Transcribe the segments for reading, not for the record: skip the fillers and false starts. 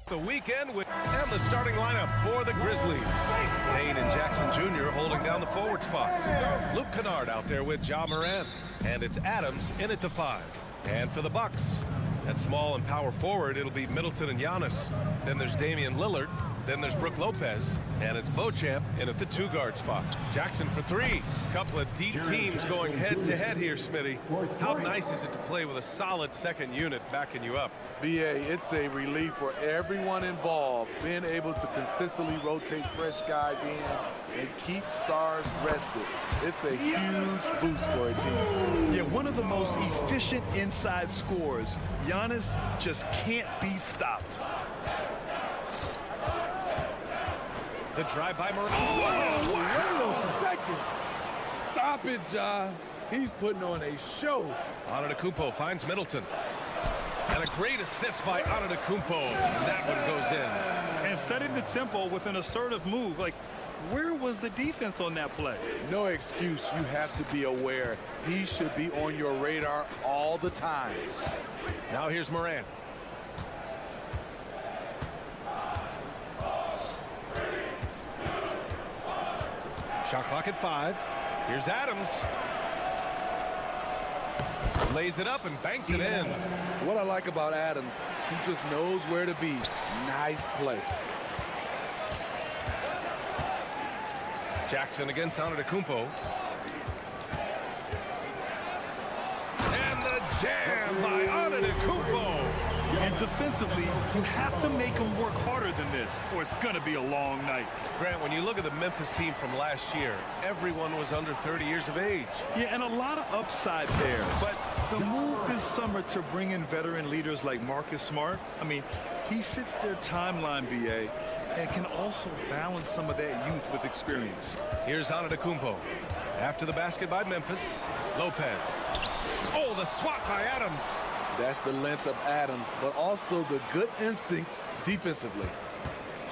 The weekend and the starting lineup for the Grizzlies. Payne and Jackson Jr. holding down the forward spots. Luke Kennard out there with Ja Morant. And it's Adams in at the 5. And for the Bucks, at small and power forward, it'll be Middleton and Giannis. Then there's Damian Lillard. Then there's Brook Lopez. And it's Beauchamp in at the 2-guard spot. Jackson for 3. Couple of deep teams going head-to-head here, Smitty. How nice is it to play with a solid second unit backing you up? B.A., it's a relief for everyone involved, being able to consistently rotate fresh guys in and keep stars rested. It's a huge boost for a team. Yeah, one of the most efficient inside scorers. Giannis just can't be stopped. The drive by Murray. Oh, wait a second. Stop it, Ja. He's putting on a show. Antetokounmpo finds Middleton. And a great assist by Antetokounmpo. That one goes in. And setting the tempo with an assertive move. Like, where was the defense on that play? No excuse. You have to be aware. He should be on your radar all the time. Now here's Morant. Shot clock at 5. Here's Adams. Lays it up and banks it in. What I like about Adams, he just knows where to be. Nice play. Jackson against Antetokounmpo. And the jam by Antetokounmpo. And defensively, you have to make them work harder than this, or it's going to be a long night. Grant, when you look at the Memphis team from last year, everyone was under 30 years of age. Yeah, and a lot of upside there. But the move this summer to bring in veteran leaders like Marcus Smart, I mean, he fits their timeline, B.A., and can also balance some of that youth with experience. Here's Antetokounmpo. After the basket by Memphis, Lopez. Oh, the swat by Adams. That's the length of Adams, but also the good instincts defensively.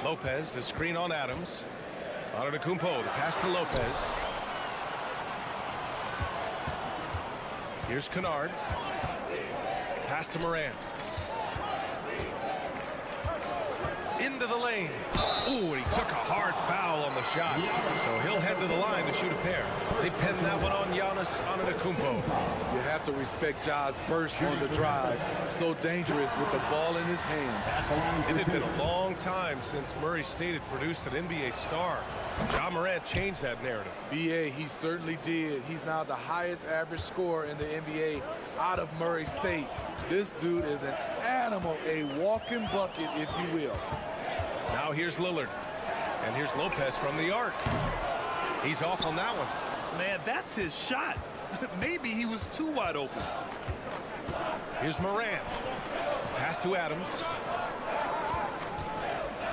Lopez, the screen on Adams. Antetokounmpo, the pass to Lopez. Here's Kennard. Pass to Morant. Into the lane. Ooh, and he took a hard foul on the shot. So he'll head to the line to shoot a pair. They pinned that one on Giannis Antetokounmpo. You have to respect Ja's burst on the drive. So dangerous with the ball in his hands. It had been a long time since Murray State had produced an NBA star. Ja Morant changed that narrative. B.A., he certainly did. He's now the highest average scorer in the NBA out of Murray State. This dude is an animal, a walking bucket, if you will. Now here's Lillard. And here's Lopez from the arc. He's off on that one. Man, that's his shot. Maybe he was too wide open. Here's Morant. Pass to Adams.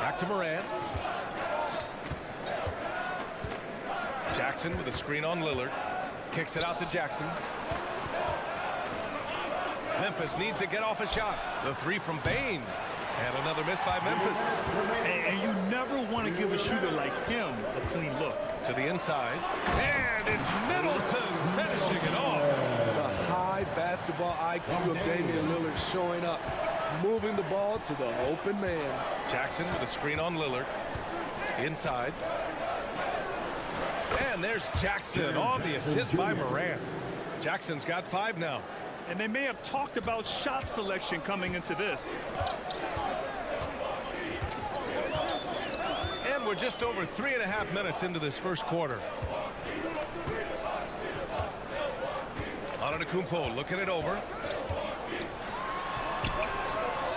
Back to Morant. Jackson with a screen on Lillard. Kicks it out to Jackson. Memphis needs to get off a shot. The 3 from Payne. And another miss by Memphis. And you never want to give a shooter like him a clean look. To the inside. And it's Middleton finishing it off. The high basketball IQ of Damian Lillard showing up. Moving the ball to the open man. Jackson with a screen on Lillard. Inside. And there's Jackson on the assist by Morant. Jackson's got 5 now. And they may have talked about shot selection coming into this. And we're just over 3.5 minutes into this first quarter. Antetokounmpo looking it over.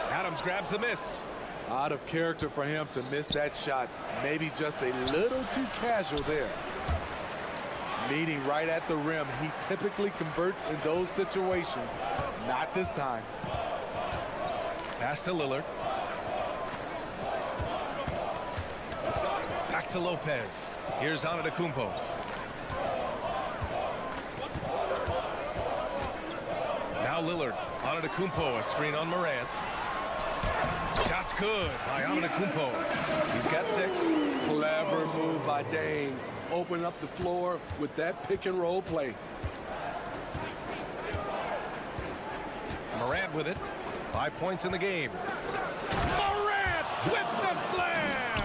Adams grabs the miss. Out of character for him to miss that shot. Maybe just a little too casual there. Meeting right at the rim. He typically converts in those situations. Not this time. Pass to Lillard. Back to Lopez. Here's Antetokounmpo. Now Lillard. Antetokounmpo, a screen on Morant. Shot's good by Antetokounmpo. He's got 6. Clever move by Dame. Open up the floor with that pick and roll play. Morant with it. 5 points in the game. Morant with the slam!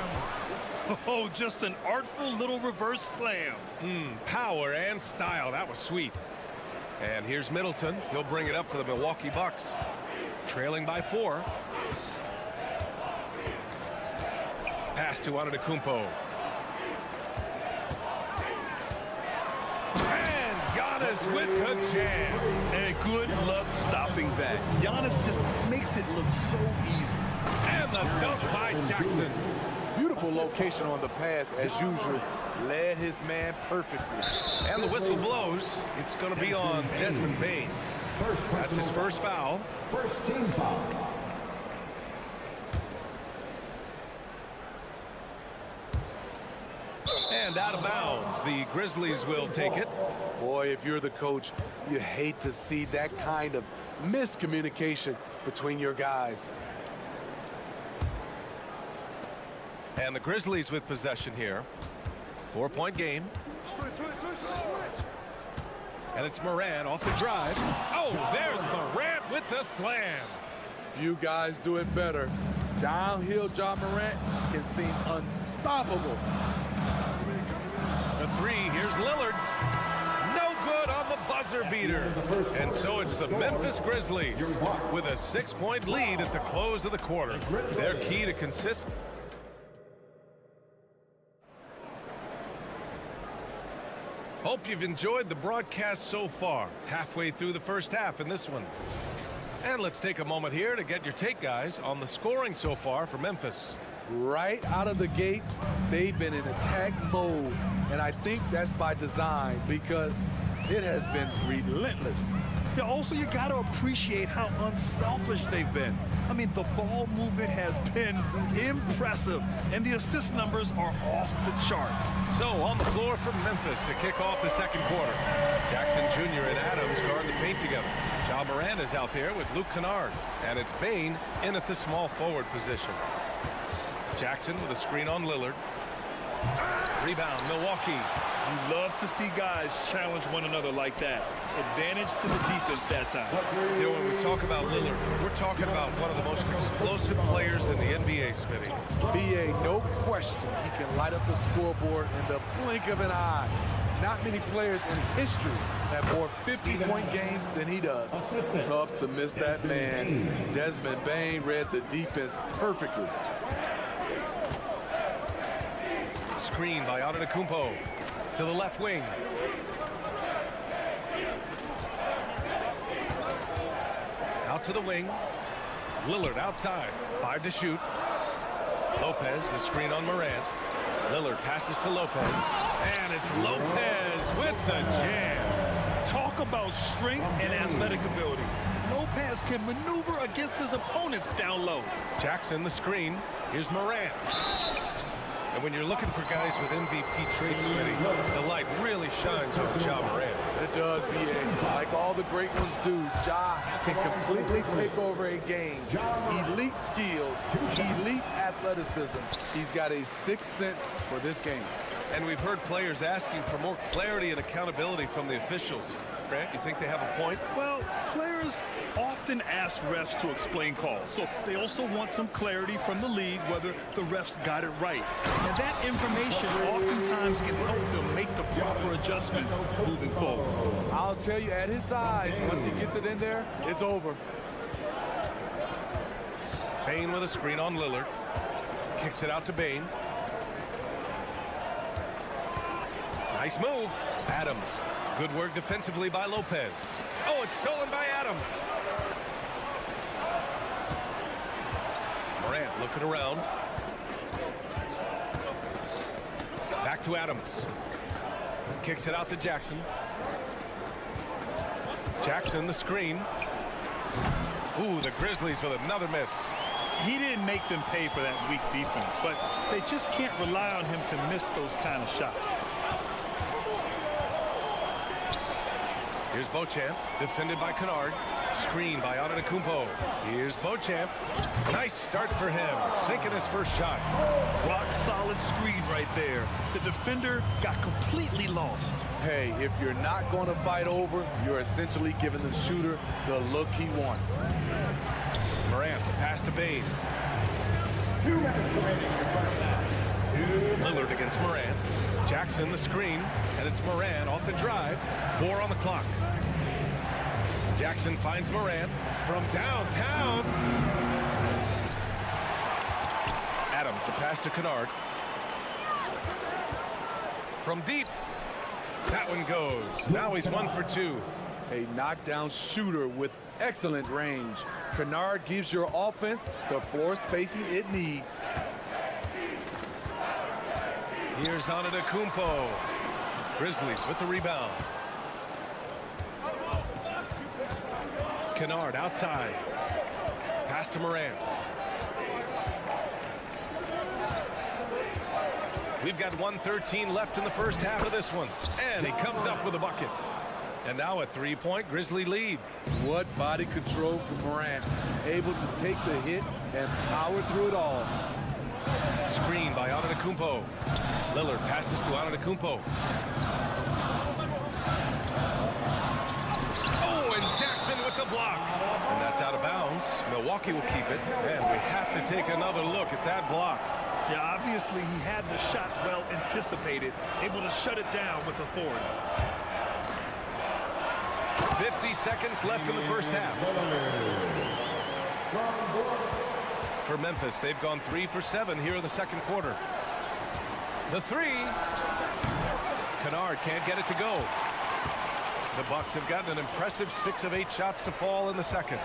Oh, just an artful little reverse slam. Power and style. That was sweet. And here's Middleton. He'll bring it up for the Milwaukee Bucks. Trailing by 4. Pass to Antetokounmpo. And Giannis with the jam. And good luck stopping that. Giannis just makes it look so easy. And the dunk by Jackson. Beautiful location on the pass as usual. Led his man perfectly. And the whistle blows. It's going to be on Desmond Bane. That's his first foul. First team foul. And out of bounds. The Grizzlies will take it. Boy, if you're the coach, you hate to see that kind of miscommunication between your guys. And the Grizzlies with possession here. 4-point game. And it's Morant off the drive. Oh, there's Morant with the slam. Few guys do it better. Downhill John Morant can seem unstoppable. The 3, here's Lillard. No good on the buzzer beater. And so it's the Memphis Grizzlies with a 6-point lead at the close of the quarter. Their key to consistent. Hope you've enjoyed the broadcast so far. Halfway through the first half in this one. And let's take a moment here to get your take, guys, on the scoring so far for Memphis. Right out of the gates, they've been in attack mode. And I think that's by design because it has been relentless. Yeah, also, you got to appreciate how unselfish they've been. I mean, the ball movement has been impressive, and the assist numbers are off the chart. So on the floor for Memphis to kick off the second quarter. Jackson Jr. and Adams guard the paint together. Ja Morant is out there with Luke Kennard, and it's Bane in at the small forward position. Jackson with a screen on Lillard. Rebound, Milwaukee. You love to see guys challenge one another like that. Advantage to the defense that time. You know, when we talk about Lillard, we're talking about one of the most explosive players in the NBA, Smitty. B.A., no question, he can light up the scoreboard in the blink of an eye. Not many players in history have more 50-point games than he does. Tough to miss that man. Desmond Bane read the defense perfectly. Screen by Antetokounmpo to the left wing. Out to the wing. Lillard outside. 5 to shoot. Lopez, the screen on Morant. Lillard passes to Lopez. And it's Lopez with the jam. Talk about strength and athletic ability. Lopez can maneuver against his opponents down low. Jackson, the screen. Here's Morant. And when you're looking for guys with MVP traits, Smitty, the light really shines on Ja Morant. It does, B.A. Like all the great ones do, Ja can completely take over a game. Elite skills, elite athleticism. He's got a sixth sense for this game. And we've heard players asking for more clarity and accountability from the officials. Grant, you think they have a point? Well, players often ask refs to explain calls, so they also want some clarity from the league whether the refs got it right. And that information oftentimes can help them make the proper adjustments moving forward. I'll tell you, at his size, once he gets it in there, it's over. Bane with a screen on Lillard. Kicks it out to Bane. Nice move. Adams. Good work defensively by Lopez. Oh, it's stolen by Adams. Morant looking around. Back to Adams. Kicks it out to Jackson. Jackson, the screen. Ooh, the Grizzlies with another miss. He didn't make them pay for that weak defense, but they just can't rely on him to miss those kind of shots. Here's Beauchamp, defended by Kennard. Screen by Antetokounmpo. Here's Beauchamp. Nice start for him, sinking his first shot. Rock solid screen right there. The defender got completely lost. Hey, if you're not going to fight over, you're essentially giving the shooter the look he wants. Morant, the pass to Bain. 2 minutes remaining in the first half. Lillard against Morant. Jackson, the screen, and it's Morant off the drive. 4 on the clock. Jackson finds Morant from downtown. Adams, the pass to Kennard. From deep. That one goes. Now he's 1 for 2. A knockdown shooter with excellent range. Kennard gives your offense the floor spacing it needs. Here's Antetokounmpo. Grizzlies with the rebound. Kennard outside. Pass to Morant. We've got 1:13 left in the first half of this one. And he comes up with a bucket. And now a 3-point Grizzly lead. What body control from Morant. Able to take the hit and power through it all. Screen by Antetokounmpo. Lillard passes to Antetokounmpo. Oh, and Jackson with the block. And that's out of bounds. Milwaukee will keep it. And we have to take another look at that block. Yeah, obviously he had the shot well anticipated, able to shut it down with authority. 50 seconds left in the first half. For Memphis, they've gone 3 for 7 here in the second quarter. The three. Kennard can't get it to go. The Bucks have gotten an impressive 6 of 8 shots to fall in the second.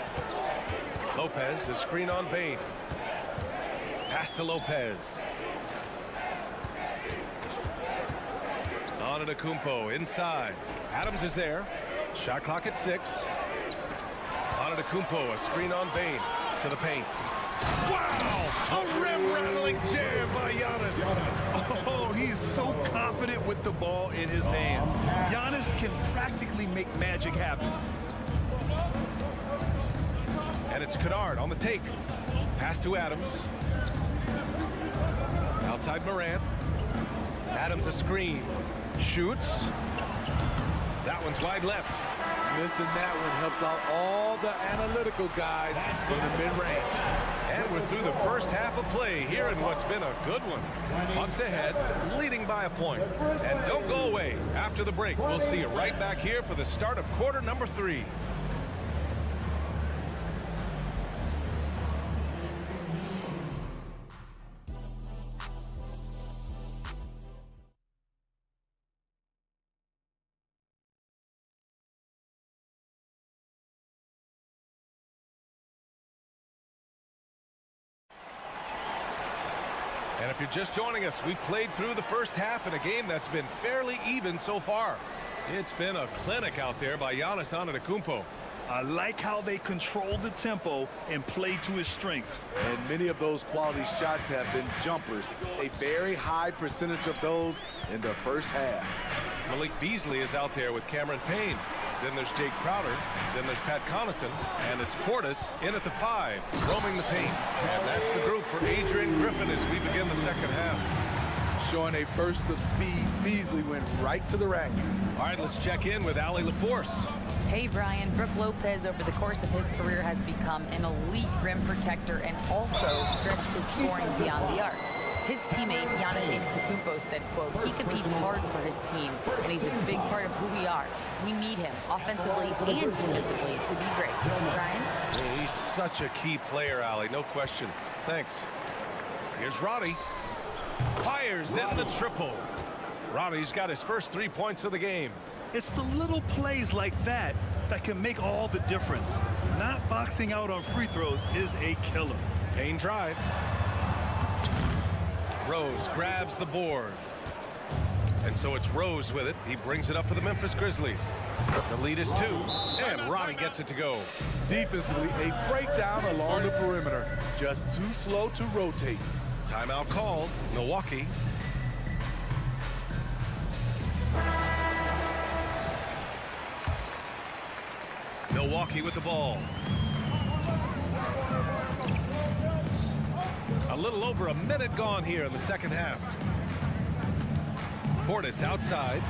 Lopez, the screen on Bain. Pass to Lopez. Antetokounmpo inside. Adams is there. Shot clock at 6. Antetokounmpo, a screen on Bain to the paint. Wow! A rim-rattling jam by Giannis. Oh, he's so confident with the ball in his hands. Giannis can practically make magic happen. And it's Kennard on the take. Pass to Adams. Outside Morant. Adams a screen. Shoots. That one's wide left. Missing that one helps out all the analytical guys from the mid-range. And we're through the first half of play here in what's been a good one. Bucks ahead, leading by a point. And don't go away. After the break, we'll see you right back here for the start of quarter number 3. And if you're just joining us, we played through the first half in a game that's been fairly even so far. It's been a clinic out there by Giannis Antetokounmpo. I like how they control the tempo and play to his strengths. And many of those quality shots have been jumpers. A very high percentage of those in the first half. Malik Beasley is out there with Cameron Payne. Then there's Jake Crowder. Then there's Pat Connaughton. And it's Portis in at the 5, roaming the paint. And that's the group for Adrian Griffin as we begin the second half. Showing a burst of speed, Beasley went right to the rack. All right, let's check in with Allie LaForce. Hey, Brian. Brook Lopez, over the course of his career, has become an elite rim protector and also stretched his scoring beyond the arc. His teammate, Giannis Antetokounmpo, said, quote, he competes hard for his team, and he's a big part of who we are. We need him, offensively and defensively, to be great. Brian? Yeah, he's such a key player, Allie, no question. Thanks. Here's Roddy. Fires in the triple. Roddy's got his first 3 points of the game. It's the little plays like that that can make all the difference. Not boxing out on free throws is a killer. Payne drives. Rose grabs the board. And so it's Rose with it. He brings it up for the Memphis Grizzlies. The lead is 2, and Ronnie gets it to go. Defensively, a breakdown along the perimeter. Just too slow to rotate. Timeout called. Milwaukee. Milwaukee with the ball. A little over a minute gone here in the second half. Portis outside.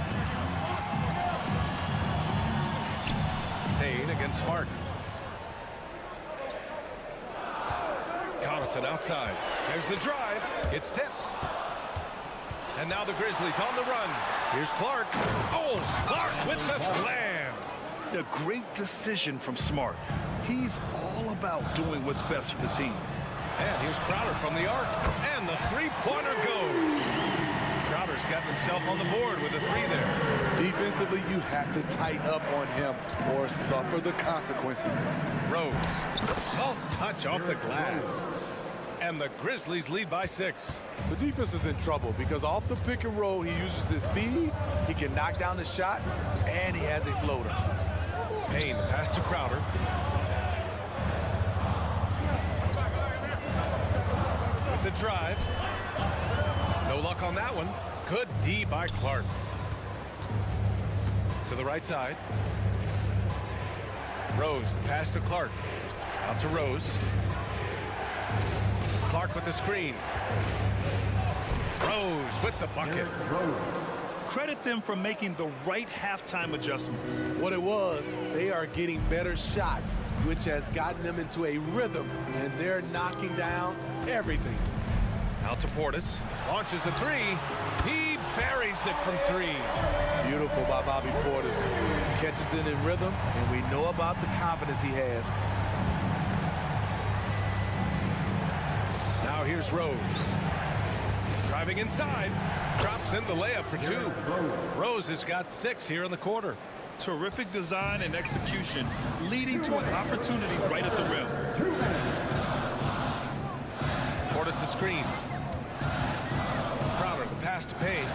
Payne against Smart. Connaughton outside. There's the drive. It's tipped. And now the Grizzlies on the run. Here's Clark. Oh, Clark with the slam. A great decision from Smart. He's all about doing what's best for the team. And here's Crowder from the arc. And the three-pointer goes. Crowder's gotten himself on the board with a 3 there. Defensively, you have to tighten up on him or suffer the consequences. Rose. Soft touch off the glass. And the Grizzlies lead by 6. The defense is in trouble because off the pick and roll, he uses his speed, he can knock down the shot, and he has a floater. Payne, pass to Crowder. With the drive. No luck on that one. Good D by Clark. To the right side. Rose, the pass to Clark. Out to Rose. Clark with the screen. Rose with the bucket. Credit them for making the right halftime adjustments. What it was, they are getting better shots, which has gotten them into a rhythm, and they're knocking down everything. Out to Portis. Launches a 3. He buries it from 3. Beautiful by Bobby Portis. Catches it in rhythm, and we know about the confidence he has. Now here's Rose. Driving inside. Drops in the layup for 2. Rose has got 6 here in the quarter. Terrific design and execution, leading to an opportunity right at the rim. Portis the screen. Crowder, the pass to Payne.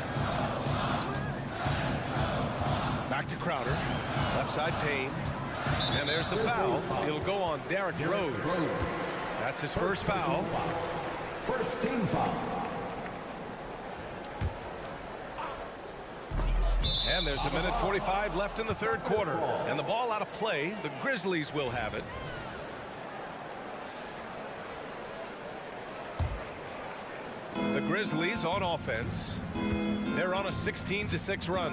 Back to Crowder. Left side Payne. And there's the foul. It'll go on Derrick Rose. That's his first foul. First team foul. And there's a minute 45 left in the third quarter. And the ball out of play. The Grizzlies will have it. The Grizzlies on offense. They're on a 16-6 run.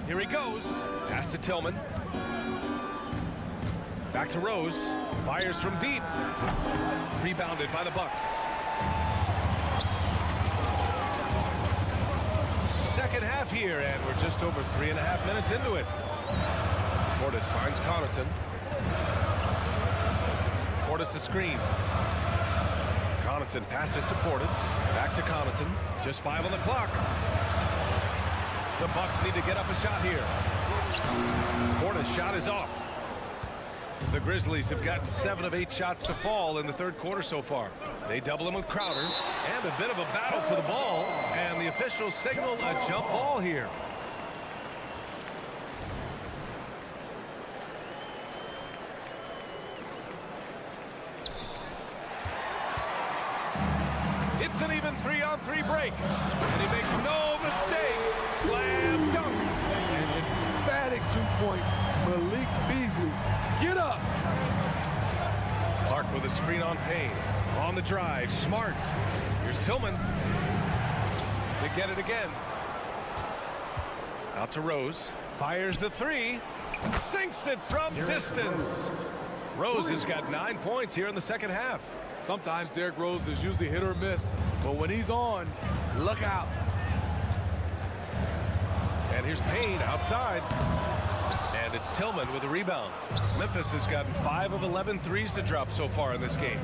Here he goes. Pass to Tillman. Back to Rose. Fires from deep. Rebounded by the Bucks. Second half here, and we're just over 3.5 minutes into it. Portis finds Connaughton. Portis the screen. Connaughton passes to Portis. Back to Connaughton. Just 5 on the clock. The Bucks need to get up a shot here. Portis' shot is off. The Grizzlies have gotten 7 of 8 shots to fall in the third quarter so far. They double him with Crowder, and a bit of a battle for the ball, and the officials signal a jump ball here. It's an even 3-on-3 break, and he makes no mistake. Slam dunk. An emphatic 2 points. Malik Beasley, get up. Clark with a screen on Payne. On the drive, Smart. Here's Tillman. They get it again. Out to Rose. Fires the 3. Sinks it from distance. Rose has got 9 points here in the second half. Sometimes Derrick Rose is usually hit or miss, but when he's on, look out. And here's Payne outside. And it's Tillman with a rebound. Memphis has gotten 5 of 11 threes to drop so far in this game.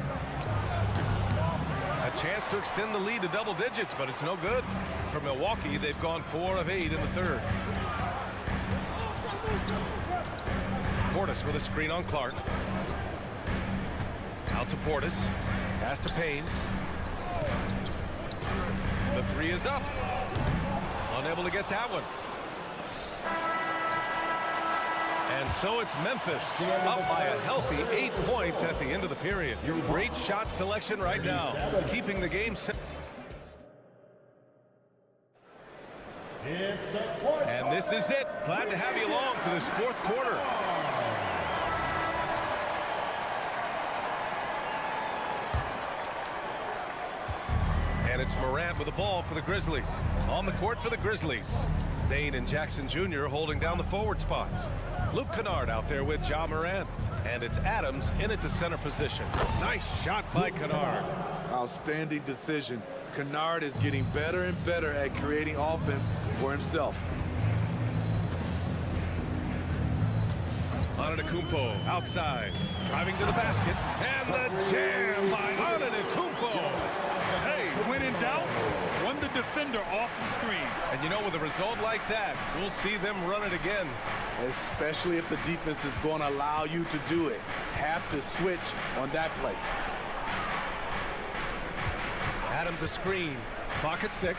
A chance to extend the lead to double digits, but it's no good. For Milwaukee, they've gone 4 of 8 in the third. Portis with a screen on Clark. Out to Portis. Pass to Payne. The three is up. Unable to get that one. And so it's Memphis up by a healthy 8 points at the end of the period. Great shot selection right now, keeping the game set. And this is it. Glad to have you along for this fourth quarter. And it's Morant with the ball for the Grizzlies. On the court for the Grizzlies. Dane and Jackson Jr. holding down the forward spots. Luke Kennard out there with Ja Morant. And it's Adams in at the center position. Nice shot by Kennard. Outstanding decision. Kennard is getting better and better at creating offense for himself. Antetokounmpo outside, driving to the basket, and the jam by Antetokounmpo. Hey, when in doubt, run the defender off the screen. And you know, with a result like that, we'll see them run it again. Especially if the defense is going to allow you to do it. Have to switch on that play. Adams a screen, clock at 6.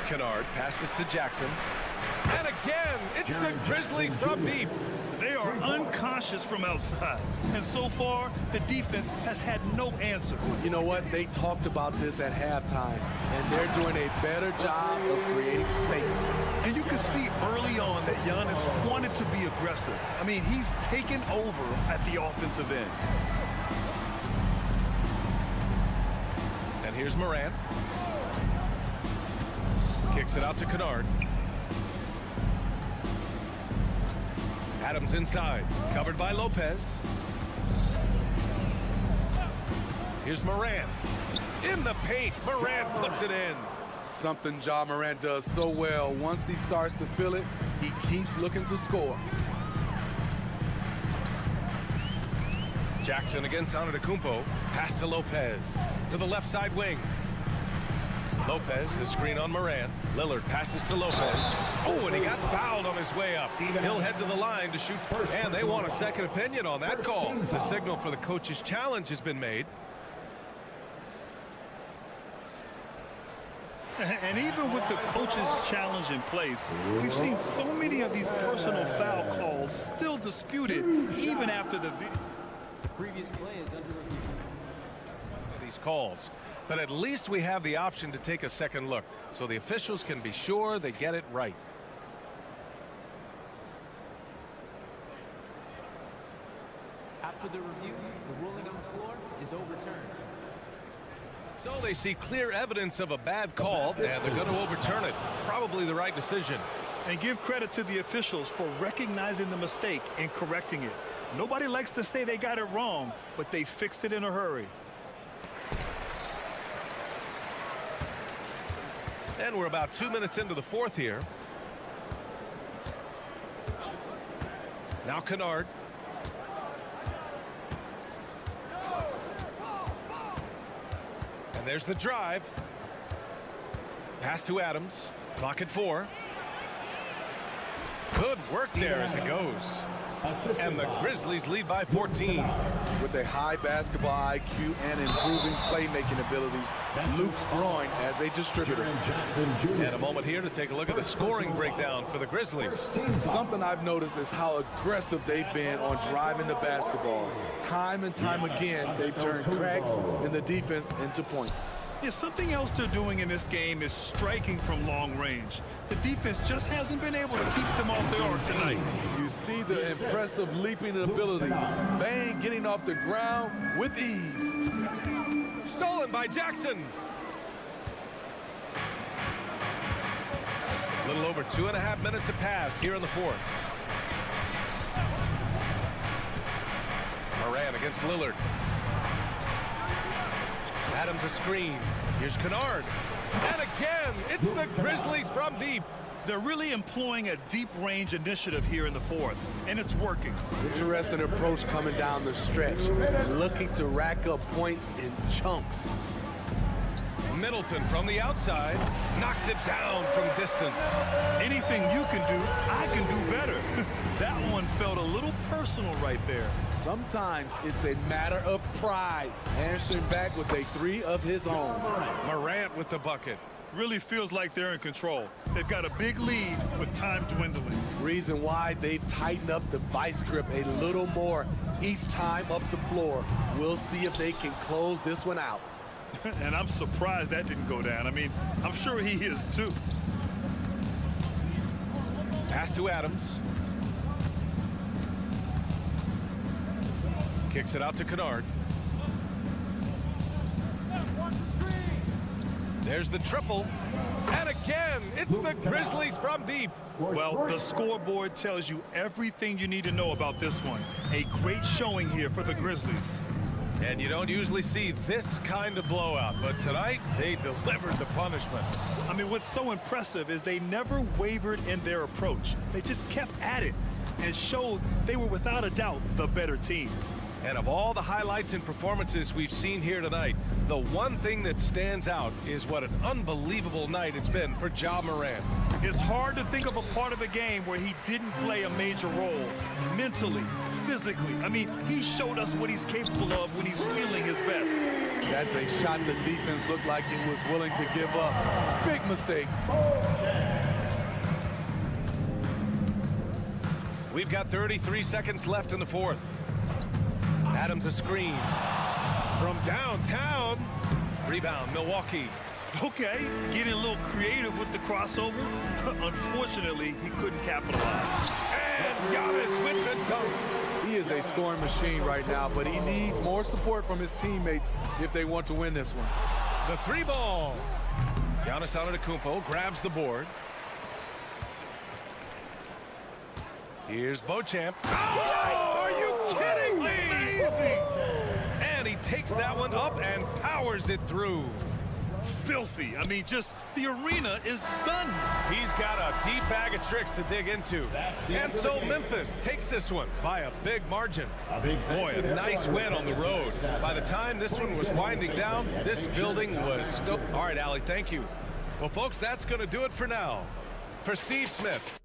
Kennard passes to Jackson. And again, it's the Grizzlies from deep. They are unconscious from outside. And so far, the defense has had no answer. You know what? They talked about this at halftime, and they're doing a better job of creating space. And you can see early on that Giannis wanted to be aggressive. I mean, he's taken over at the offensive end. And here's Morant. Kicks it out to Kennard. Adams inside, covered by Lopez. Here's Morant. In the paint, Morant puts it in. Something Ja Morant does so well. Once he starts to feel it, he keeps looking to score. Jackson against Antetokounmpo. Pass to Lopez. To the left side wing. Lopez, the screen on Morant. Lillard passes to Lopez. Oh, and he got fouled on his way up. He'll head to the line to shoot. And they want a second opinion on that call. The signal for the coach's challenge has been made. And even with the coach's challenge in place, we've seen so many of these personal foul calls still disputed even after the previous play is under review. These calls. But at least we have the option to take a second look, so the officials can be sure they get it right. After the review, the ruling on the floor is overturned. So they see clear evidence of a bad call, and they're going to overturn it. Probably the right decision. And give credit to the officials for recognizing the mistake and correcting it. Nobody likes to say they got it wrong, but they fixed it in a hurry. And we're about 2 minutes into the fourth here. Now Kennard. And there's the drive. Pass to Adams. Clock at 4. Good work there as it goes. And the Grizzlies lead by 14. With a high basketball IQ and improving playmaking abilities, Luke's growing as a distributor. And a moment here to take a look at the scoring breakdown for the Grizzlies. Something I've noticed is how aggressive they've been on driving the basketball. Time and time again, they've turned cracks in the defense into points. Yeah, something else they're doing in this game is striking from long range. The defense just hasn't been able to keep them off the arc tonight. You see the impressive leaping ability. Bang getting off the ground with ease. Stolen by Jackson. A little over 2.5 minutes have passed here in the fourth. Morant against Lillard. Adams a screen. Here's Kennard. And again, it's the Grizzlies from deep. They're really employing a deep range initiative here in the fourth, and it's working. Interesting approach coming down the stretch. Looking to rack up points in chunks. Middleton from the outside knocks it down from distance. Anything you can do, I can do better. That one felt a little personal right there. Sometimes it's a matter of pride, answering back with a 3 of his own. Morant with the bucket. Really feels like they're in control. They've got a big lead with time dwindling. Reason why they've tightened up the vice grip a little more each time up the floor. We'll see if they can close this one out. And I'm surprised that didn't go down. I mean, I'm sure he is too. Pass to Adams. Kicks it out to Kennard. There's the triple. And again, it's the Grizzlies from deep. Well, the scoreboard tells you everything you need to know about this one. A great showing here for the Grizzlies. And you don't usually see this kind of blowout, but tonight they delivered the punishment. I mean, what's so impressive is they never wavered in their approach. They just kept at it and showed they were without a doubt the better team. And of all the highlights and performances we've seen here tonight, the one thing that stands out is what an unbelievable night it's been for Ja Morant. It's hard to think of a part of the game where he didn't play a major role, mentally, physically. I mean, he showed us what he's capable of when he's feeling his best. That's a shot the defense looked like it was willing to give up. Big mistake. We've got 33 seconds left in the fourth. Adams a screen from downtown. Rebound, Milwaukee. Okay, getting a little creative with the crossover. Unfortunately, he couldn't capitalize. And Giannis with the dunk. He is a scoring machine right now, but he needs more support from his teammates if they want to win this one. The 3 ball. Giannis Antetokounmpo grabs the board. Here's Beauchamp. Oh, are you kidding me? Amazing! And he takes that one up and powers it through. Filthy. I mean, just the arena is stunned. He's got a deep bag of tricks to dig into. And so Memphis takes this one by a big margin. Boy, a nice win on the road. By the time this one was winding down, this building was still... All right, Allie, thank you. Well, folks, that's going to do it for now. For Steve Smith.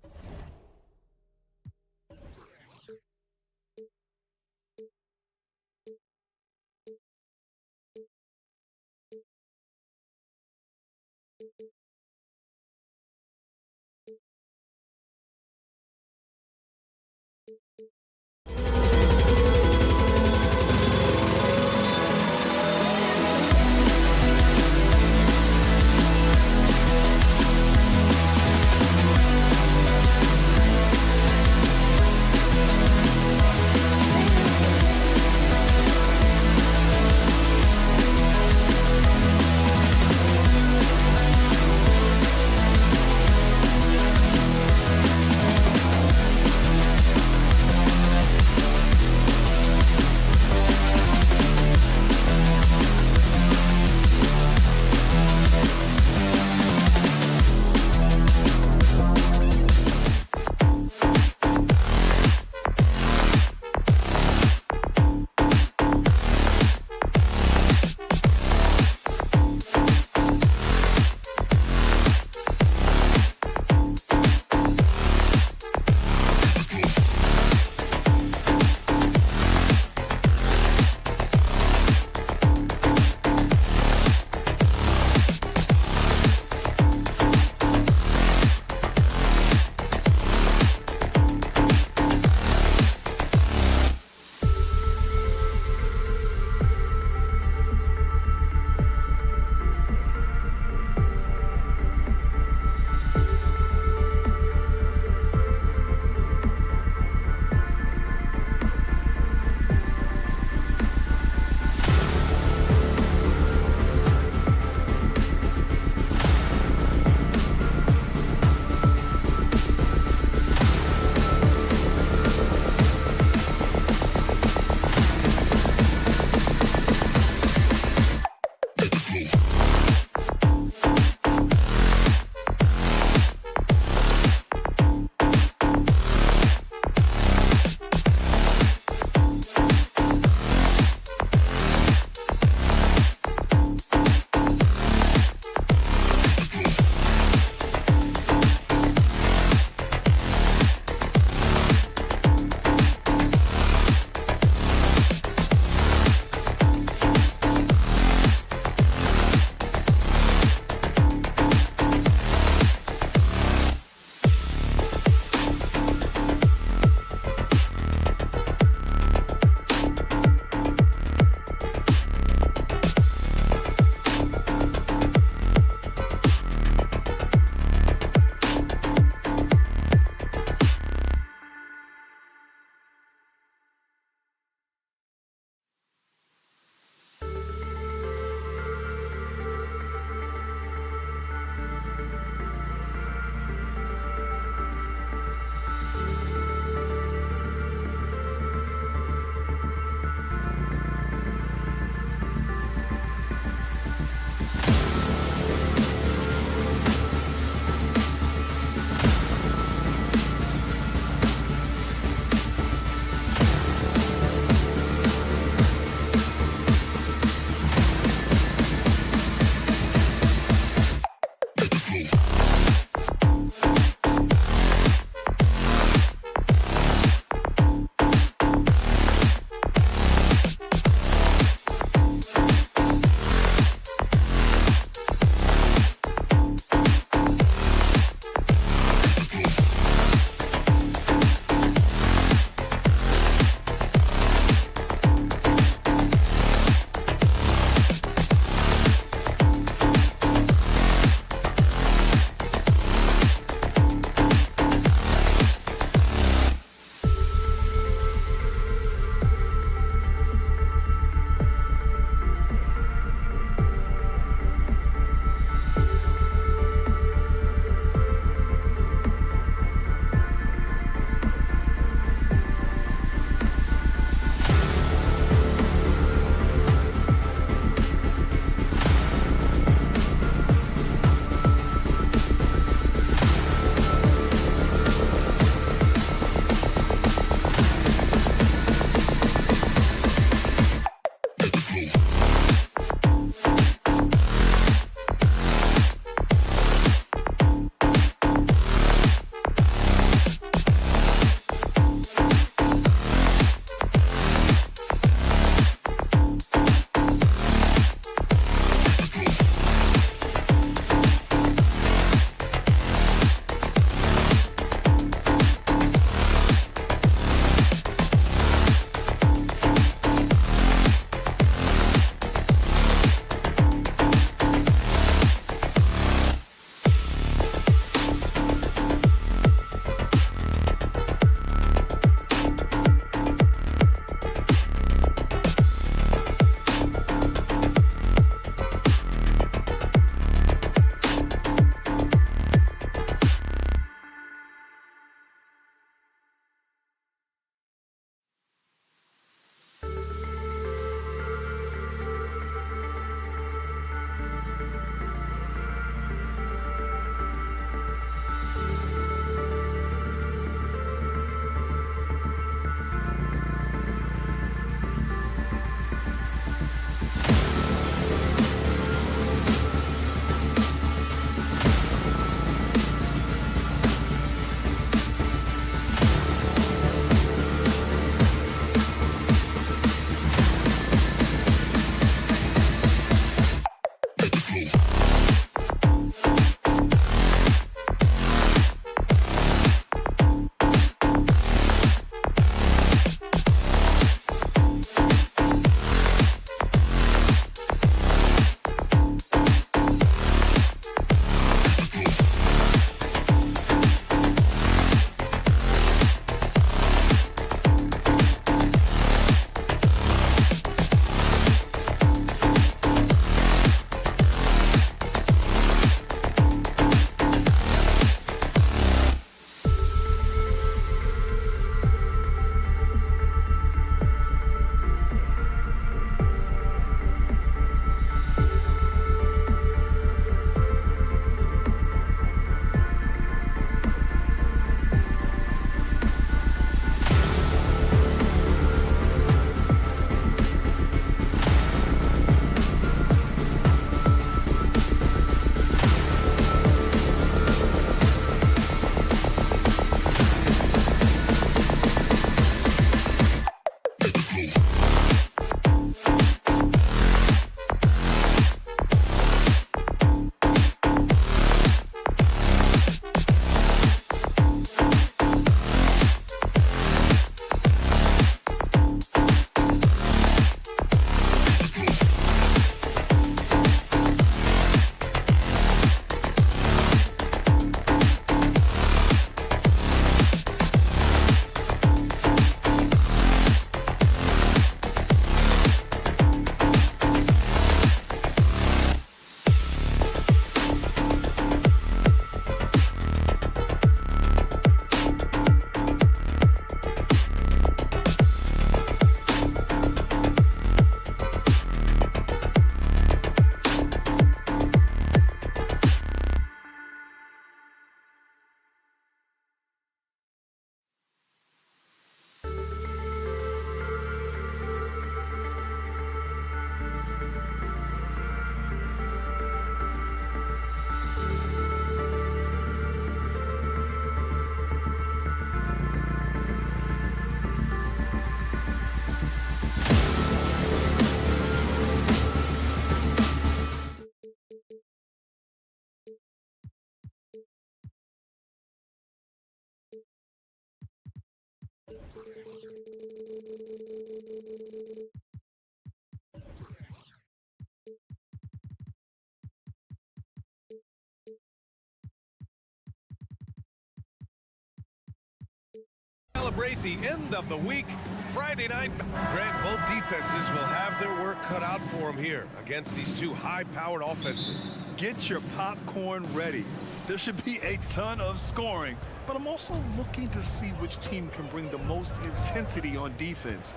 Celebrate the end of the week, Friday night. Grant, both defenses will have their work cut out for them here against these two high-powered offenses. Get your popcorn ready. There should be a ton of scoring, but I'm also looking to see which team can bring the most intensity on defense.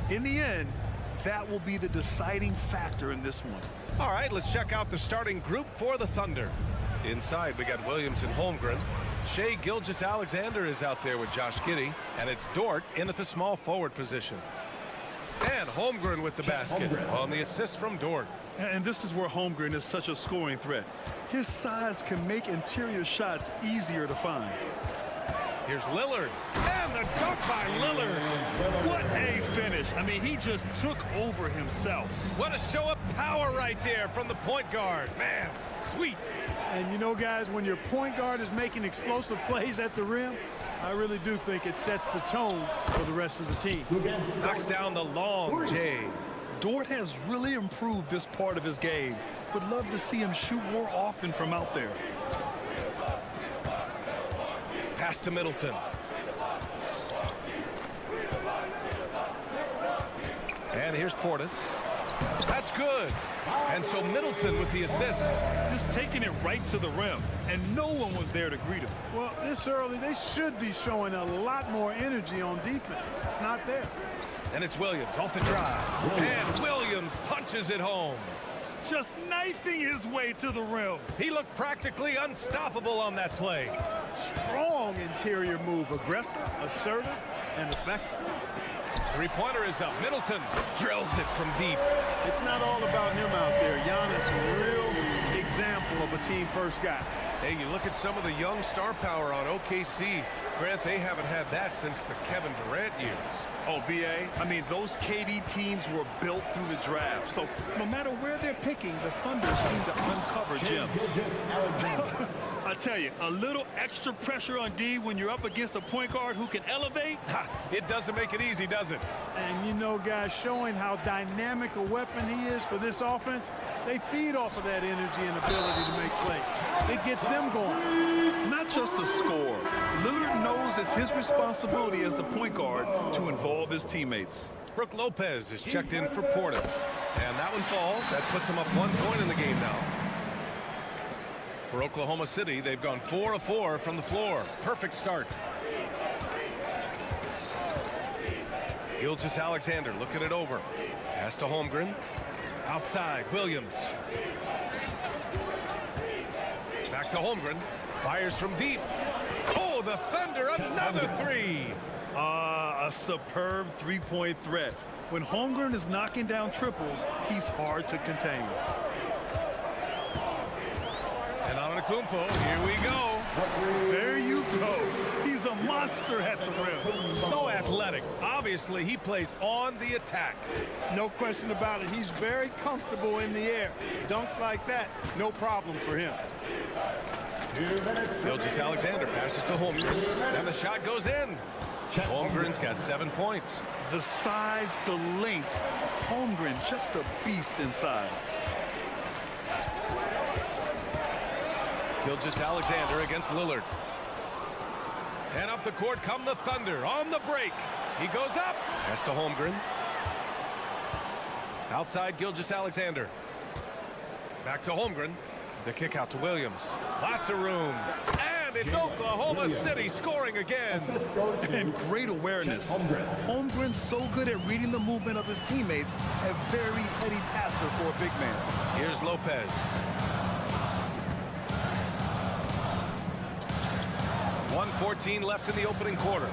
In the end, that will be the deciding factor in this one. All right, let's check out the starting group for the Thunder. Inside, we got Williams and Holmgren. Shai Gilgeous-Alexander is out there with Josh Giddey, and it's Dort in at the small forward position. And Holmgren with the basket on the assist from Dort. And this is where Holmgren is such a scoring threat. His size can make interior shots easier to find. Here's Lillard, and the dunk by Lillard. What a finish. I mean, he just took over himself. What a show of power right there from the point guard. Man, sweet. And you know, guys, when your point guard is making explosive plays at the rim, I really do think it sets the tone for the rest of the team. Knocks down the long J. Dort has really improved this part of his game. Would love to see him shoot more often from out there. Pass to Middleton. And here's Portis. That's good. And so Middleton with the assist. Just taking it right to the rim, and no one was there to greet him. Well, this early, they should be showing a lot more energy on defense. It's not there. And it's Williams off the drive. And Williams punches it home. Just knifing his way to the rim. He looked practically unstoppable on that play. Strong interior move, aggressive, assertive, and effective. Three-pointer is up. Middleton drills it from deep. It's not all about him out there. Giannis, a real example of a team-first guy. Hey, you look at some of the young star power on OKC. Grant, they haven't had that since the Kevin Durant years. Oh, B.A., I mean, those KD teams were built through the draft. So no matter where they're picking, the Thunder seem to uncover gems. I tell you, a little extra pressure on D when you're up against a point guard who can elevate. It doesn't make it easy, does it? And you know, guys, showing how dynamic a weapon he is for this offense, they feed off of that energy and ability to make plays. It gets them going. Not just a score. Lillard knows it's his responsibility as the point guard to involve his teammates. Brook Lopez is checked in for Portis. And that one falls. That puts him up 1 point in the game now. For Oklahoma City, they've gone 4 of 4 from the floor. Perfect start. Gilgeous-Alexander looking it over. Pass to Holmgren. Outside, Williams. Back to Holmgren. Fires from deep. Oh, the Thunder, another three. A superb three-point threat. When Holmgren is knocking down triples, he's hard to contain. And Antetokounmpo, here we go. There you go. He's a monster at the rim. So athletic. Obviously, he plays on the attack. No question about it. He's very comfortable in the air. Dunks like that, no problem for him. Gilgeous-Alexander passes to Holmgren. And the shot goes in. Holmgren's got 7 points. The size, the length. Holmgren, just a beast inside. Gilgeous-Alexander against Lillard. And up the court come the Thunder on the break. He goes up. Pass to Holmgren. Outside Gilgeous-Alexander. Back to Holmgren. The kick out to Williams. Lots of room. And it's Oklahoma City scoring again. And great awareness. Holmgren's so good at reading the movement of his teammates. A very heady passer for a big man. Here's Lopez. 1:14 left in the opening quarter.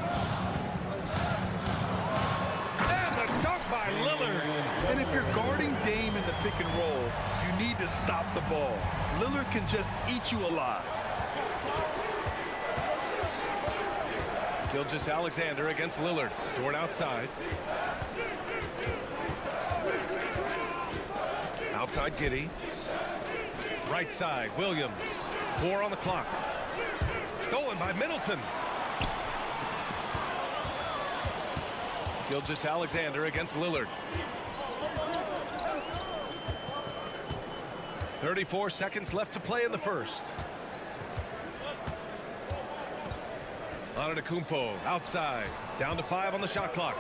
And the dunk by Lillard. And if you're guarding Dame in the pick and roll, you need to stop the ball. Lillard can just eat you alive. Gilgeous-Alexander against Lillard. Dort outside. Outside Giddey. Right side, Williams. 4 on the clock. Stolen by Middleton. Gilgeous-Alexander against Lillard. 34 seconds left to play in the first. Antetokounmpo outside. Down to 5 on the shot clock.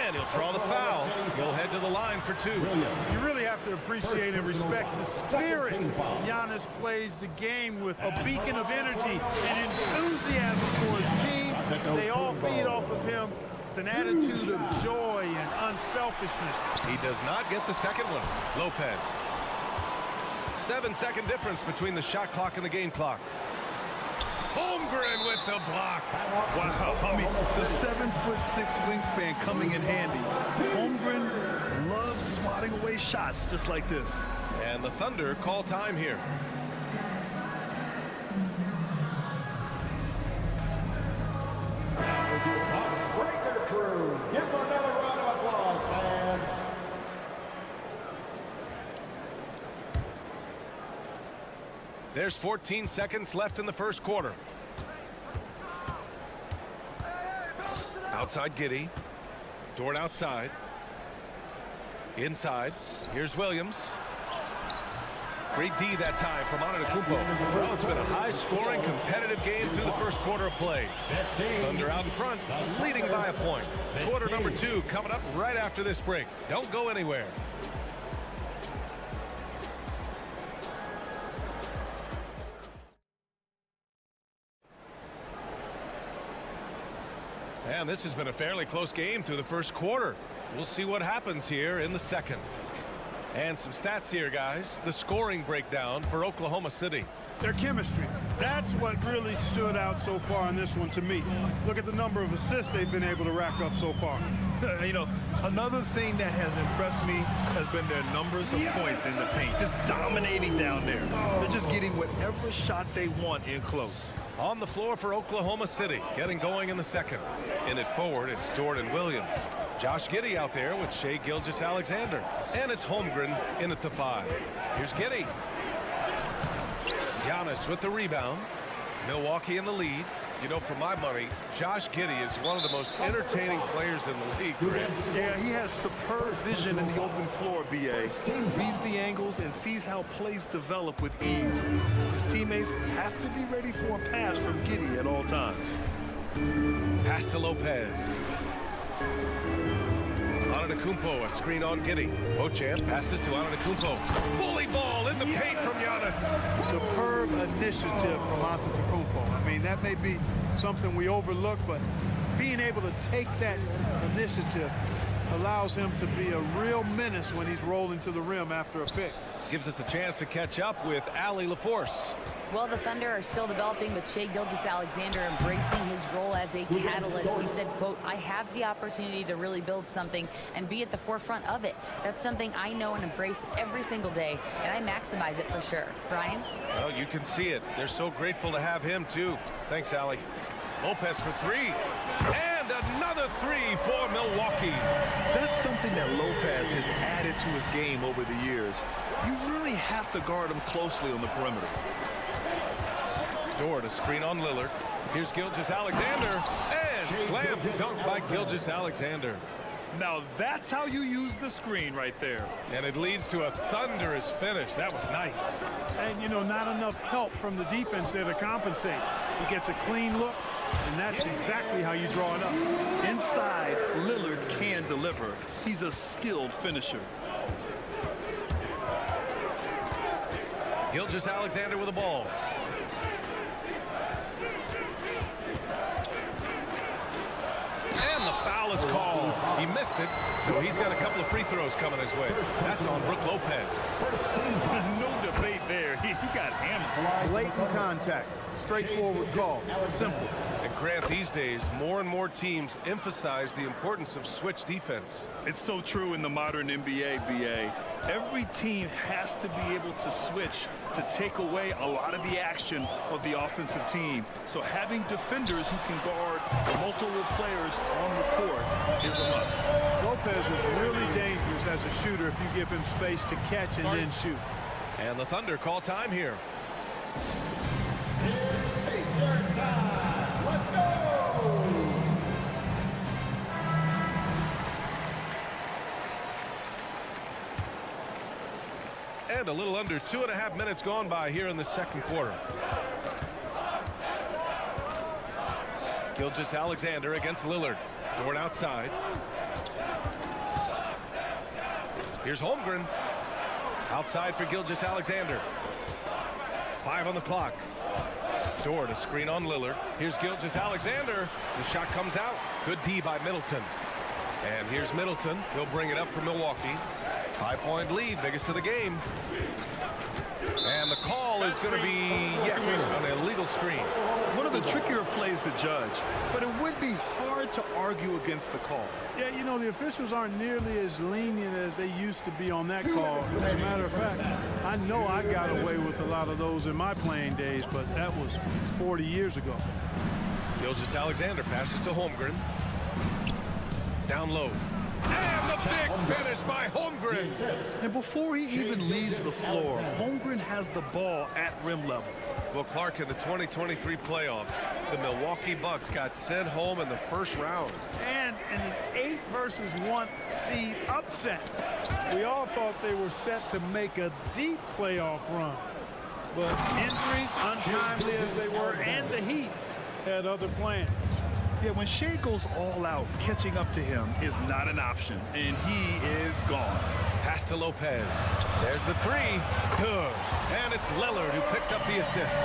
And he'll draw the foul. He'll head to the line for 2. You really have to appreciate and respect the spirit Giannis plays the game with. A beacon of energy and enthusiasm for his team. They all feed off of him with an attitude of joy and unselfishness. He does not get the second one. Lopez. 7-second difference between the shot clock and the game clock. Holmgren with the block. Wow, I mean, the 7'6" wingspan coming in handy. Holmgren loves swatting away shots just like this. And the Thunder call time here. Breaker crew, give them another round of applause, fans. There's 14 seconds left in the first quarter. Outside Giddey. Dort outside. Inside. Here's Williams. Great D that time from Antetokounmpo. Well, it's been a high-scoring, competitive game through the first quarter of play. Thunder out in front, leading by a point. Quarter number 2 coming up right after this break. Don't go anywhere. And this has been a fairly close game through the first quarter. We'll see what happens here in the second. And some stats here, guys. The scoring breakdown for Oklahoma City. Their chemistry. That's what really stood out so far in this one to me. Look at the number of assists they've been able to rack up so far. You know, another thing that has impressed me has been their numbers of points in the paint. Just dominating down there. They're just getting whatever shot they want in close. On the floor for Oklahoma City, getting going in the second. In it forward, it's Dort and Williams. Josh Giddey out there with Shai Gilgeous-Alexander. And it's Holmgren in at the 5. Here's Giddey. Giannis with the rebound. Milwaukee in the lead. You know, for my money, Josh Giddey is one of the most entertaining players in the league, Grant. Yeah, he has superb vision in the open floor, B.A. He reads the angles and sees how plays develop with ease. His teammates have to be ready for a pass from Giddey at all times. Pass to Lopez. Antetokounmpo, a screen on Giddey. Beauchamp passes to Antetokounmpo. Bully ball in the paint from Giannis. Superb initiative from Antetokounmpo. I mean, that may be something we overlook, but being able to take that initiative allows him to be a real menace when he's rolling to the rim after a pick. Gives us a chance to catch up with Allie LaForce. Well, the Thunder are still developing, but Shai Gilgeous-Alexander embracing his role as a catalyst. He said, quote, "I have the opportunity to really build something and be at the forefront of it. That's something I know and embrace every single day, and I maximize it for sure." Brian? Well, you can see it. They're so grateful to have him, too. Thanks, Allie. Lopez for 3. And another 3 for Milwaukee. That's something that Lopez has added to his game over the years. You really have to guard him closely on the perimeter. Dort, a screen on Lillard. Here's Gilgeous-Alexander. And slam dunk by Gilgeous-Alexander. Now that's how you use the screen right there. And it leads to a thunderous finish. That was nice. And, you know, not enough help from the defense there to compensate. He gets a clean look, and that's exactly how you draw it up. Inside, Lillard can deliver. He's a skilled finisher. Gilgeous-Alexander with the ball. And the foul is called. He missed it, so he's got a couple of free throws coming his way. That's on Brook Lopez. There's no debate there. He got hammered. Blatant contact. Straightforward call. Simple. And Grant, these days, more and more teams emphasize the importance of switch defense. It's so true in the modern NBA, B.A. Every team has to be able to switch to take away a lot of the action of the offensive team. So having defenders who can guard multiple players on the court is a must. Lopez is really dangerous as a shooter if you give him space to catch and then shoot. And the Thunder call time here. And a little under 2.5 minutes gone by here in the second quarter. Gilgeous-Alexander against Lillard. Dort outside. Here's Holmgren. Outside for Gilgeous-Alexander. 5 on the clock. Dort, a screen on Lillard. Here's Gilgeous-Alexander. The shot comes out. Good D by Middleton. And here's Middleton. He'll bring it up for Milwaukee. 5-point lead, biggest of the game. And the call is going to be, yes, an illegal screen. One of the trickier plays to judge, but it would be hard to argue against the call. Yeah, you know, the officials aren't nearly as lenient as they used to be on that call. As a matter of fact, I know I got away with a lot of those in my playing days, but that was 40 years ago. Gilgeous-Alexander passes to Holmgren. Down low. And the big finish by Holmgren. And before he even leaves the floor, Holmgren has the ball at rim level. Well, Clark, in the 2023 playoffs, the Milwaukee Bucks got sent home in the first round. And in an 8-versus-1 seed upset. We all thought they were set to make a deep playoff run. But injuries, untimely as they were, and the Heat had other plans. Yeah, when Shea goes all out, catching up to him is not an option, and he is gone. Pass to Lopez. There's the three. Good. And it's Lillard who picks up the assist.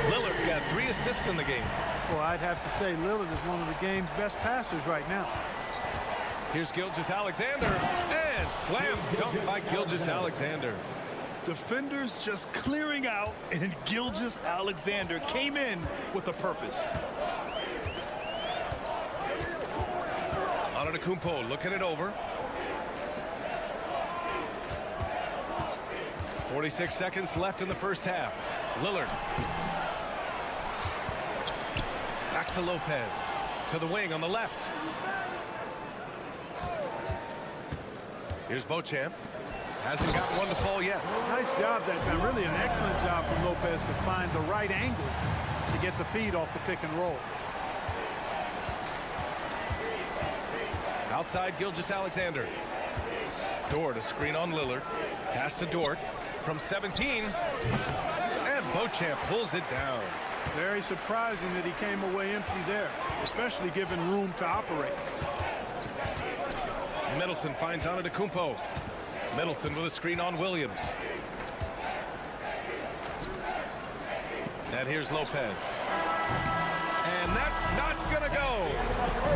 Lillard's got 3 assists in the game. Well, I'd have to say Lillard is one of the game's best passers right now. Here's Gilgeous-Alexander. And slam dunk by Gilgeous-Alexander. Defenders just clearing out, and Gilgeous-Alexander came in with a purpose. Antetokounmpo looking it over. 46 seconds left in the first half. Lillard. Back to Lopez. To the wing on the left. Here's Beauchamp. Hasn't got one to fall yet. Nice job that time. Really an excellent job from Lopez to find the right angle to get the feed off the pick and roll. Outside Gilgeous-Alexander. Dort, a screen on Lillard. Pass to Dort from 17. And Beauchamp pulls it down. Very surprising that he came away empty there, especially given room to operate. Middleton finds Antetokounmpo. Middleton with a screen on Williams. And here's Lopez. And that's not gonna go.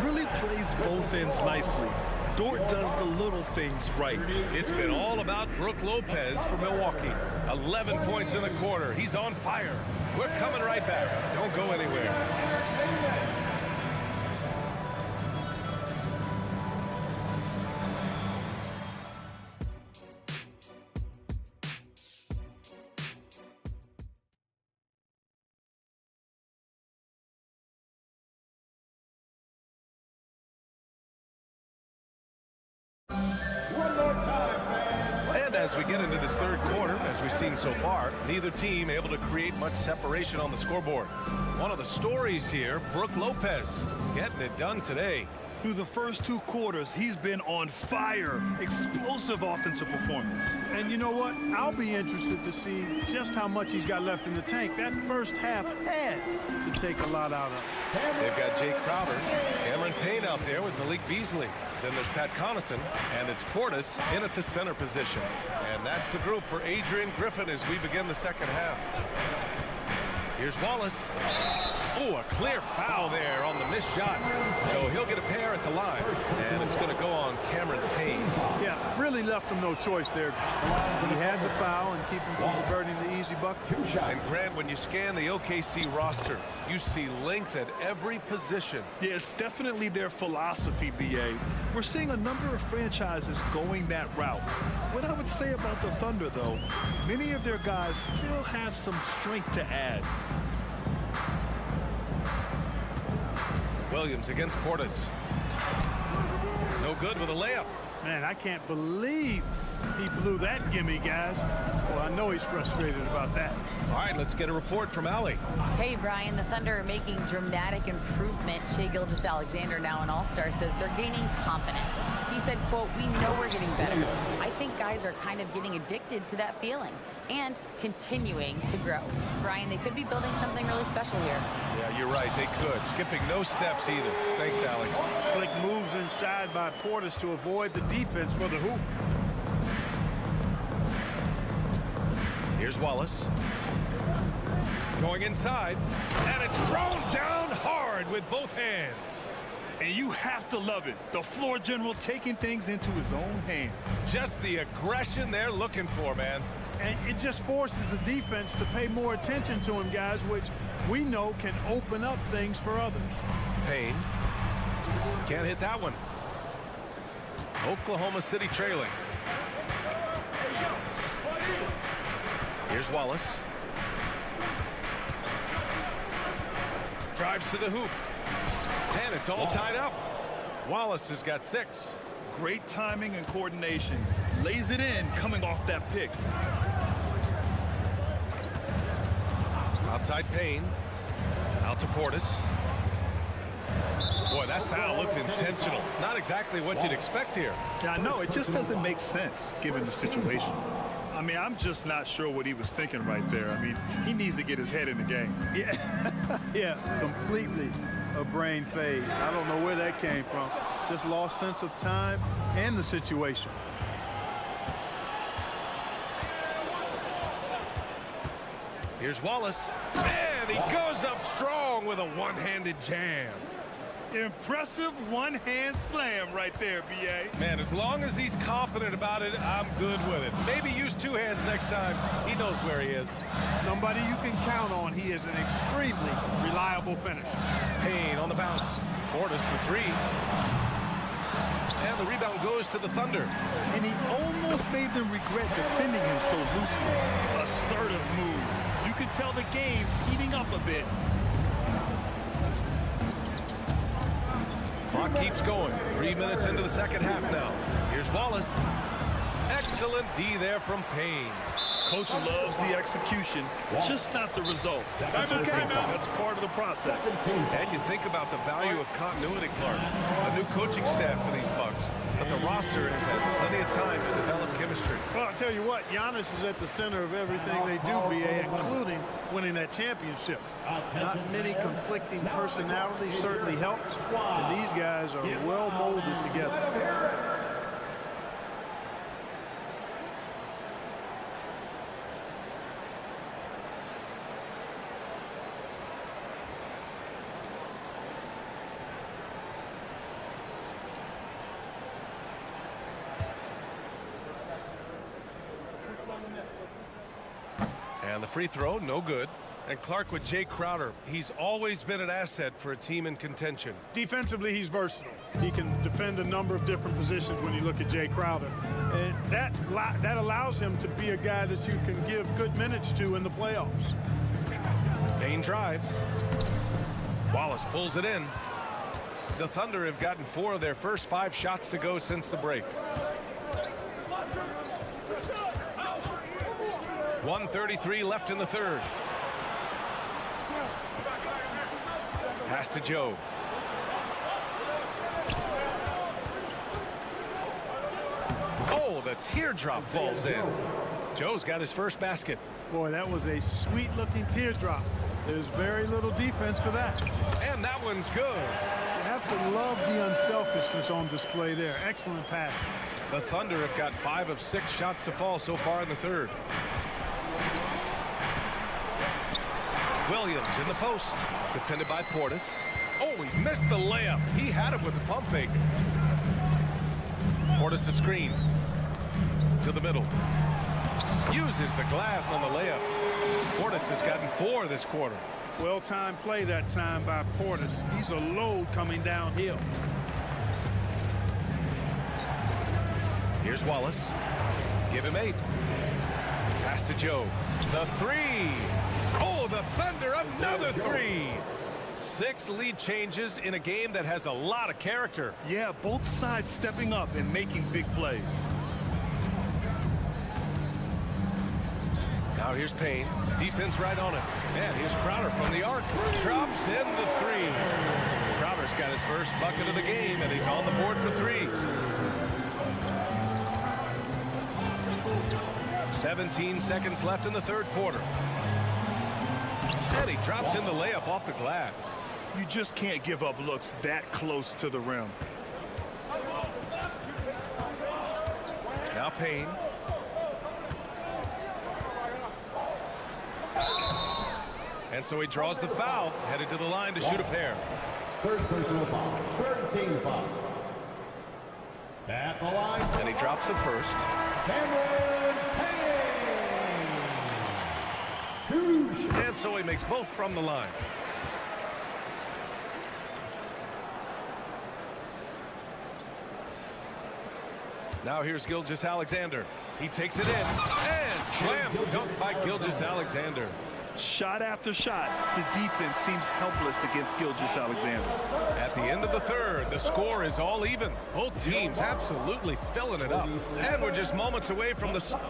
Really plays both ends nicely. Dort does the little things right. It's been all about Brook Lopez for Milwaukee. 11 points in the quarter. He's on fire. We're coming right back. Don't go anywhere. As we get into this third quarter, as we've seen so far, neither team able to create much separation on the scoreboard. One of the stories here, Brook Lopez getting it done today. Through the first 2 quarters, he's been on fire. Explosive offensive performance. And you know what? I'll be interested to see just how much he's got left in the tank. That first half had to take a lot out of him. They've got Jake Crowder, Cameron Payne out there with Malik Beasley. Then there's Pat Connaughton, and it's Portis in at the center position. And that's the group for Adrian Griffin as we begin the second half. Here's Wallace. Oh, a clear foul there on the missed shot. So he'll get a pair at the line. And it's going to go on Cameron Payne. Yeah, really left him no choice there. He had the foul and keep him from converting the easy bucket. And Grant, when you scan the OKC roster, you see length at every position. Yeah, it's definitely their philosophy, B.A. We're seeing a number of franchises going that route. What I would say about the Thunder, though, many of their guys still have some strength to add. Williams against Portis. No good with a layup. Man, I can't believe He blew that gimme, guys. Well, I know he's frustrated about that. All right, let's get a report from Allie. Hey, Brian, the Thunder are making dramatic improvement. Shai Gilgeous-Alexander, now an all-star, says they're gaining confidence. He said, quote, "We know we're getting better. I think guys are kind of getting addicted to that feeling and continuing to grow." Brian, they could be building something really special here. Yeah, you're right. They could. Skipping no steps either. Thanks, Allie. Slick moves inside by Portis to avoid the defense for the hoop. Here's Wallace. Going inside, and it's thrown down hard with both hands. And you have to love it. The floor general taking things into his own hands. Just the aggression they're looking for, man. And it just forces the defense to pay more attention to him, guys, which we know can open up things for others. Payne. Can't hit that one. Oklahoma City trailing. Here's Wallace. Drives to the hoop. And it's all tied up. Wallace has got 6. Great timing and coordination. Lays it in coming off that pick. Outside Payne. Out to Portis. Boy, that foul looked intentional. Not exactly what you'd expect here. Yeah, I know. It just doesn't make sense given the situation. I mean, I'm just not sure what he was thinking right there. I mean, he needs to get his head in the game. Yeah, yeah, completely a brain fade. I don't know where that came from. Just lost sense of time and the situation. Here's Wallace. And he goes up strong with a one-handed jam. Impressive one-hand slam right there, B.A. Man, as long as he's confident about it, I'm good with it. Maybe use 2 hands next time. He knows where he is. Somebody you can count on. He is an extremely reliable finisher. Payne on the bounce. Portis for 3. And the rebound goes to the Thunder. And he almost made them regret defending him so loosely. Assertive move. You could tell the game's heating up a bit. Clock keeps going. 3 minutes into the second half now. Here's Wallace. Excellent D there from Payne. Coach loves the execution, just not the result. That's okay, man. That's part of the process. And you think about the value of continuity, Clark. A new coaching staff for these Bucks. But the roster has had plenty of time to develop chemistry. Well, I'll tell you what, Giannis is at the center of everything they do, B.A., including winning that championship. Not many conflicting personalities certainly helps, and these guys are well molded together. And the free throw, no good. And Clark with Jay Crowder, he's always been an asset for a team in contention. Defensively, he's versatile. He can defend a number of different positions when you look at Jay Crowder. And that allows him to be a guy that you can give good minutes to in the playoffs. Payne drives. Wallace pulls it in. The Thunder have gotten 4 of their first 5 shots to go since the break. 1:33 left in the third. Pass to Joe. Oh, the teardrop falls in. Joe's got his first basket. Boy, that was a sweet-looking teardrop. There's very little defense for that. And that one's good. You have to love the unselfishness on display there. Excellent passing. The Thunder have got 5 of 6 shots to fall so far in the third. Williams in the post. Defended by Portis. Oh, he missed the layup. He had it with the pump fake. Portis a screen. To the middle. Uses the glass on the layup. Portis has gotten 4 this quarter. Well-timed play that time by Portis. He's a load coming downhill. Here's Wallace. Give him 8. Pass to Joe. The 3. Oh, the Thunder, another 3. 6 lead changes in a game that has a lot of character. Yeah, both sides stepping up and making big plays. Now here's Payne. Defense right on it. And here's Crowder from the arc. Drops in the three. Crowder's got his first bucket of the game, and he's on the board for three. 17 seconds left in the third quarter. And he drops in the layup off the glass. You just can't give up looks that close to the rim. Now Payne. And so he draws the foul, headed to the line to shoot a pair. Third personal foul. Third team foul. At the line. And he drops it first. Cameron Payne. And so he makes both from the line. Now here's Gilgeous-Alexander. He takes it in. And slam dunk by Gilgeous-Alexander. Shot after shot, the defense seems helpless against Gilgeous-Alexander. At the end of the third, the score is all even. Both teams absolutely filling it up. And we're just moments away from the...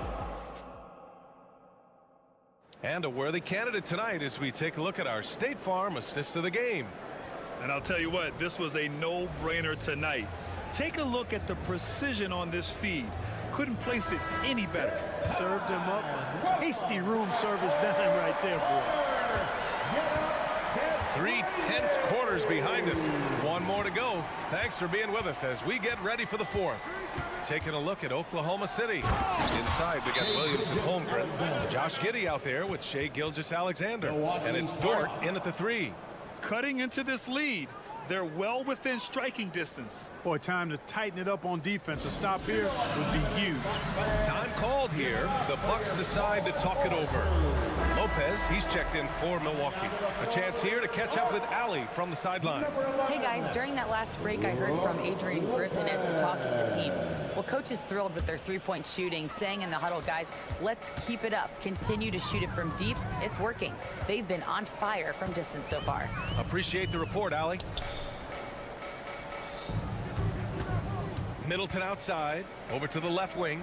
And a worthy candidate tonight as we take a look at our State Farm assist of the game. And I'll tell you what, this was a no-brainer tonight. Take a look at the precision on this feed. Couldn't place it any better. Served him up a tasty room service dime right there, boy. 3 tense quarters behind us. One more to go. Thanks for being with us as we get ready for the fourth. Taking a look at Oklahoma City. Inside, we got Williams and Holmgren. Josh Giddey out there with Shai Gilgeous-Alexander. And it's Dort in at the three. Cutting into this lead. They're well within striking distance. Boy, time to tighten it up on defense. A stop here would be huge. Time called here. The Bucks decide to talk it over. Lopez, he's checked in for Milwaukee. A chance here to catch up with Allie from the sideline. Hey guys, during that last break I heard from Adrian Griffin as he talked with the team. Well, coach is thrilled with their three-point shooting, saying in the huddle, guys, let's keep it up. Continue to shoot it from deep. It's working. They've been on fire from distance so far. Appreciate the report, Allie. Middleton outside, over to the left wing.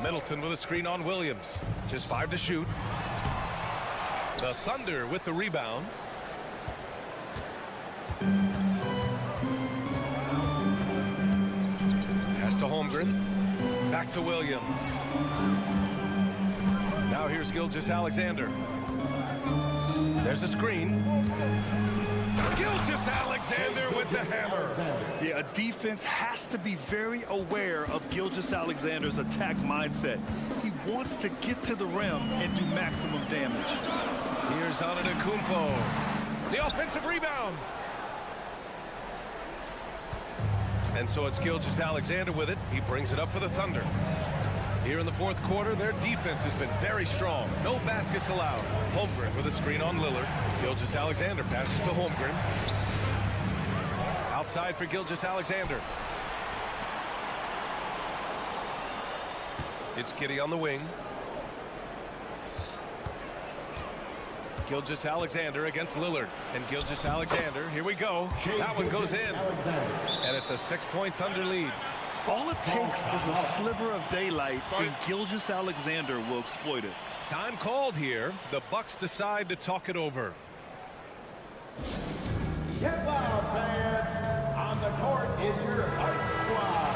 Middleton with a screen on Williams. Just 5 to shoot. The Thunder with the rebound. Pass to Holmgren. Back to Williams. Now here's Gilgeous-Alexander. There's a screen. Gilgeous-Alexander with the hammer. Yeah, a defense has to be very aware of Gilgeous-Alexander's attack mindset. He wants to get to the rim and do maximum damage. Here's Antetokounmpo. The offensive rebound. And so it's Gilgeous-Alexander with it. He brings it up for the Thunder. Here in the fourth quarter, their defense has been very strong. No baskets allowed. Holmgren with a screen on Lillard. Gilgeous-Alexander passes to Holmgren. Outside for Gilgeous-Alexander. It's Giddey on the wing. Gilgeous-Alexander against Lillard. And Gilgeous-Alexander, here we go. That one goes in. And it's a 6-point Thunder lead. All it takes is a sliver of daylight, and Gilgeous-Alexander will exploit it. Time called here. The Bucks decide to talk it over. Get loud, fans. On the court is your Bucks squad.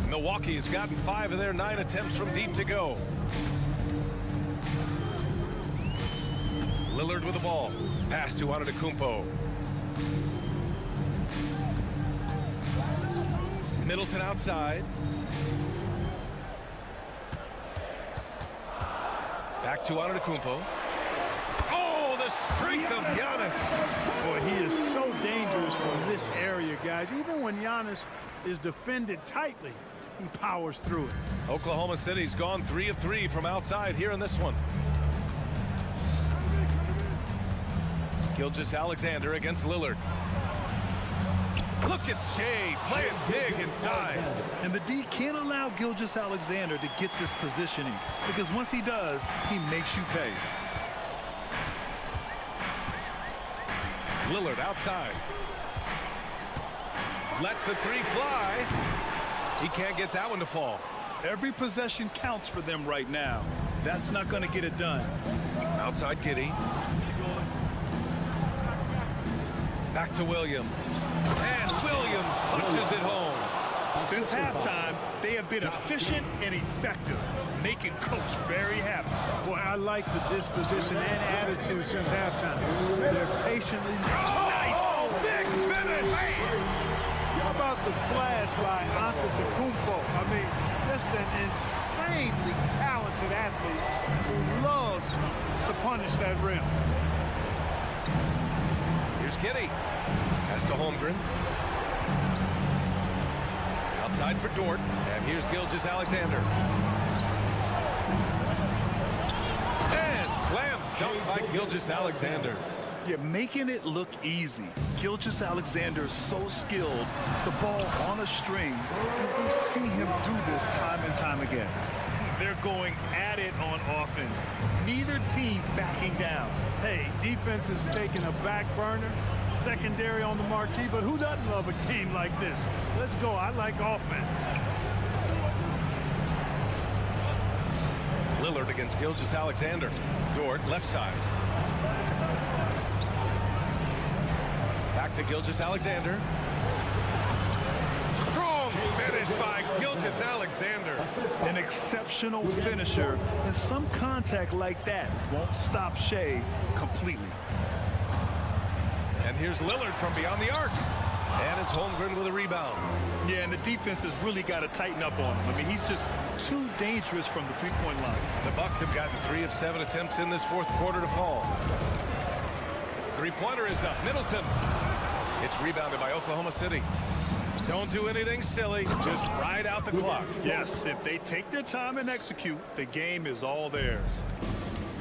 Milwaukee has gotten 5 of their 9 attempts from deep to go. Lillard with the ball. Pass to Antetokounmpo. Middleton outside. Back to Antetokounmpo. Oh, the streak of Giannis. Boy, he is so dangerous from this area, guys. Even when Giannis is defended tightly, he powers through it. Oklahoma City's gone 3 of 3 from outside here in this one. Gilgeous-Alexander against Lillard. Look at Shai playing big inside. And the D can't allow Gilgeous-Alexander to get this positioning, because once he does, he makes you pay. Lillard outside. Lets the three fly. He can't get that one to fall. Every possession counts for them right now. That's not going to get it done. Outside Giddey. Back to Williams. And Williams punches it home. Since halftime, they have been efficient and effective, making Coach very happy. Boy, I like the disposition and attitude since halftime. They're patiently... Nice! Big finish! How about the flash by Antetokounmpo? I mean, just an insanely talented athlete who loves to punish that rim. Here's Giddey. Pass to Holmgren. Outside for Dort. And here's Gilgeous-Alexander. And slam dunk by Gilgeous-Alexander. Yeah, making it look easy. Gilgeous-Alexander is so skilled. The ball on a string. We see him do this time and time again. They're going at it on offense. Neither team backing down. Hey, defense is taking a back burner, secondary on the marquee, but who doesn't love a game like this? Let's go. I like offense. Lillard against Gilgeous-Alexander. Dort, left side. Back to Gilgeous-Alexander. Strong finish by Gilgeous-Alexander. An exceptional finisher, and some contact like that won't stop Shea completely. And here's Lillard from beyond the arc. And it's Holmgren with a rebound. Yeah, and the defense has really got to tighten up on him. I mean, he's just too dangerous from the three-point line. The Bucks have gotten 3 of 7 attempts in this fourth quarter to fall. Three-pointer is up. Middleton. It's rebounded by Oklahoma City. Don't do anything silly. Just ride out the clock. Yes, if they take their time and execute, the game is all theirs.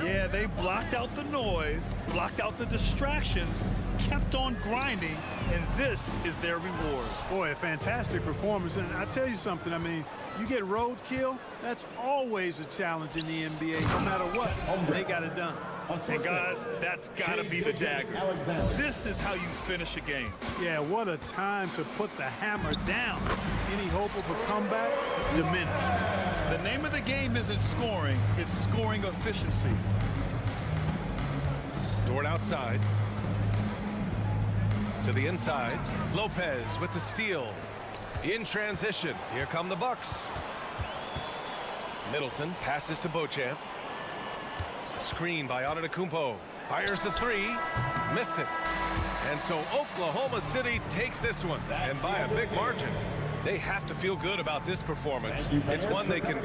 Yeah, they blocked out the noise, blocked out the distractions, kept on grinding, and this is their reward. Boy, a fantastic performance. And I tell you something, I mean, you get roadkill, that's always a challenge in the NBA. No matter what, they got it done. And guys, that's got to be the dagger. This is how you finish a game. Yeah, what a time to put the hammer down. Any hope of a comeback diminished. The name of the game isn't scoring, it's scoring efficiency. Dort outside. To the inside. Lopez with the steal. In transition. Here come the Bucks. Middleton passes to Beauchamp. Screen by Antetokounmpo. Fires the three. Missed it. And so Oklahoma City takes this one. And by a big margin. They have to feel good about this performance. It's one they can...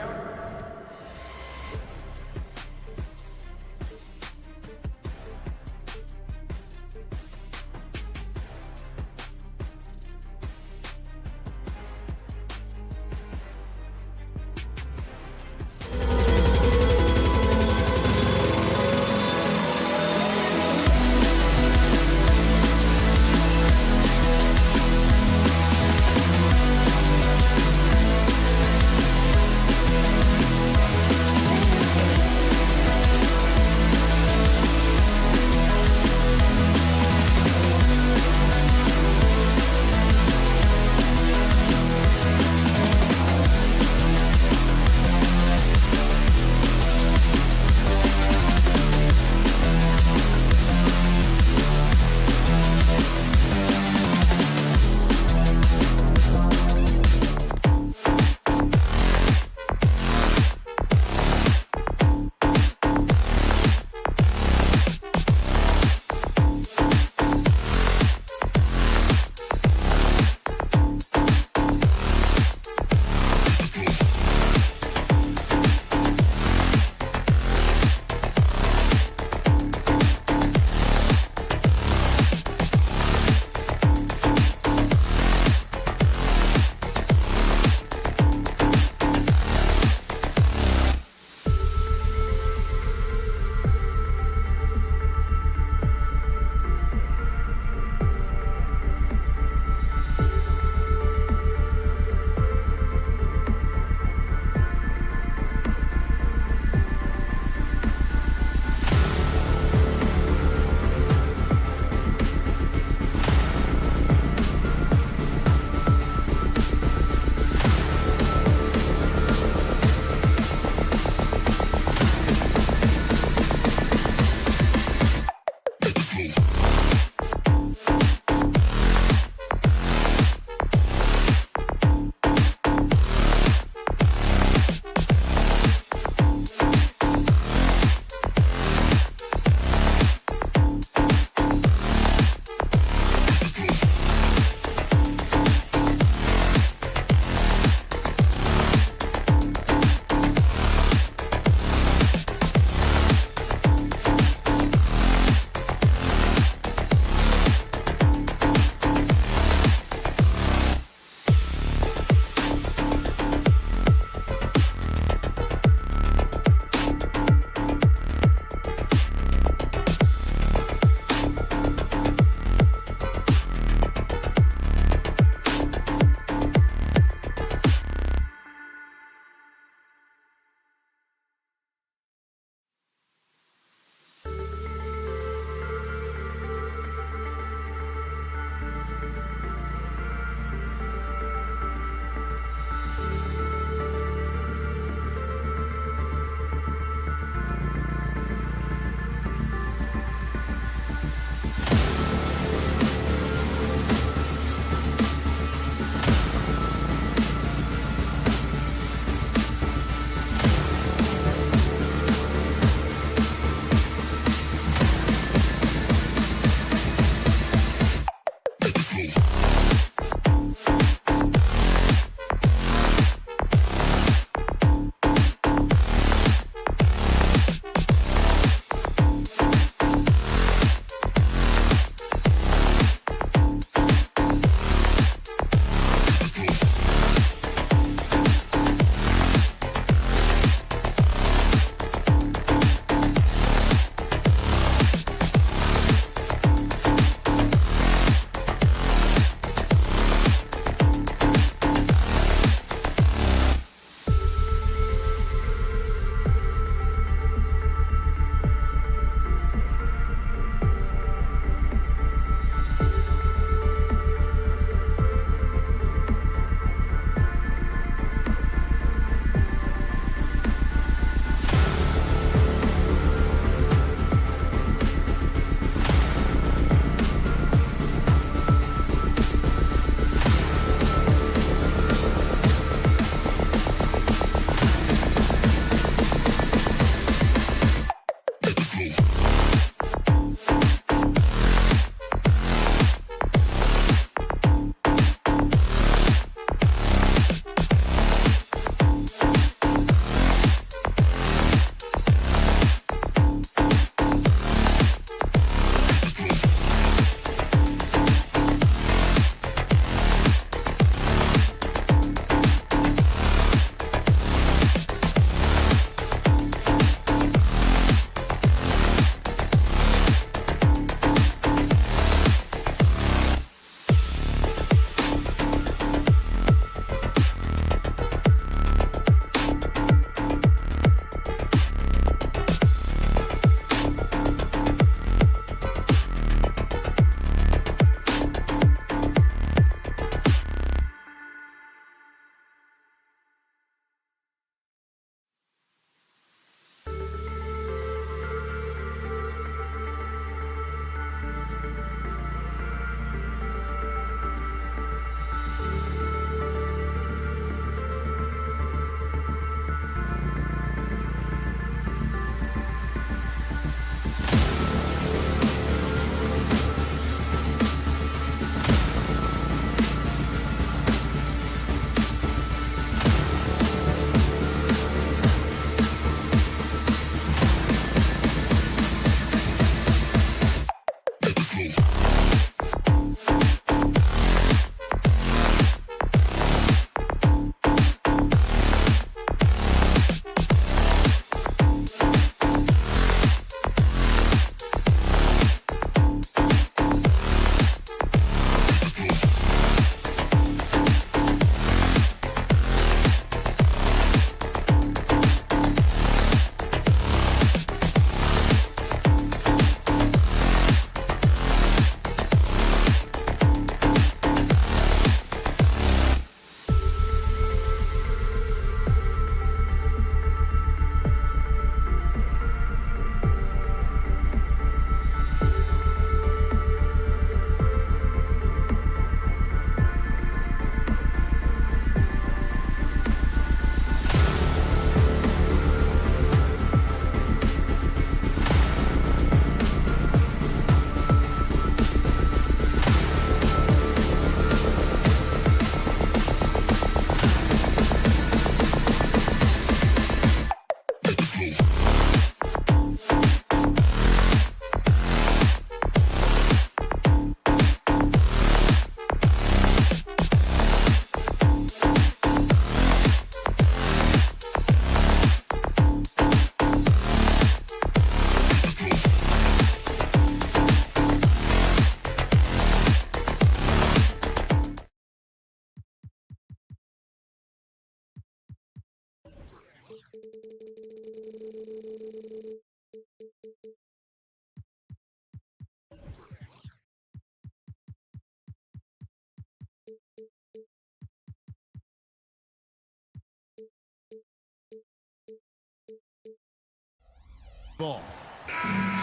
ball.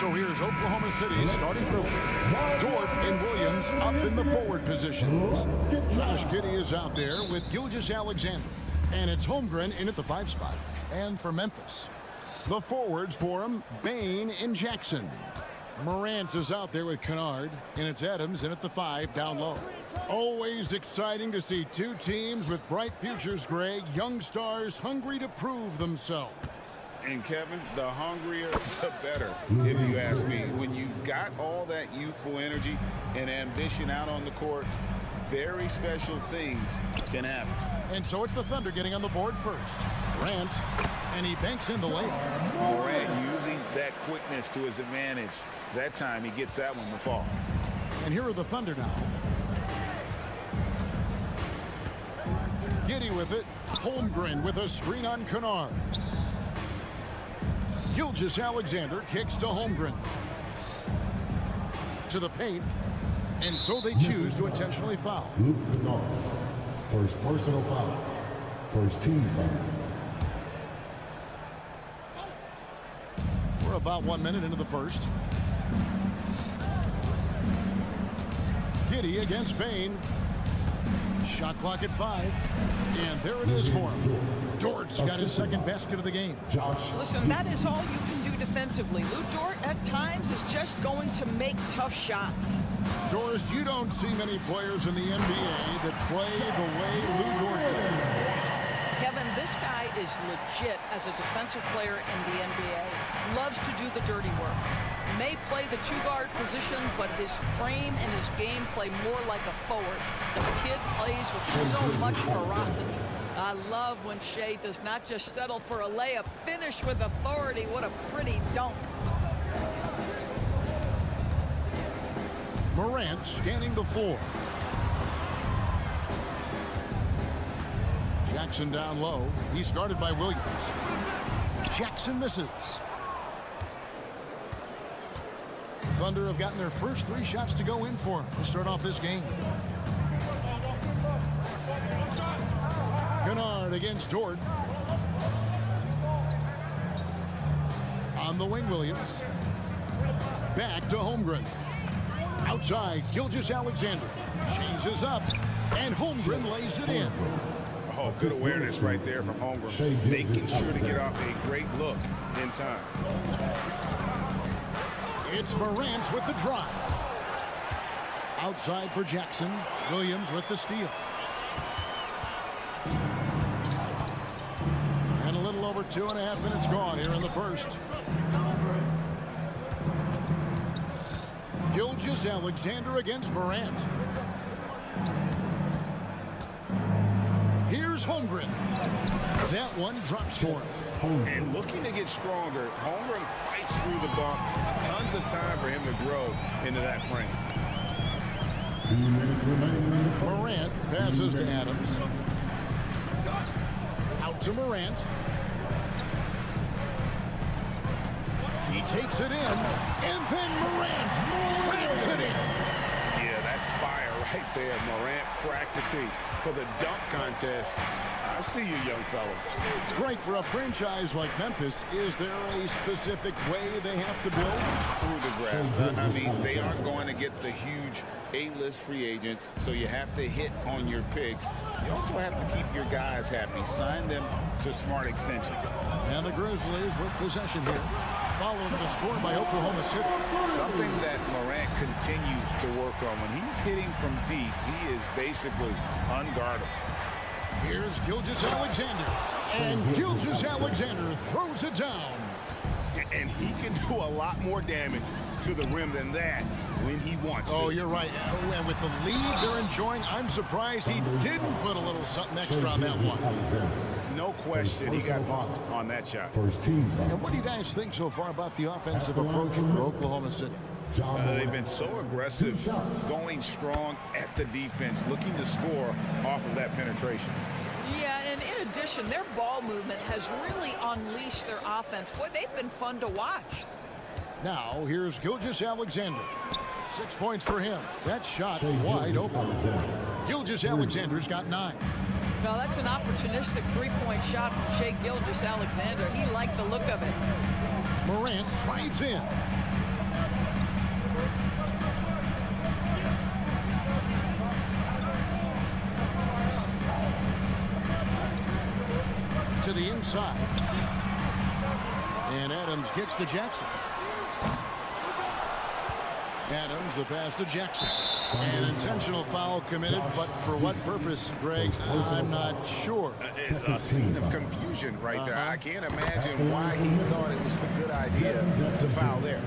So here's Oklahoma City's starting group. Dort and Williams up in the forward positions. Josh Giddey is out there with Gilgeous-Alexander. And it's Holmgren in at the 5 spot. And for Memphis, the forwards for him, Bain and Jackson. Morant is out there with Kennard, and it's Adams in at the 5 down low. Always exciting to see two teams with bright futures, Greg. Young stars hungry to prove themselves. And Kevin, the hungrier, the better, if you ask me. When you've got all that youthful energy and ambition out on the court, very special things can happen. And so it's the Thunder getting on the board first. Morant, and he banks in the layup. Morant using that quickness to his advantage. That time he gets that one to fall. And here are the Thunder now. Giddey with it. Holmgren with a screen on Kennard. Gilgeous-Alexander kicks to Holmgren. To the paint. And so they choose to intentionally foul. Luke Kennard. First personal foul. First team foul. We're about 1 minute into the first. Giddey against Bain. Shot clock at 5. And there it is for him. Dort's got his second basket of the game. Listen, that is all you can do defensively. Lou Dort at times is just going to make tough shots. Doris, you don't see many players in the NBA that play the way Lou Dort does. Kevin, this guy is legit as a defensive player in the NBA. Loves to do the dirty work. May play the two-guard position, but his frame and his game play more like a forward. The kid plays with so much ferocity. I love when Shea does not just settle for a layup, finish with authority. What a pretty dunk. Morant scanning the floor. Jackson down low. He's guarded by Williams. Jackson misses. Thunder have gotten their first 3 shots to go in for him to start off this game. Kennard against Dort. On the wing, Williams. Back to Holmgren. Outside, Gilgeous-Alexander. Changes up, and Holmgren lays it in. Oh, good awareness right there from Holmgren. Making sure to get off a great look in time. It's Morant with the drive. Outside for Jackson. Williams with the steal. And a little over 2.5 minutes gone here in the first. Gilgeous-Alexander against Morant. Here's Holmgren. That one drops short. And looking to get stronger, Holmgren fights through the bump. Tons of time for him to grow into that frame. 2 minutes remaining. Morant passes to Adams. Out to Morant. He takes it in, and then Morant slams it in. Yeah, that's fire right there. Morant practicing for the dunk contest. I see you, young fella. Great for a franchise like Memphis. Is there a specific way they have to build? Through the draft. I mean, they aren't going to get the huge A-list free agents, so you have to hit on your picks. You also have to keep your guys happy. Sign them to smart extensions. And the Grizzlies with possession here, following the score by Oklahoma City. Something that Morant continues to work on. When he's hitting from deep, he is basically unguardable. Here's Gilgeous-Alexander. And Gilgeous-Alexander throws it down. And he can do a lot more damage to the rim than that when he wants to. Oh, you're right. And with the lead they're enjoying, I'm surprised he didn't put a little something extra on that one. No question, he got bumped on that shot. First team. And what do you guys think so far about the offensive approach for Oklahoma City? They've been so aggressive, going strong at the defense, looking to score off of that penetration. Yeah, and in addition, their ball movement has really unleashed their offense. Boy, they've been fun to watch. Now, here's Gilgeous-Alexander. 6 points for him. That shot wide open. Gilgeous-Alexander's got 9. Well, that's an opportunistic three-point shot from Shea Gilgeous-Alexander. He liked the look of it. Morant drives in. To the inside. And Adams gets to Jackson. Adams, the pass to Jackson. An intentional foul committed, but for what purpose, Greg? I'm not sure. It's a scene of confusion right there. I can't imagine why he thought it was a good idea to foul there.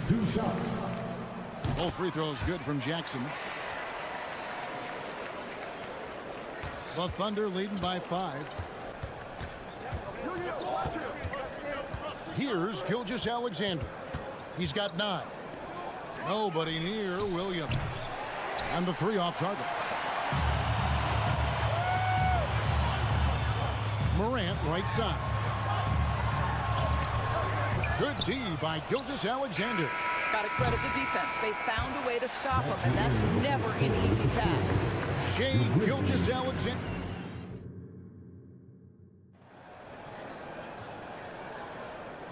2 shots. Both free throws good from Jackson. The Thunder leading by 5. Here's Gilgeous-Alexander. He's got 9. Nobody near Williams. And the 3 off target. Morant right side. Good D by Gilgeous-Alexander. Got to credit the defense. They found a way to stop him, and that's never an easy task. Shea Gilgeous-Alexander.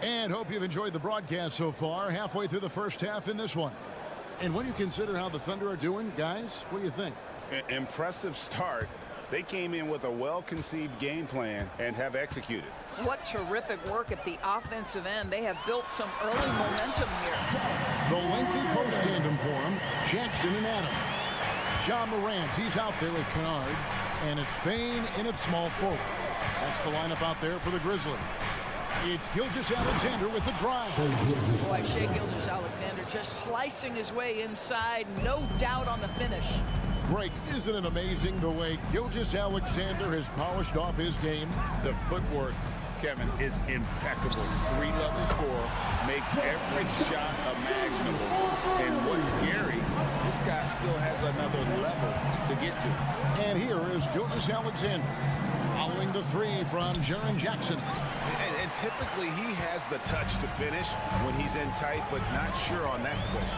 And hope you've enjoyed the broadcast so far. Halfway through the first half in this one. And when you consider how the Thunder are doing, guys, what do you think? Impressive start. They came in with a well-conceived game plan and have executed. What terrific work at the offensive end. They have built some early momentum here. The lengthy post tandem for him, Jackson and Adams. Ja Morant, he's out there with Kennard. And it's Bane in at small forward. That's the lineup out there for the Grizzlies. It's Gilgeous-Alexander with the drive. Boy, Shea Gilgeous-Alexander just slicing his way inside. No doubt on the finish. Greg, isn't it amazing the way Gilgeous-Alexander has polished off his game? The footwork, Kevin, is impeccable. 3-level score, makes every shot imaginable. And what's scary, this guy still has another level to get to. And here is Gilgeous-Alexander following the 3 from Jaren Jackson. And typically he has the touch to finish when he's in tight, but not sure on that possession.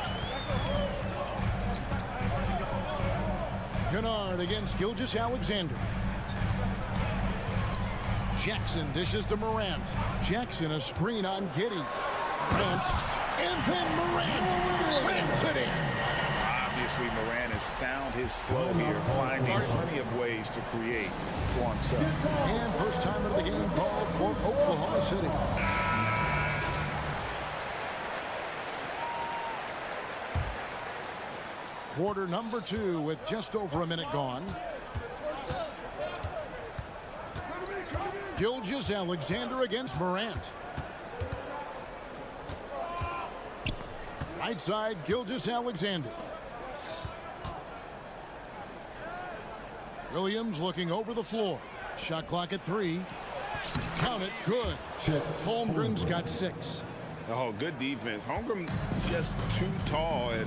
Kennard against Gilgeous-Alexander. Jackson dishes to Morant. Jackson a screen on Giddey. Morant, and then Morant ramps it in. Obviously, Morant has found his flow here, finding plenty of ways to create for himself. And first time of the game called for Oklahoma City. Quarter number 2 with just over a minute gone. Gilgeous-Alexander against Morant. Right side, Gilgeous-Alexander. Williams looking over the floor. Shot clock at 3. Count it, good. Holmgren's got 6. Oh, good defense. Holmgren just too tall, and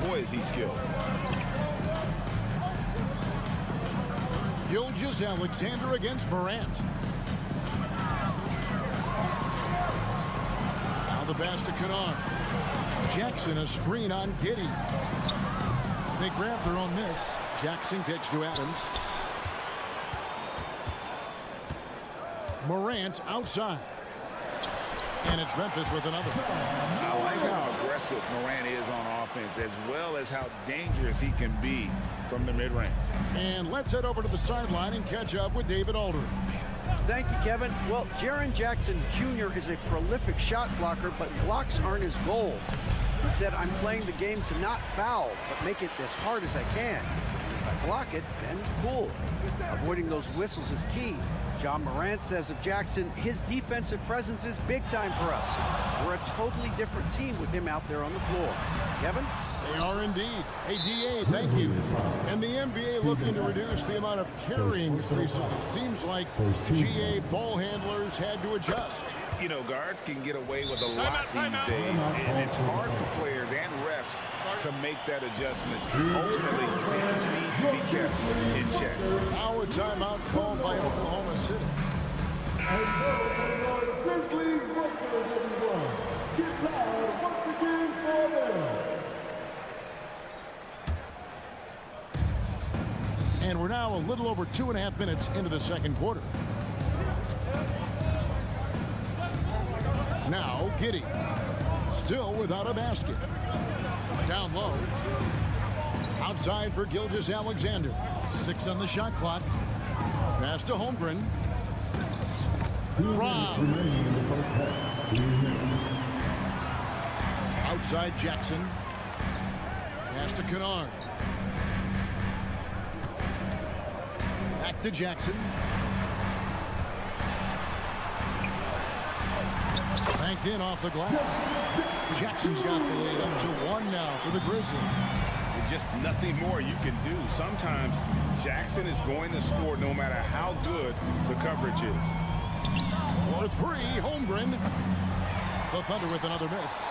boy, is he skilled. Gilgeous-Alexander against Morant. Now the pass to Kennard. Jackson a screen on Giddey. They grab their own miss. Jackson kicks to Adams. Morant outside. And it's Memphis with another. I like how aggressive Morant is on offense, as well as how dangerous he can be from the mid-range. And let's head over to the sideline and catch up with David Aldridge. Thank you, Kevin. Well, Jaren Jackson Jr. is a prolific shot blocker, but blocks aren't his goal. He said, I'm playing the game to not foul, but make it as hard as I can. And if I block it, then cool. Avoiding those whistles is key. Ja Morant says of Jackson, his defensive presence is big time for us. We're a totally different team with him out there on the floor. Kevin? They are indeed. Hey, DA, thank you. And the NBA looking to reduce the amount of carrying recently. Seems like GA ball handlers had to adjust. You know, guards can get away with a lot these days, and it's hard for players and refs to make that adjustment. Ultimately, fans need to be kept in check. Our timeout called by Oklahoma City. And the Grizzlies Lakers, everyone. Get loud once again for them. And we're now a little over 2.5 minutes into the second quarter. Now, Now Giddy. Still without a basket. Down low. Outside for Gilgeous-Alexander. 6 on the shot clock. Pass to Holmgren. Brown. Outside Jackson. Pass to Kennard. Back to Jackson. Banked in off the glass. Jackson's got the lead up to 1 now for the Grizzlies. Just nothing more you can do. Sometimes Jackson is going to score no matter how good the coverage is. For 3, Holmgren. The Thunder with another miss.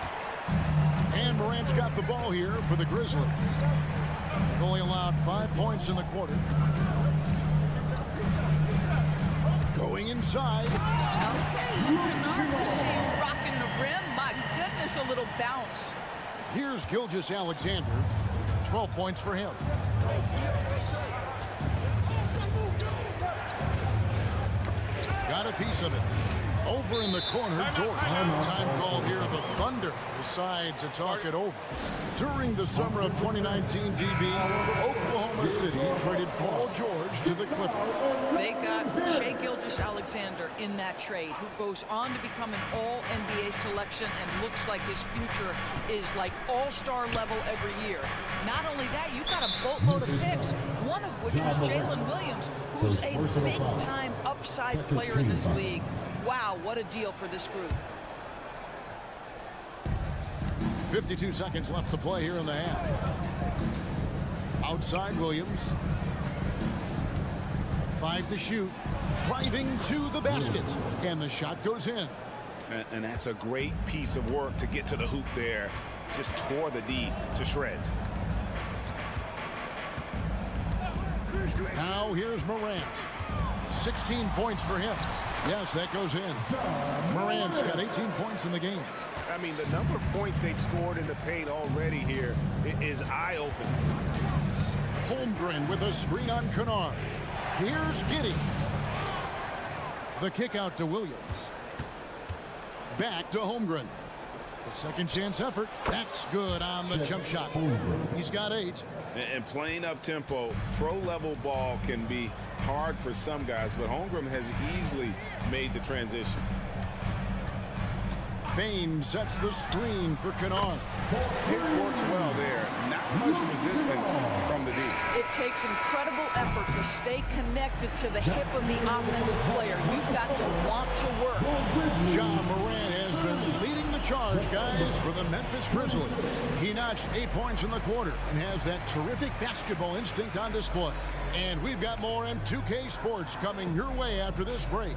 And Morant's got the ball here for the Grizzlies. They've only allowed 5 points in the quarter. Going inside. Okay, Kennard was seen rocking the rim. My goodness, a little bounce. Here's Gilgeous-Alexander. 12 points for him. Got a piece of it. Over in the corner, George. Time call here. The Thunder decide to talk it over. During the summer of 2019, DB, Oklahoma City traded Paul George to the Clippers. They got Shai Gilgeous-Alexander in that trade, who goes on to become an all-NBA selection and looks like his future is like all-star level every year. Not only that, you got a boatload of picks, one of which was Jalen Williams, who's a big-time upside player in this league. Wow, what a deal for this group. 52 seconds left to play here in the half. Outside Williams. 5 to shoot. Driving to the basket. And the shot goes in. And that's a great piece of work to get to the hoop there. Just tore the D to shreds. Now here's Morant. 16 points for him. Yes, that goes in. Morant's got 18 points in the game. I mean, the number of points they've scored in the paint already here is eye-opening. Holmgren with a screen on Kennard. Here's Giddy. The kick out to Williams. Back to Holmgren. The second chance effort. That's good on the jump shot. He's got 8. And playing up-tempo, pro-level ball can be hard for some guys, but Holmgren has easily made the transition. Bain sets the screen for Kennard. It works well there. Not much resistance from the D. It takes incredible effort to stay connected to the hip of the offensive player. You've got to want to work. Ja Morant has been leading the charge, guys, for the Memphis Grizzlies. He notched 8 points in the quarter and has that terrific basketball instinct on display. And we've got more M2K Sports coming your way after this break.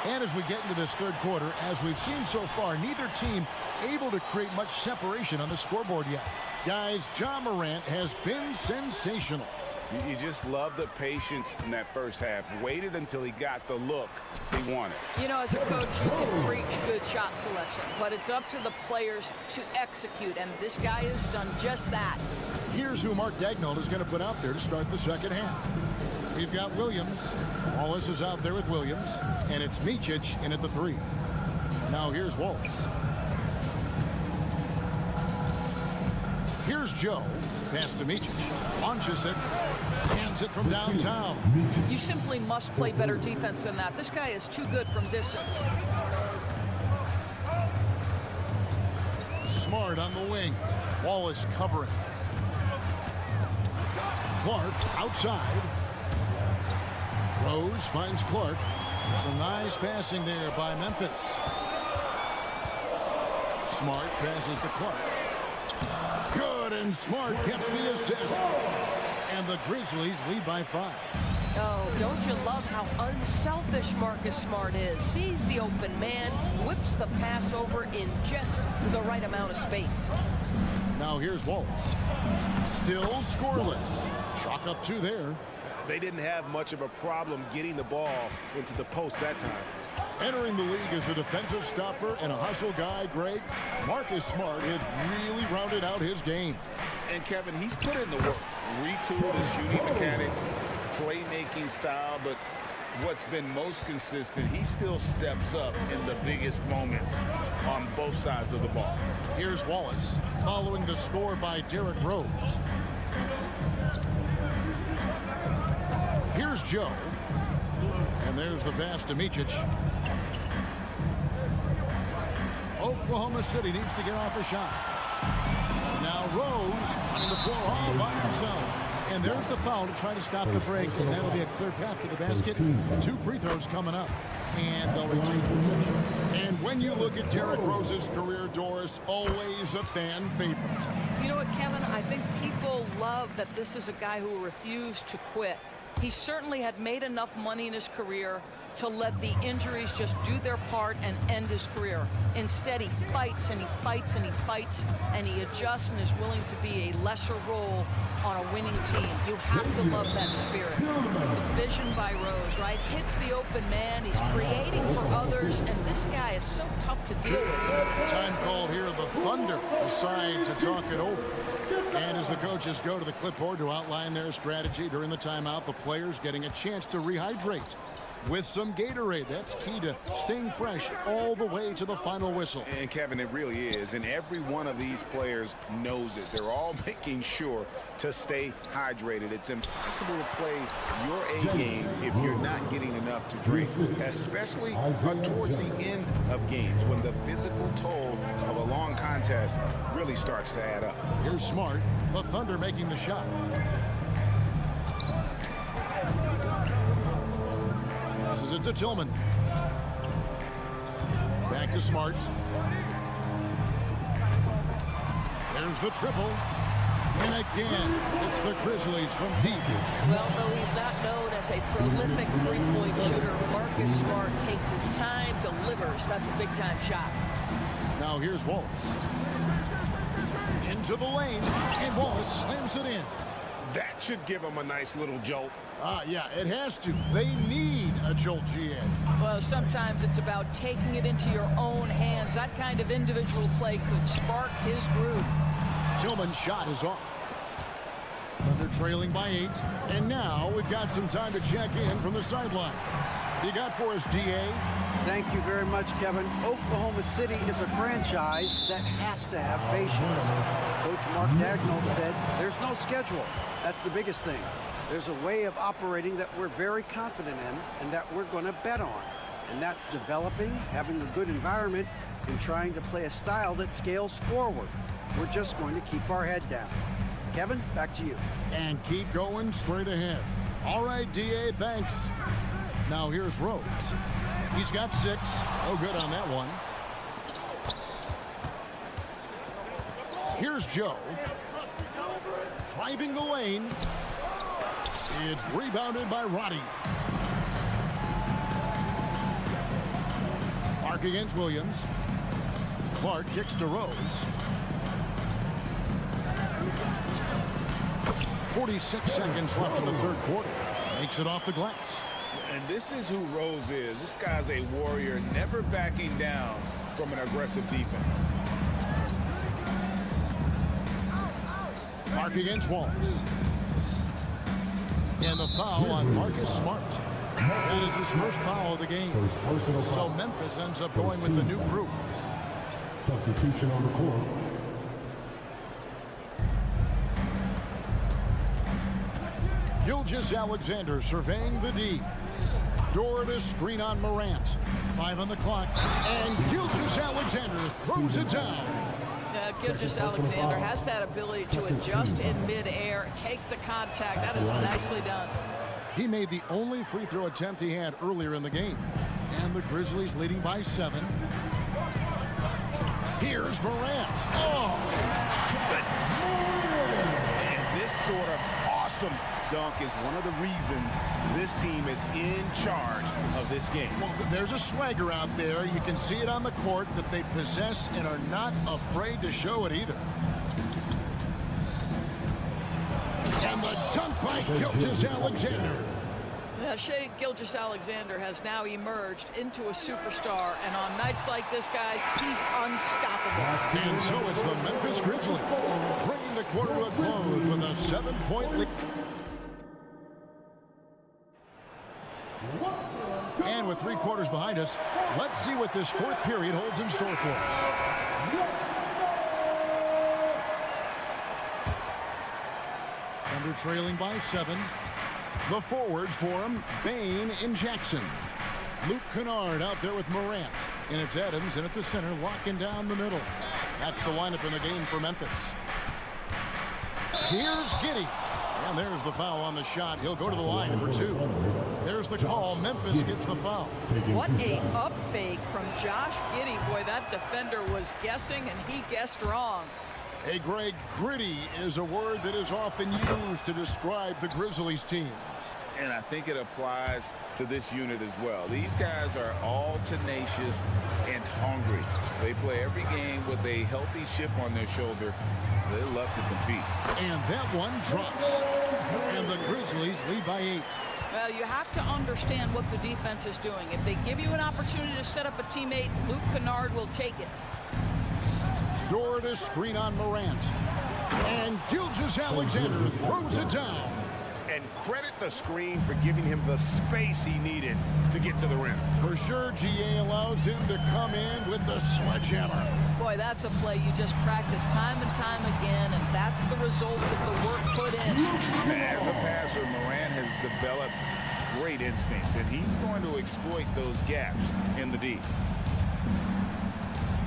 And as we get into this third quarter, as we've seen so far, neither team able to create much separation on the scoreboard yet. Guys, Ja Morant has been sensational. You just love the patience in that first half. Waited until he got the look he wanted. You know, as a coach, you can preach good shot selection, but it's up to the players to execute, and this guy has done just that. Here's who Mark Daigneault is going to put out there to start the second half. We've got Williams. Wallace is out there with Williams, and it's Micic in at the 3. Now here's Wallace. Here's Joe. Pass to Micic. Launches it. Hands it from downtown. You simply must play better defense than that. This guy is too good from distance. Smart on the wing. Wallace covering. Clark outside. Rose finds Clark. Some nice passing there by Memphis. Smart passes to Clark. Good, and Smart gets the assist. And the Grizzlies lead by 5. Oh, don't you love how unselfish Marcus Smart is? Sees the open man, whips the pass over in just the right amount of space. Now here's Wallace. Still scoreless. Chalk up 2 there. They didn't have much of a problem getting the ball into the post that time. Entering the league as a defensive stopper and a hustle guy, Greg, Marcus Smart has really rounded out his game. And Kevin, he's put in the work. Retooled his shooting mechanics, playmaking style, but what's been most consistent, he still steps up in the biggest moments on both sides of the ball. Here's Wallace following the score by Derrick Rose. Here's Joe. And there's the pass to Micic. Oklahoma City needs to get off a shot. Now Rose on the floor all by himself. And there's the foul to try to stop the break, and that'll be a clear path to the basket. 2 free throws coming up, and they'll retain possession. And when you look at Derrick Rose's career, Doris, always a fan favorite. You know what, Kevin? I think people love that this is a guy who refused to quit. He certainly had made enough money in his career to let the injuries just do their part and end his career. Instead, he fights and he fights and he fights, and he adjusts and is willing to be a lesser role on a winning team. You have to love that spirit. The vision by Rose, right? Hits the open man. He's creating for others, and this guy is so tough to deal with. Time called here. The Thunder decide to talk it over. And as the coaches go to the clipboard to outline their strategy during the timeout, the players getting a chance to rehydrate with some Gatorade. That's key to staying fresh all the way to the final whistle. And Kevin, it really is. And every one of these players knows it. They're all making sure to stay hydrated. It's impossible to play your A game if you're not getting enough to drink, especially towards the end of games when the physical toll of a long contest really starts to add up. Here's Smart, the Thunder making the shot. Passes it to Tillman. Back to Smart. There's the triple. And again, it's the Grizzlies from deep. Well, though he's not known as a prolific three-point shooter, Marcus Smart takes his time, delivers. That's a big-time shot. Now here's Wallace. Into the lane, and Wallace slams it in. That should give him a nice little jolt. Yeah, it has to. They need a jolt, GA. Well, sometimes it's about taking it into your own hands. That kind of individual play could spark his groove. Tillman's shot is off. Thunder trailing by 8. And now we've got some time to check in from the sideline. You got for us, DA? Thank you very much, Kevin. Oklahoma City is a franchise that has to have patience. Coach Mark Daigneault said there's no schedule. That's the biggest thing. There's a way of operating that we're very confident in and that we're going to bet on. And that's developing, having a good environment, and trying to play a style that scales forward. We're just going to keep our head down. Kevin, back to you. And keep going straight ahead. All right, DA, thanks. Now here's Rose. He's got 6. No good on that one. Here's Joe. Driving the lane. It's rebounded by Roddy. Clark against Williams. Clark kicks to Rose. 46 seconds left in the third quarter. Makes it off the glass. And this is who Rose is. This guy's a warrior, never backing down from an aggressive defense. Clark against Wallace. And the foul on Marcus Smart. That is his first foul of the game. So Memphis ends up going with the new group. Substitution on the court. Gilgeous-Alexander surveying the D. Door to screen on Morant. 5 on the clock. And Gilgeous-Alexander throws it down. Gilgeous-Alexander has that ability to adjust in midair, take the contact. That is nicely done. He made the only free throw attempt he had earlier in the game. And the Grizzlies leading by 7. Here's Morant. Oh! And this sort of awesome dunk is one of the reasons this team is in charge of this game. Well, there's a swagger out there. You can see it on the court that they possess and are not afraid to show it either. And the dunk by Gilgeous-Alexander. Shai Gilgeous-Alexander has now emerged into a superstar, and on nights like this, guys, he's unstoppable. And so it's the Memphis Grizzlies bringing the quarter to a close with a 7-point lead. And with 3 quarters behind us, let's see what this 4th period holds in store for us. Thunder trailing by 7. The forwards for him, Bain and Jackson. Luke Kennard out there with Morant. And it's Adams in at the center, locking down the middle. That's the lineup in the game for Memphis. Here's Giddey. And there's the foul on the shot. He'll go to the line for 2. There's the call. Memphis gets the foul. What a up fake from Josh Giddey. Boy, that defender was guessing, and he guessed wrong. Hey, Greg, gritty is a word that is often used to describe the Grizzlies team. And I think it applies to this unit as well. These guys are all tenacious and hungry. They play every game with a healthy chip on their shoulder. They love to compete. And that one drops. And the Grizzlies lead by 8. Well, you have to understand what the defense is doing. If they give you an opportunity to set up a teammate, Luke Kennard will take it. Dort to screen on Morant. And Gilgeous-Alexander throws it down. And credit the screen for giving him the space he needed to get to the rim. For sure, GA allows him to come in with the sledgehammer. Boy, that's a play you just practice time and time again, and that's the result of the work put in. As a passer, Morant has developed great instincts, and he's going to exploit those gaps in the D.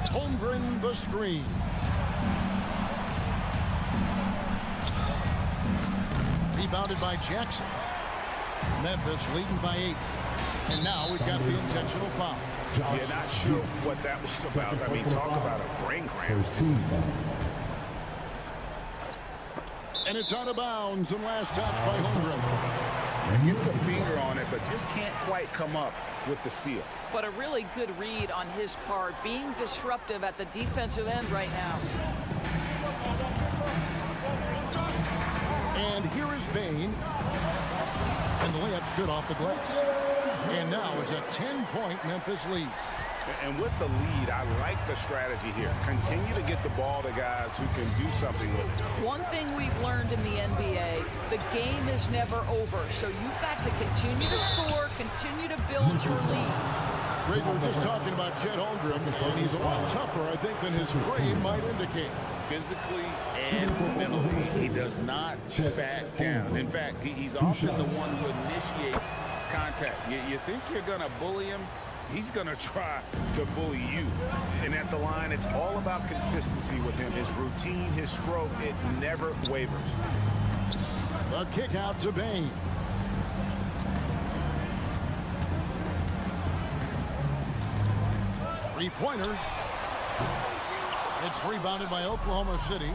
Holmgren the screen. Rebounded by Jackson. Memphis leading by 8. And now we've got the intentional foul. You're not sure what that was about. I mean, talk about a brain cramp. And it's out of bounds and last touch by Holmgren. Gets a finger on it, but just can't quite come up with the steal. But a really good read on his part, being disruptive at the defensive end right now. And here is Bain. And the layup's good off the glass. And now it's a 10-point Memphis lead. And with the lead, I like the strategy here. Continue to get the ball to guys who can do something with it. One thing we've learned in the NBA, the game is never over. So you've got to continue to score, continue to build your lead. Greg, we were just talking about Chet Holmgren, and he's a lot tougher, I think, than his frame might indicate. Physically and mentally, he does not back down. In fact, he's often the one who initiates contact. You think you're going to bully him? He's going to try to bully you. And at the line, it's all about consistency with him. His routine, his stroke, it never wavers. A kick out to Bain. Three-pointer. It's rebounded by Oklahoma City.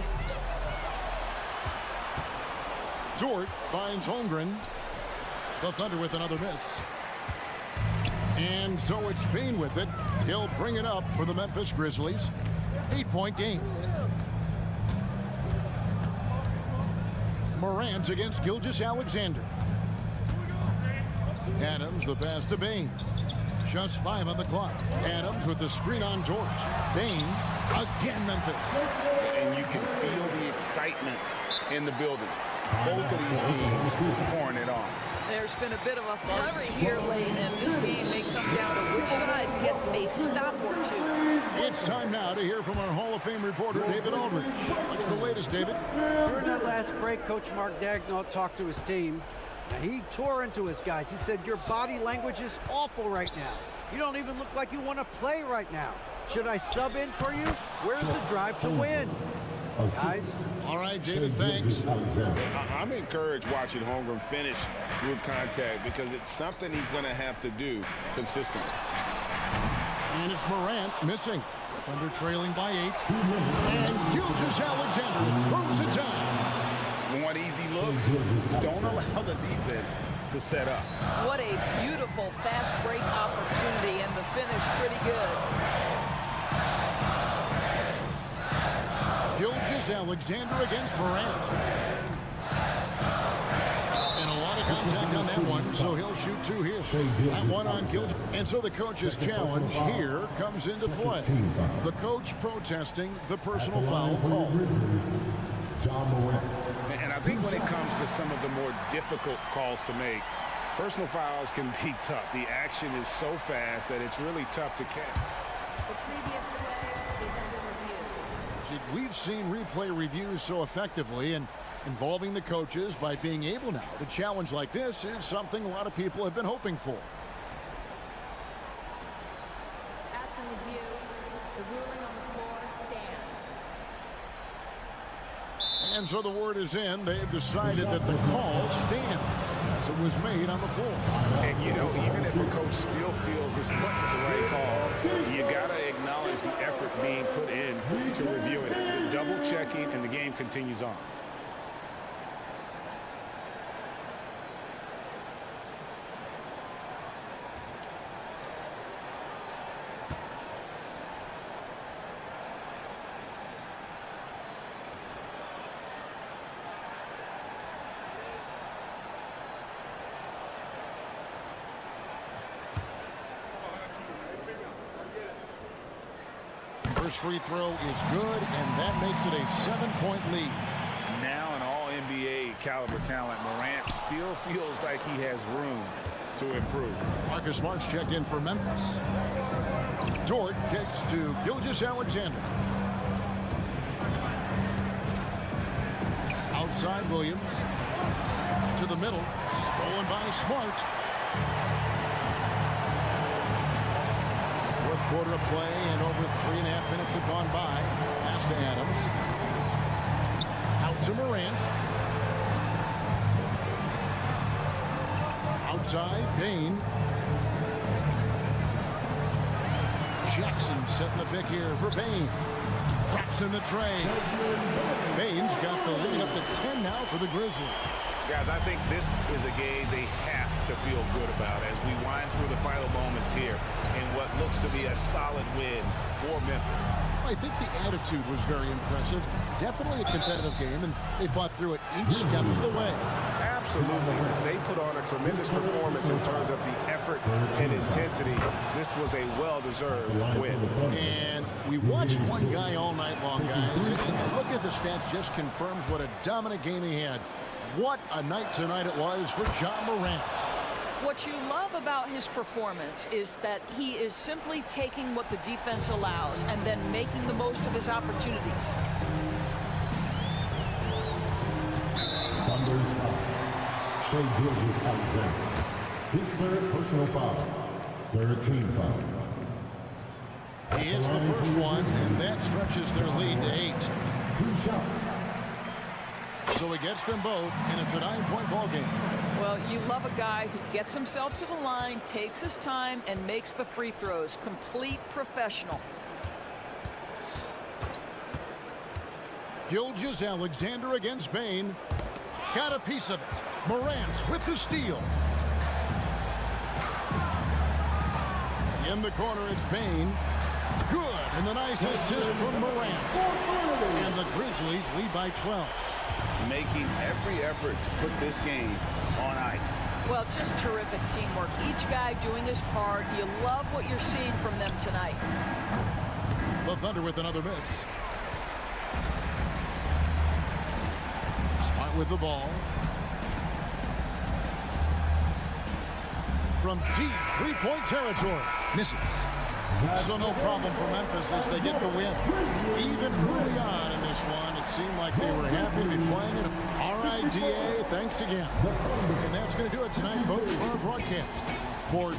Dort finds Holmgren. The Thunder with another miss. And so it's Bain with it. He'll bring it up for the Memphis Grizzlies. 8-point game. Morant against Gilgeous-Alexander. Adams the pass to Bain. Just 5 on the clock. Adams with the screen on Dort. Bain again, Memphis. And you can feel the excitement in the building. Both of these teams pouring it on. There's been a bit of a flurry here late, and this game may come down to which side gets a stop or two. It's time now to hear from our Hall of Fame reporter, David Aldridge. What's the latest, David? During that last break, Coach Mark Daigneault talked to his team. He tore into his guys. He said, your body language is awful right now. You don't even look like you want to play right now. Should I sub in for you? Where's the drive to win? Guys. All right, David, thanks. I'm encouraged watching Holmgren finish with contact because it's something he's going to have to do consistently. And it's Morant missing. Thunder trailing by 8. And Gilgeous-Alexander throws it down. Want easy looks? Don't allow the defense to set up. What a beautiful fast break opportunity, and the finish pretty good. Gilgeous-Alexander against Morant. And a lot of contact on that one, so he'll shoot 2 here. That one on Gilgis. And so the coach's challenge here comes into play. The coach protesting the personal foul call. And I think when it comes to some of the more difficult calls to make, personal fouls can be tough. The action is so fast that it's really tough to catch. The previous play is under review. We've seen replay reviews so effectively, and involving the coaches by being able now to challenge like this is something a lot of people have been hoping for. After review, the ruling on the floor stands. And so the word is in. They've decided that the call stands as it was made on the floor. And, you know, even if a coach still feels this wasn't the right call, you got to acknowledge the effort being put in to reviewing it. Double checking, and the game continues on. First free throw is good, and that makes it a 7-point lead. Now an all-NBA caliber talent, Morant still feels like he has room to improve. Marcus Smart's checked in for Memphis. Dort kicks to Gilgeous-Alexander. Outside Williams. To the middle. Stolen by Smart. Fourth quarter of play, and over 3.5 minutes have gone by. Pass to Adams. Out to Morant. Outside, Bain. Jackson setting the pick here for Bain. Traps in the tray. Bain's got the lead up to 10 now for the Grizzlies. Guys, I think this is a game they have to feel good about as we wind through the final moments here in what looks to be a solid win for Memphis. I think the attitude was very impressive. Definitely a competitive game, and they fought through it each step of the way. Absolutely. They put on a tremendous performance in terms of the effort and intensity. This was a well-deserved win. And we watched one guy all night long, guys. And looking at the stats just confirms what a dominant game he had. What a night tonight it was for Ja Morant. What you love about his performance is that he is simply taking what the defense allows and then making the most of his opportunities. Thunder's foul. Shea Gilgeous-Alexander. His third personal foul. Third team foul. He hits the first one, and that stretches their lead to 8. 2 shots. So he gets them both, and it's a 9-point ball game. Well, you love a guy who gets himself to the line, takes his time, and makes the free throws. Complete professional. Gilgeous-Alexander against Bain. Got a piece of it. Morant with the steal. In the corner, it's Bain. Good, and the nice assist from Morant. And the Grizzlies lead by 12. Making every effort to put this game on ice. Well, just terrific teamwork. Each guy doing his part. You love what you're seeing from them tonight. The Thunder with another miss. Smart with the ball. From deep three-point territory. Misses. So no problem for Memphis as they get the win. Even early on in this one, it seemed like they were happy to be playing it. All right, DA, thanks again. And that's going to do it tonight, folks, for our broadcast. For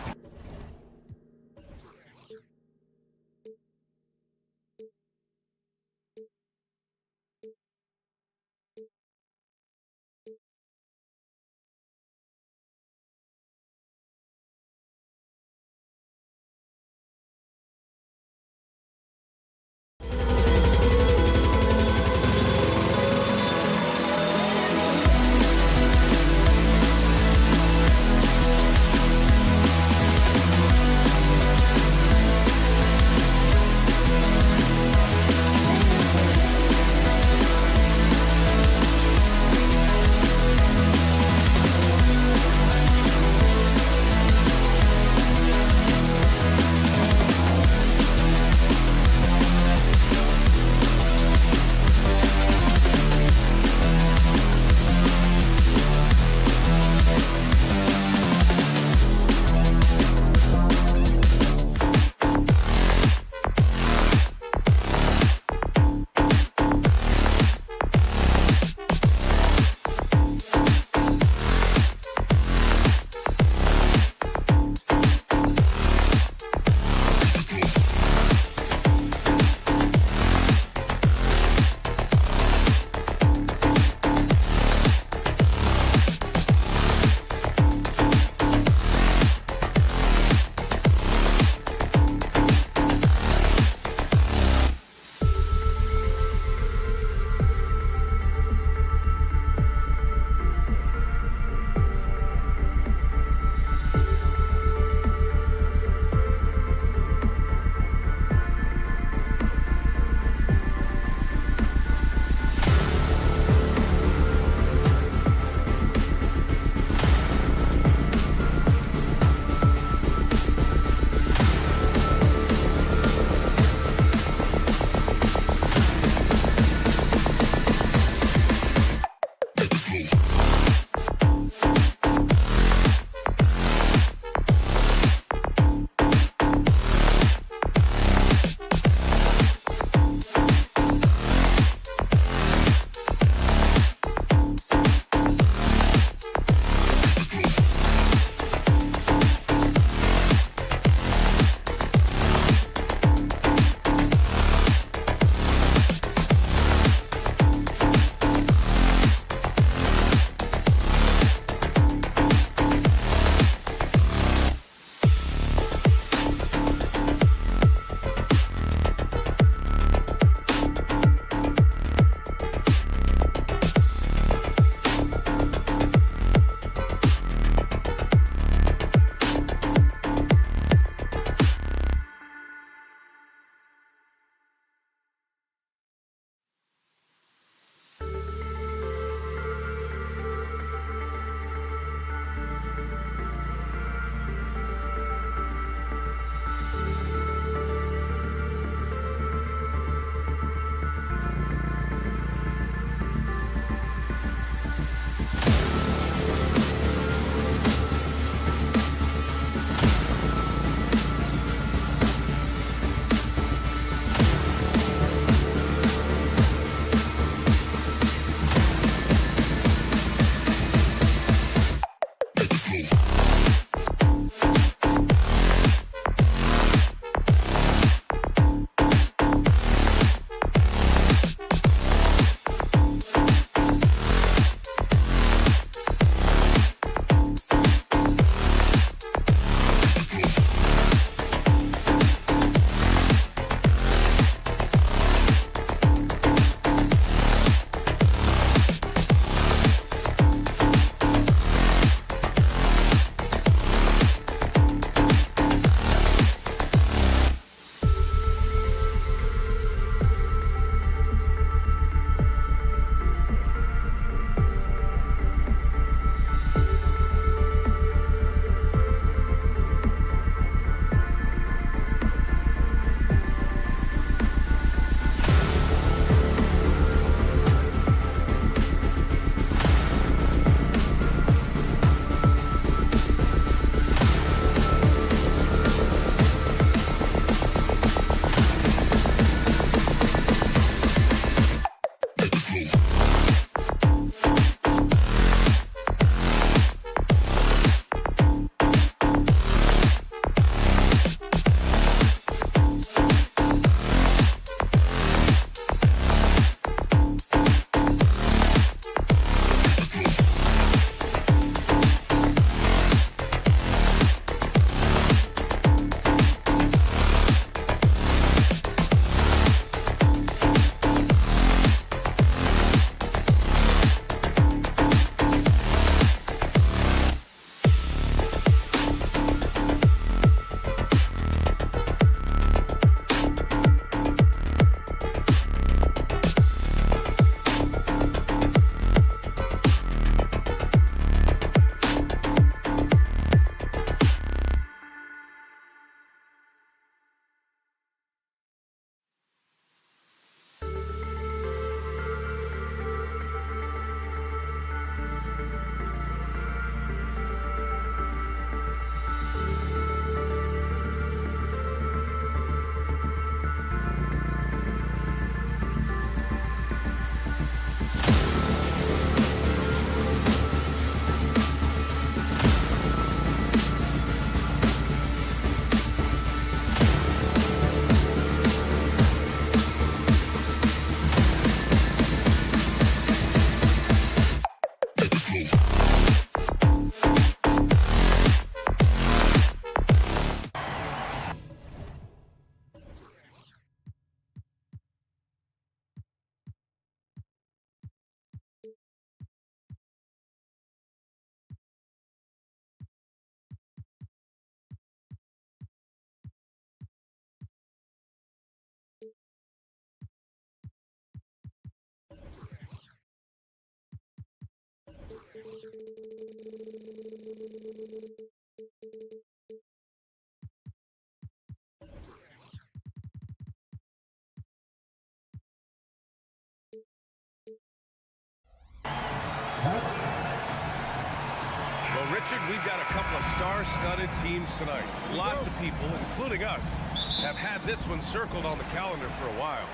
Well, Richard, we've got a couple of star-studded teams tonight. Lots of people, including us, have had this one circled on the calendar for a while.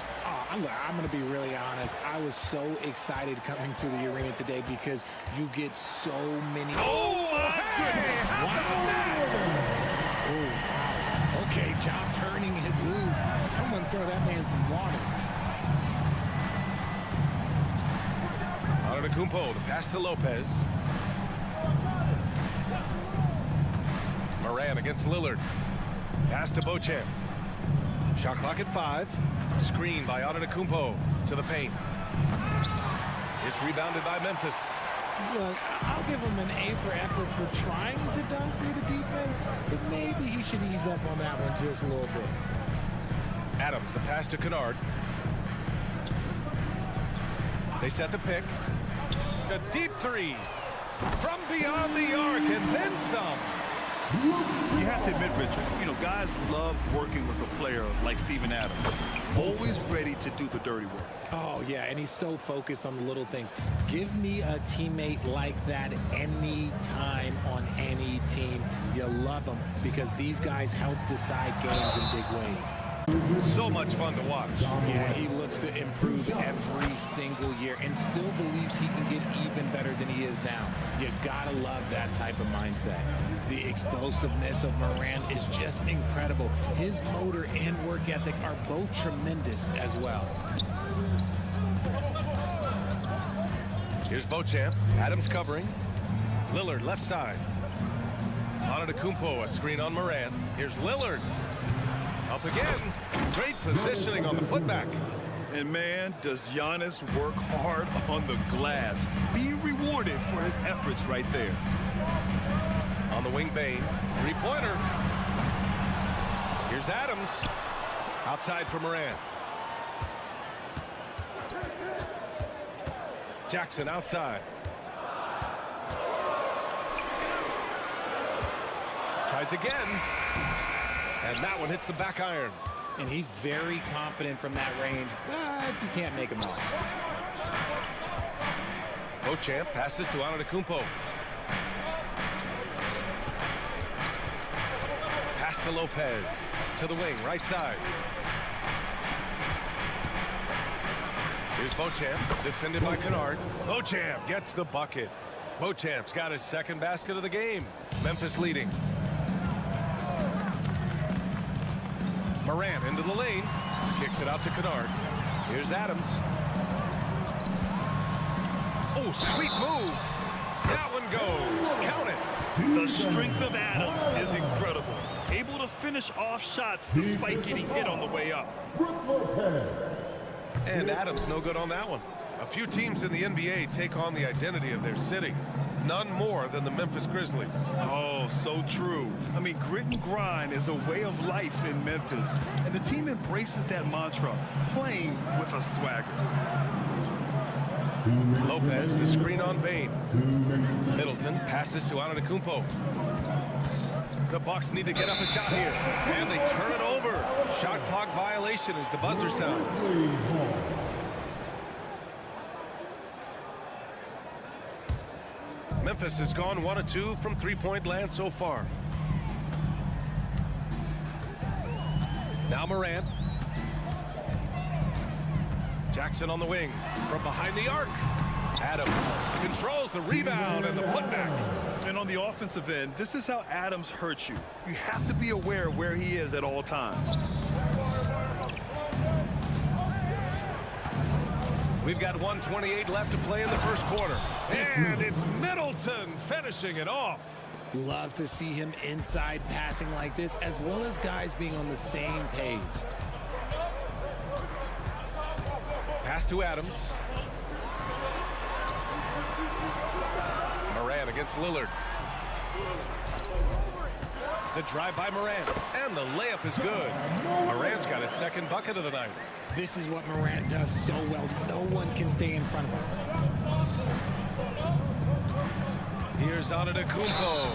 I'm going to be really honest. I was so excited coming to the arena today because you get so many... Oh, my goodness! Oh, okay, job turning it loose. Someone throw that man some water. Antetokounmpo, the pass to Lopez. Moran against Lillard. Pass to Beauchamp. Shot clock at 5. Screen by Antetokounmpo to the paint. It's rebounded by Memphis. Look, I'll give him an A for effort for trying to dunk through the defense, but maybe he should ease up on that one just a little bit. Adams, the pass to Kennard. They set the pick. A deep three from beyond the arc and then some. You have to admit, Richard, guys love working with a player like Steven Adams. Always ready to do the dirty work. Oh, yeah, and he's so focused on the little things. Give me a teammate like that any time on any team. You love them because these guys help decide games in big ways. So much fun to watch. Yeah, he looks to improve every single year and still believes he can get even better than he is now. You gotta love that type of mindset. The explosiveness of Moran is just incredible. His motor and work ethic are both tremendous as well. Here's Beauchamp. Adams covering. Lillard left side. Antetokounmpo, a screen on Moran. Here's Lillard. Up again. Great positioning on the putback. And man, does Giannis work hard on the glass. Being rewarded for his efforts right there. On the wing, Bain. Three-pointer. Here's Adams. Outside for Moran. Jackson outside. Tries again. And that one hits the back iron. And he's very confident from that range, but you can't make him out. Beauchamp passes to Antetokounmpo. Pass to Lopez. To the wing, right side. Here's Beauchamp, defended by Kennard. Beauchamp gets the bucket. Beauchamp's got his second basket of the game. Memphis leading. Morant into the lane. Kicks it out to Kennard. Here's Adams. Oh, sweet move. That one goes. Count it. The strength of Adams is incredible. Able to finish off shots despite getting hit on the way up. And Adams no good on that one. A few teams in the NBA take on the identity of their city. None more than the Memphis Grizzlies. Oh, so true. I mean, grit and grind is a way of life in Memphis. And the team embraces that mantra, playing with a swagger. Lopez, the screen on Bain. Middleton passes to Antetokounmpo. The Bucks need to get up a shot here. And they turn it over. Shot clock violation as the buzzer sounds. Memphis has gone 1 of 2 from three-point land so far. Now Morant. Jackson on the wing from behind the arc. Adams controls the rebound and the putback. And on the offensive end, this is how Adams hurts you. You have to be aware of where he is at all times. We've got 1:28 left to play in the first quarter. And it's Middleton finishing it off. Love to see him inside passing like this, as well as guys being on the same page. Pass to Adams. Morant against Lillard. The drive by Morant, and the layup is good. Morant's got his second bucket of the night. This is what Morant does so well. No one can stay in front of him. Here's Antetokounmpo.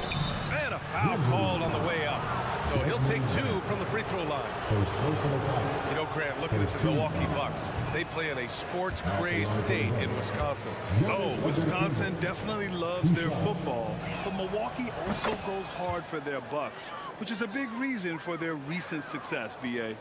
And a foul called on the way up. So he'll take 2 from the free throw line. You know, Grant, looking at the Milwaukee Bucks, they play in a sports-crazed state in Wisconsin. Oh, Wisconsin definitely loves their football, but Milwaukee also goes hard for their Bucks, which is a big reason for their recent success, B.A.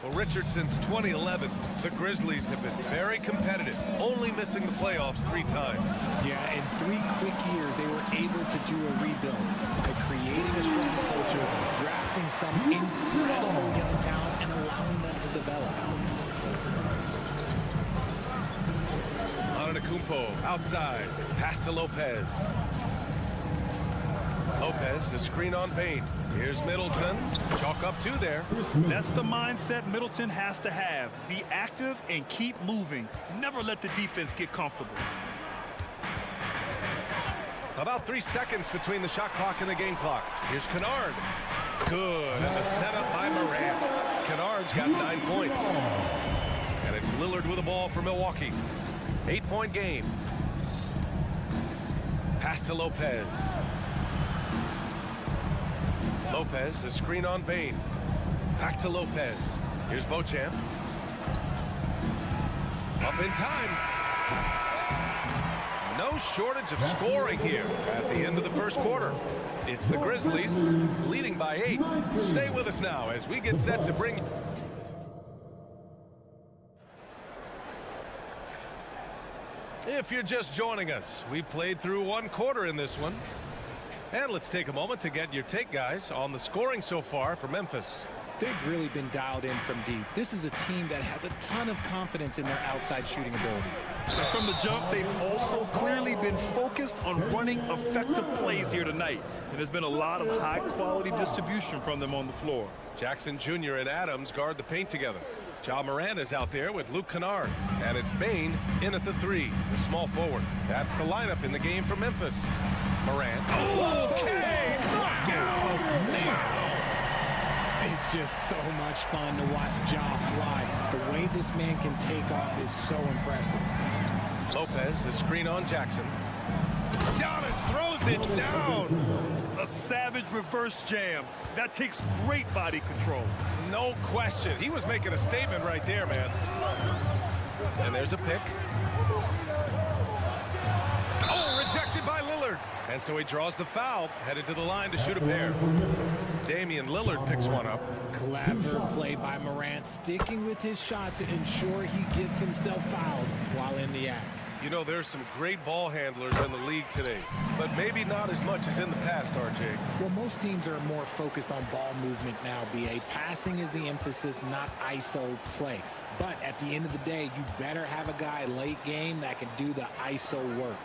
Well, Richard, since 2011, the Grizzlies have been very competitive, only missing the playoffs 3 times. Yeah, in 3 quick years, they were able to do a rebuild by creating a strong culture, drafting some incredible young talent, and allowing them to develop. Antetokounmpo outside, pass to Lopez. Lopez, the screen on Bain. Here's Middleton. Chalk up 2 there. That's the mindset Middleton has to have. Be active and keep moving. Never let the defense get comfortable. About 3 seconds between the shot clock and the game clock. Here's Kennard. Good. And the setup by Morant. Kennard's got 9 points. And it's Lillard with the ball for Milwaukee. 8-point game. Pass to Lopez. Lopez, the screen on Bain. Back to Lopez. Here's Beauchamp. Up in time. No shortage of scoring here at the end of the first quarter. It's the Grizzlies leading by 8. Stay with us now as we get set to bring... If you're just joining us, we played through 1 quarter in this one. And let's take a moment to get your take, guys, on the scoring so far for Memphis. They've really been dialed in from deep. This is a team that has a ton of confidence in their outside shooting ability. From the jump, they've also clearly been focused on running effective plays here tonight. And there's been a lot of high-quality distribution from them on the floor. Jackson Jr. and Adams guard the paint together. Ja Morant is out there with Luke Kennard. And it's Bain in at the 3, the small forward. That's the lineup in the game for Memphis. Morant. Okay, knockout! It's just so much fun to watch Ja fly. The way this man can take off is so impressive. Lopez, the screen on Jackson. Giannis throws it down. A savage reverse jam. That takes great body control. No question. He was making a statement right there, man. And there's a pick. Oh, rejected by Lillard. And so he draws the foul, headed to the line to shoot a pair. Damian Lillard picks one up. Clever play by Morant, sticking with his shot to ensure he gets himself fouled while in the act. You know, there's some great ball handlers in the league today, but maybe not as much as in the past, RJ. Well, most teams are more focused on ball movement now, B.A. Passing is the emphasis, not ISO play. But at the end of the day, you better have a guy late game that can do the ISO work.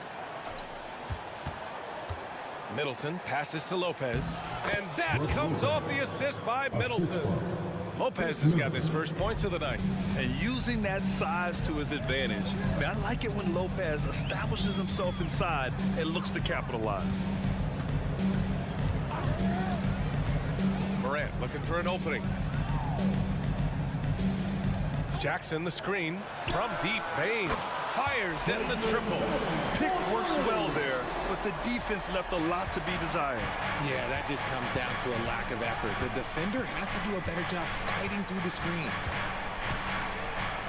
Middleton passes to Lopez, and that comes off the assist by Middleton. Lopez has got his first points of the night. And using that size to his advantage. Man, I like it when Lopez establishes himself inside and looks to capitalize. Morant looking for an opening. Jackson the screen from deep. Bain fires in the triple. Pick works well there, but the defense left a lot to be desired. Yeah, that just comes down to a lack of effort. The defender has to do a better job fighting through the screen.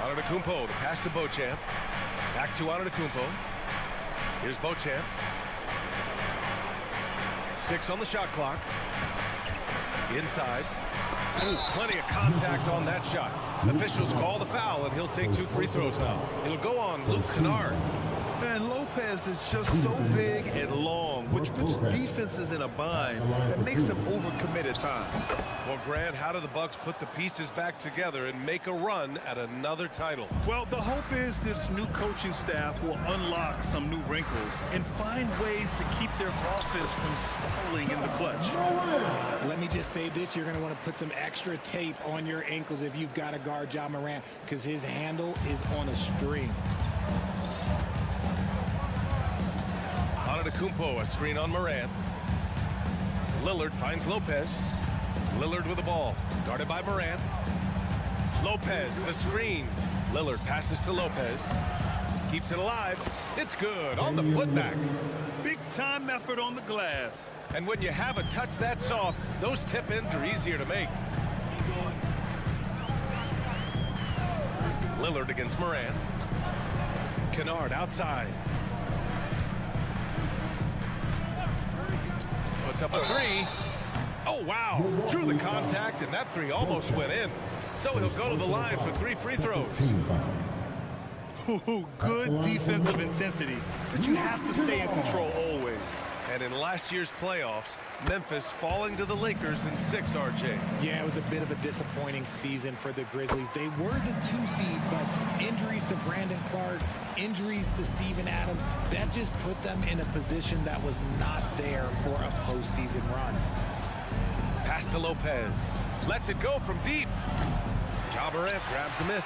Antetokounmpo, the pass to Beauchamp. Back to Antetokounmpo. Here's Beauchamp. 6 on the shot clock. Inside. Ooh, plenty of contact on that shot. Officials call the foul, and he'll take 2 free throws now. It'll go on Luke Kennard. And Lopez is just so big and long, which puts defenses in a bind that makes them overcommit at times. Well, Grant, how do the Bucks put the pieces back together and make a run at another title? Well, the hope is this new coaching staff will unlock some new wrinkles and find ways to keep their offense from stalling in the clutch. Let me just say this, you're going to want to put some extra tape on your ankles if you've got to guard Ja Morant, because his handle is on a string. Antetokounmpo, a screen on Morant. Lillard finds Lopez. Lillard with the ball, guarded by Morant. Lopez, the screen. Lillard passes to Lopez. Keeps it alive. It's good on the putback. Big time effort on the glass. And when you have a touch that soft, those tip-ins are easier to make. Lillard against Morant. Kennard outside. Puts up a 3. Oh, wow. Drew the contact, and that 3 almost went in. So he'll go to the line for 3 free throws. Ooh, good defensive intensity, but you have to stay in control always. And in last year's playoffs, Memphis falling to the Lakers in 6, RJ. Yeah, it was a bit of a disappointing season for the Grizzlies. They were the 2 seed, but injuries to Brandon Clark, injuries to Steven Adams, that just put them in a position that was not there for a postseason run. Pass to Lopez. Lets it go from deep. Ja Morant grabs the miss.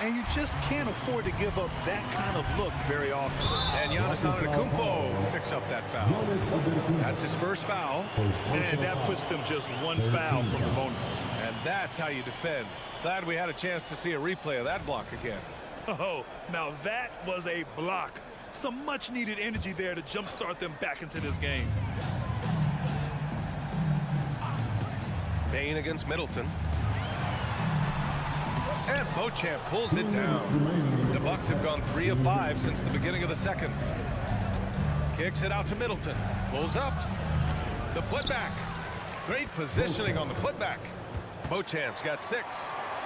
And you just can't afford to give up that kind of look very often. And Giannis Antetokounmpo picks up that foul. That's his first foul. And that puts them just 1 foul from the bonus. And that's how you defend. Glad we had a chance to see a replay of that block again. Oh, now that was a block. Some much-needed energy there to jumpstart them back into this game. Bain against Middleton. And Beauchamp pulls it down. The Bucks have gone 3 of 5 since the beginning of the second. Kicks it out to Middleton. Pulls up. The putback. Great positioning on the putback. Beauchamp's got 6.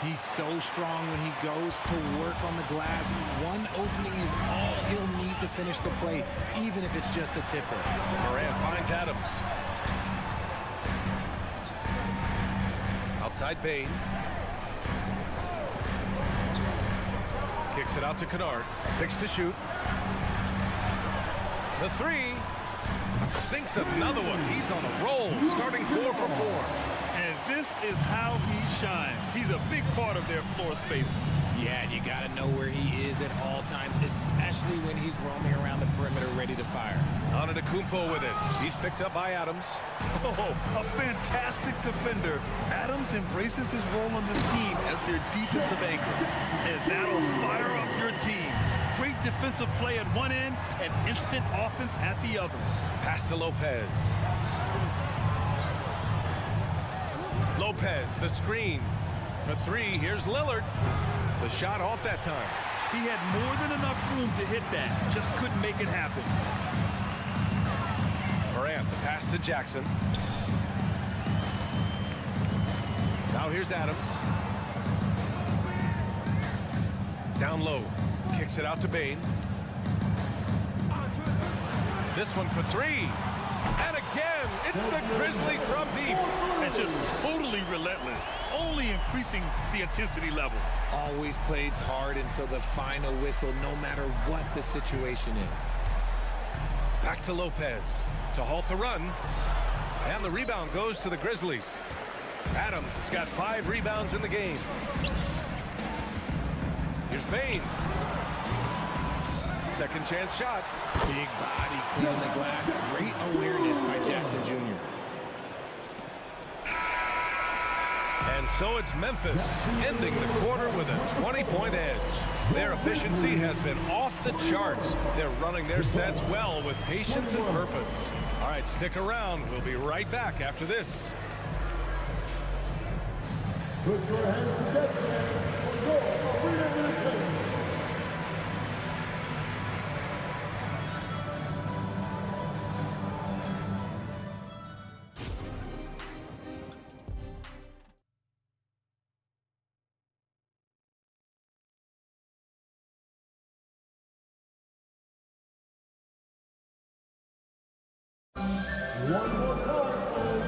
He's so strong when he goes to work on the glass. One opening is all he'll need to finish the play, even if it's just a tipper. Morant finds Adams. Outside Bain. Kicks it out to Kennard. 6 to shoot. The 3. Sinks another one. He's on a roll, starting 4 for 4. And this is how he shines. He's a big part of their floor spacing. Yeah, and you got to know where he is at all times, especially when he's roaming around the perimeter ready to fire. Antetokounmpo with it. He's picked up by Adams. Oh, a fantastic defender. Adams embraces his role on this team as their defensive anchor. And that'll fire up your team. Great defensive play at one end and instant offense at the other. Pass to Lopez. Lopez, the screen. For 3, here's Lillard. The shot off that time. He had more than enough room to hit that. Just couldn't make it happen. Morant, the pass to Jackson. Now here's Adams. Down low. Kicks it out to Bane. This one for three. And again, it's the Grizzlies from deep. And just totally relentless, only increasing the intensity level. Always plays hard until the final whistle, no matter what the situation is. Back to Lopez to halt the run. And the rebound goes to the Grizzlies. Adams has got 5 rebounds in the game. Here's Bane. Second chance shot. Big body cleaning the glass. Great awareness by Jackson Jr. And so it's Memphis ending the quarter with a 20-point edge. Their efficiency has been off the charts. They're running their sets well with patience and purpose. All right, stick around. We'll be right back after this. Put your hands together for your arena entertainment.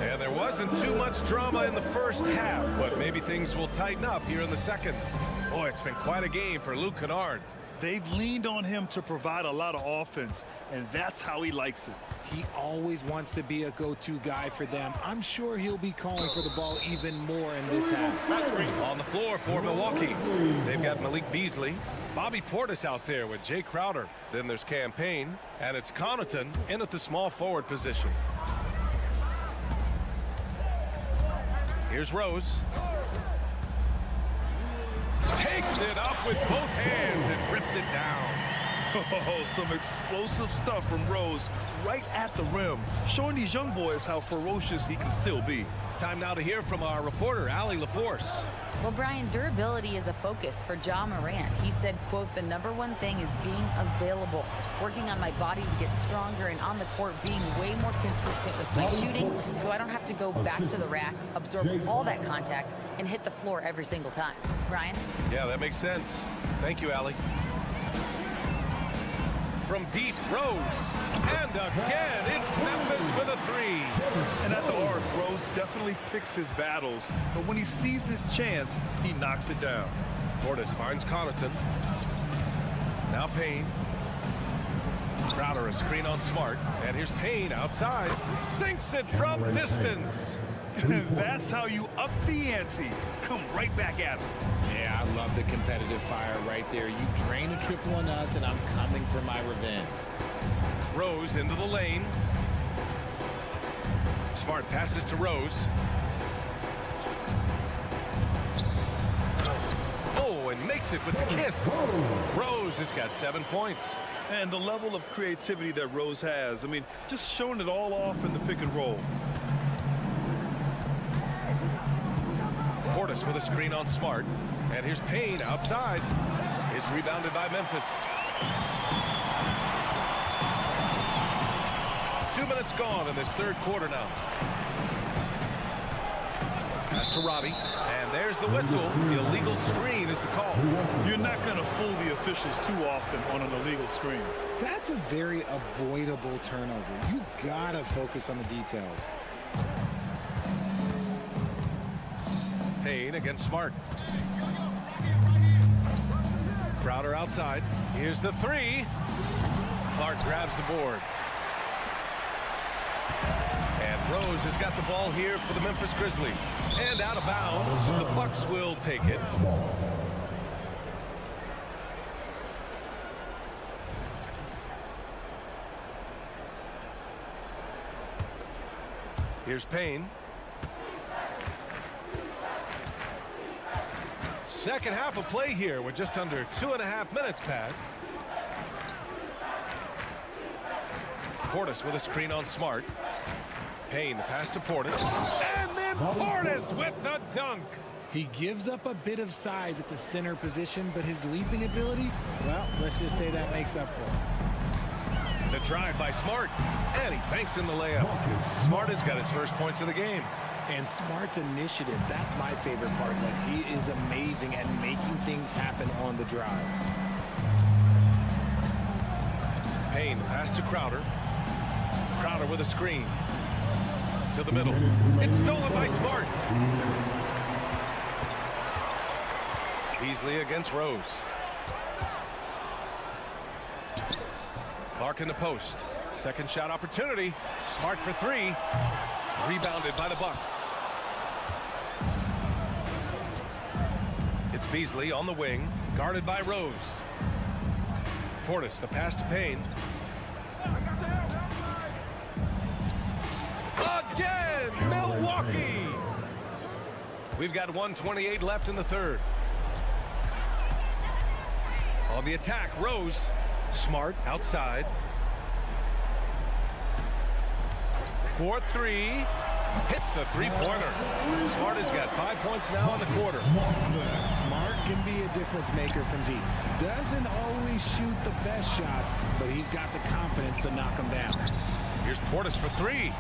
And there wasn't too much drama in the first half, but maybe things will tighten up here in the second. Boy, it's been quite a game for Luke Kennard. They've leaned on him to provide a lot of offense, and that's how he likes it. He always wants to be a go-to guy for them. I'm sure he'll be calling for the ball even more in this half. On the floor for Milwaukee. They've got Malik Beasley. Bobby Portis out there with Jay Crowder. Then there's Campaign, and it's Connaughton in at the small forward position. Here's Rose. Takes it up with both hands and rips it down. Oh, some explosive stuff from Rose right at the rim, showing these young boys how ferocious he can still be. Time now to hear from our reporter, Allie LaForce. Well, Brian, durability is a focus for Ja Morant. He said, quote, "The #1 thing is being available, working on my body to get stronger, and on the court being way more consistent with my shooting, so I don't have to go back to the rack, absorb all that contact, and hit the floor every single time." Brian? Yeah, that makes sense. Thank you, Allie. From deep, Rose. And again, it's Memphis with a 3. And at the arc, Rose definitely picks his battles, but when he sees his chance, he knocks it down. Portis finds Connaughton. Now Payne. Crowder a screen on Smart. And here's Payne outside. Sinks it from distance. That's how you up the ante. Come right back at him. Yeah, I love the competitive fire right there. You drain a triple on us, and I'm coming for my revenge. Rose into the lane. Smart passes to Rose. Oh, and makes it with the kiss. Rose has got 7 points. And the level of creativity that Rose has, I mean, just showing it all off in the pick and roll. Portis with a screen on Smart. And here's Payne outside. It's rebounded by Memphis. 2 minutes gone in this third quarter now. Pass to Robbie. And there's the whistle. The illegal screen is the call. You're not going to fool the officials too often on an illegal screen. That's a very avoidable turnover. You got to focus on the details. Payne against Smart. Crowder outside. Here's the 3. Clark grabs the board. And Rose has got the ball here for the Memphis Grizzlies. And out of bounds, the Bucks will take it. Here's Payne. Second half of play here with just under 2.5 minutes passed. Portis with a screen on Smart. Payne, the pass to Portis. And then Portis with the dunk. He gives up a bit of size at the center position, but his leaping ability, well, let's just say that makes up for it. The drive by Smart. And he banks in the layup. Smart has got his first points of the game. And Smart's initiative, that's my favorite part. Like, he is amazing at making things happen on the drive. Payne pass to Crowder. Crowder with a screen. To the middle. It's stolen by Smart. Beasley against Rose. Clark in the post. Second shot opportunity. Smart for three. Rebounded by the Bucks. It's Beasley on the wing. Guarded by Rose. Portis, the pass to Payne. Again, Milwaukee. We've got 1:28 left in the third. On the attack, Rose. Smart outside. 4-3. Hits the three-pointer. Smart has got 5 points now in the quarter. Smart can be a difference maker from deep. Doesn't always shoot the best shots, but he's got the confidence to knock them down. Here's Portis for three.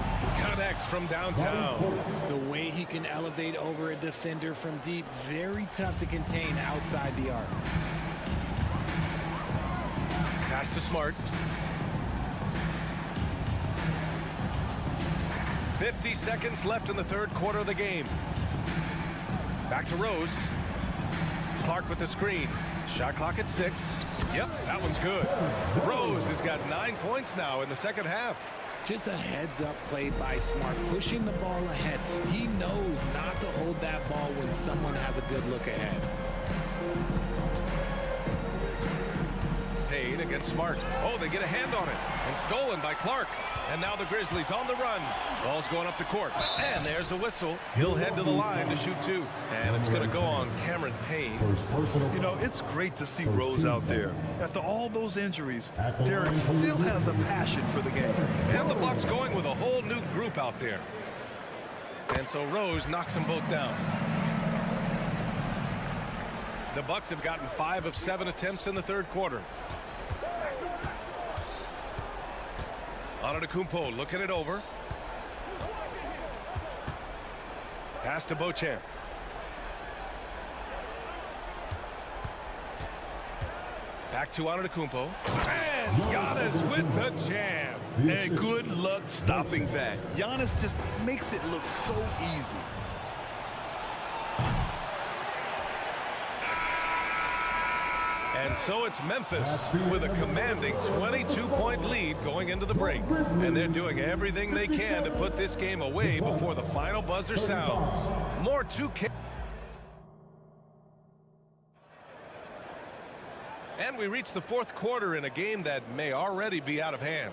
Connects from downtown. The way he can elevate over a defender from deep, very tough to contain outside the arc. Pass to Smart. 50 seconds left in the third quarter of the game. Back to Rose. Clark with the screen. Shot clock at 6. Yep, that one's good. Rose has got 9 points now in the second half. Just a heads-up play by Smart, pushing the ball ahead. He knows not to hold that ball when someone has a good look ahead. Payne against Smart. Oh, they get a hand on it. And stolen by Clark. And now the Grizzlies on the run. Ball's going up the court. And there's a whistle. He'll head to the line to shoot two. And it's going to go on Cameron Payne. You know, it's great to see Rose out there. After all those injuries, Derek still has a passion for the game. And the Bucks going with a whole new group out there. And so Rose knocks them both down. The Bucks have gotten 5 of 7 attempts in the third quarter. Antetokounmpo looking it over. Pass to Beauchamp. Back to Antetokounmpo. And Giannis with the jam. And good luck stopping that. Giannis just makes it look so easy. And so it's Memphis with a commanding 22-point lead going into the break. And they're doing everything they can to put this game away before the final buzzer sounds. More 2K. And we reach the fourth quarter in a game that may already be out of hand.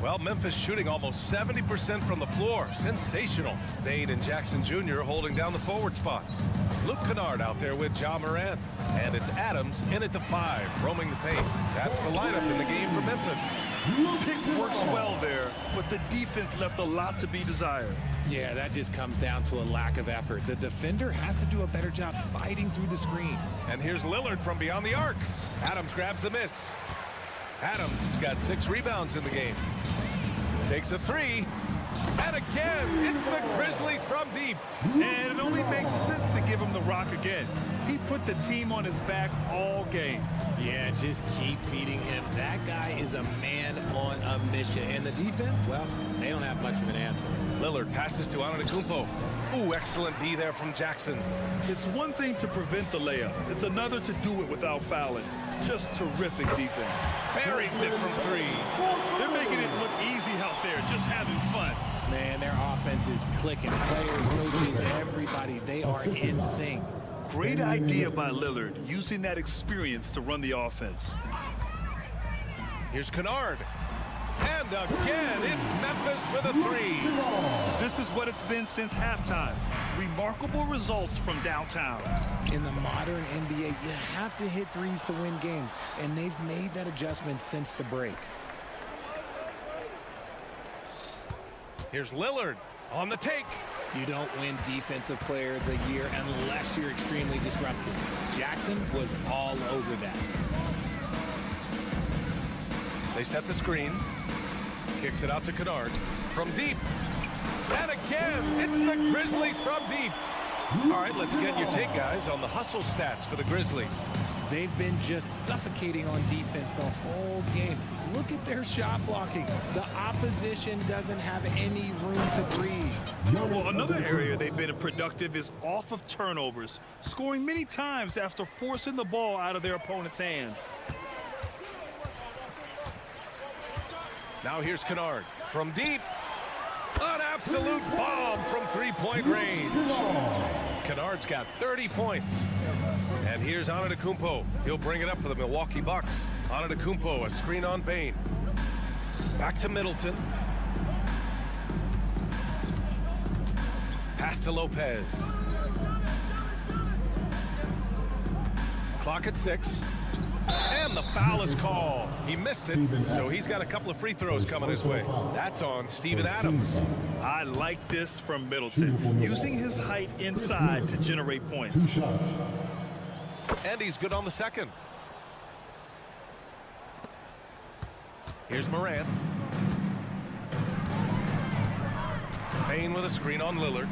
Well, Memphis shooting almost 70% from the floor. Sensational. Dane and Jackson Jr. holding down the forward spots. Luke Kennard out there with Ja Morant. And it's Adams in at the 5, roaming the paint. That's the lineup in the game for Memphis. Pick works well there, but the defense left a lot to be desired. Yeah, that just comes down to a lack of effort. The defender has to do a better job fighting through the screen. And here's Lillard from beyond the arc. Adams grabs the miss. Adams has got 6 rebounds in the game. Takes a 3. And again, it's the Grizzlies from deep. And it only makes sense to give him the rock again. He put the team on his back all game. Yeah, just keep feeding him. That guy is a man on a mission. And the defense, well, they don't have much of an answer. Lillard passes to Antetokounmpo. Ooh, excellent D there from Jackson. It's one thing to prevent the layup. It's another to do it without fouling. Just terrific defense. Buries it from 3. They're making it look easy out there, just having fun. Man, their offense is clicking. Players, coaches, everybody, they are in sync. Great idea by Lillard, using that experience to run the offense. Here's Kennard. And again, it's Memphis with a 3. This is what it's been since halftime. Remarkable results from downtown. In the modern NBA, you have to hit threes to win games, and they've made that adjustment since the break. Here's Lillard on the take. You don't win Defensive Player of the Year unless you're extremely disruptive. Jackson was all over that. They set the screen. Kicks it out to Kennard. From deep. And again, it's the Grizzlies from deep. All right, let's get your take, guys, on the hustle stats for the Grizzlies. They've been just suffocating on defense the whole game. Look at their shot blocking. The opposition doesn't have any room to breathe. Well, another area they've been productive is off of turnovers, scoring many times after forcing the ball out of their opponent's hands. Now here's Kennard from deep. An absolute bomb from three-point range. Kennard's got 30 points. And here's Antetokounmpo. He'll bring it up for the Milwaukee Bucks. Antetokounmpo, a screen on Bane. Back to Middleton. Pass to Lopez. Clock at 6. And the foul is called. He missed it, so he's got a couple of free throws coming his way. That's on Steven Adams. I like this from Middleton, using his height inside to generate points. And he's good on the second. Here's Morant. Bane with a screen on Lillard.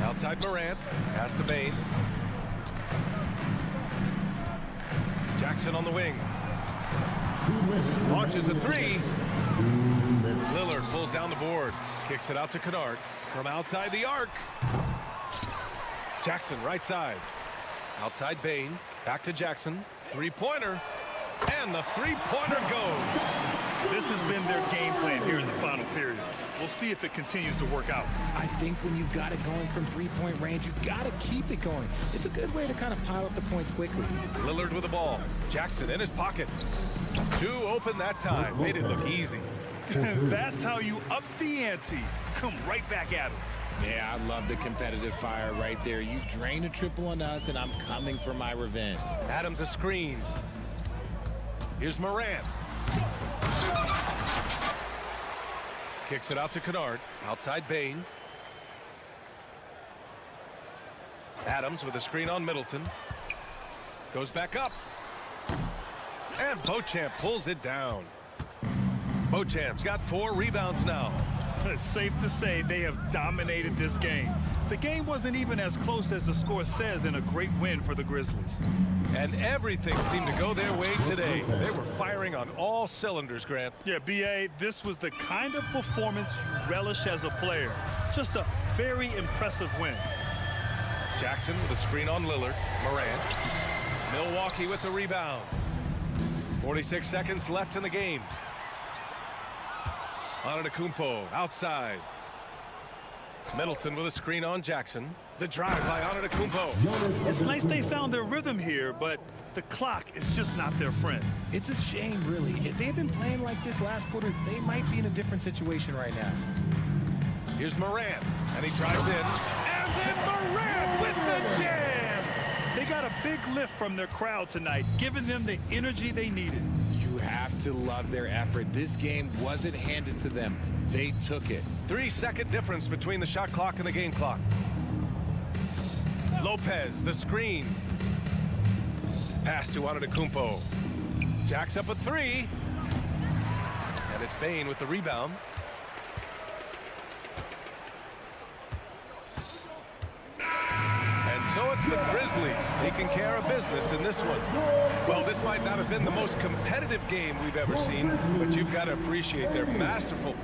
Outside Morant. Pass to Bane. Jackson on the wing. Launches a three. Lillard pulls down the board. Kicks it out to Kennard. From outside the arc. Jackson right side. Outside Bane. Back to Jackson. Three-pointer. And the three-pointer goes. This has been their game plan here in the final period. We'll see if it continues to work out. I think when you've got it going from three-point range, you've got to keep it going. It's a good way to kind of pile up the points quickly. Lillard with the ball. Jackson in his pocket. Two open that time. Made it look easy. That's how you up the ante. Come right back at him. Yeah, I love the competitive fire right there. You drain a triple on us, and I'm coming for my revenge. Adams a screen. Here's Morant. Kicks it out to Kennard. Outside Bane. Adams with a screen on Middleton. Goes back up. And Beauchamp pulls it down. Beauchamp's got 4 rebounds now. It's safe to say they have dominated this game. The game wasn't even as close as the score says in a great win for the Grizzlies. And everything seemed to go their way today. They were firing on all cylinders, Grant. Yeah, B.A., this was the kind of performance you relish as a player. Just a very impressive win. Jackson with a screen on Lillard. Morant. Milwaukee with the rebound. 46 seconds left in the game. Antetokounmpo outside. Middleton with a screen on Jackson. The drive by Antetokounmpo. It's nice they found their rhythm here, but the clock is just not their friend. It's a shame, really. If they had been playing like this last quarter, they might be in a different situation right now. Here's Morant, and he drives in. And then Morant with the jam! They got a big lift from their crowd tonight, giving them the energy they needed. You have to love their effort. This game wasn't handed to them. They took it. 3-second difference between the shot clock and the game clock. Lopez, the screen. Pass to Antetokounmpo. Jacks up a 3. And it's Bane with the rebound. So it's the Grizzlies taking care of business in this one. Well, this might not have been the most competitive game we've ever seen, but you've got to appreciate their masterful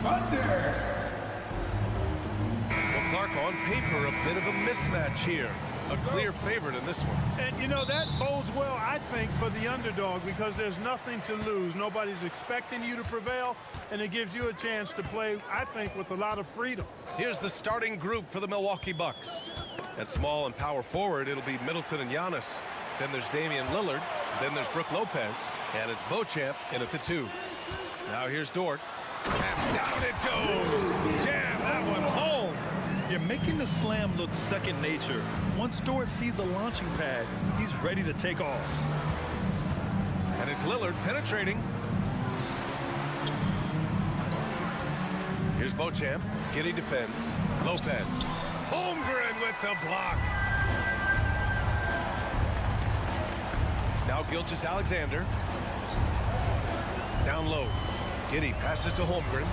Well, Clark, on paper, a bit of a mismatch here. A clear favorite in this one. And, you know, that bodes well, I think, for the underdog because there's nothing to lose. Nobody's expecting you to prevail, and it gives you a chance to play, I think, with a lot of freedom. Here's the starting group for the Milwaukee Bucks. At small and power forward, it'll be Middleton and Giannis. Then there's Damian Lillard. Then there's Brook Lopez. And it's Beauchamp in at the 2. Now here's Dort. And down it goes. Jam that one home. You're making the slam look second nature. Once Dort sees the launching pad, he's ready to take off. And it's Lillard penetrating. Here's Beauchamp. Giddey defends. Lopez. Holmgren with the block. Now Gilgeous-Alexander. Down low. Giddey passes to Holmgren.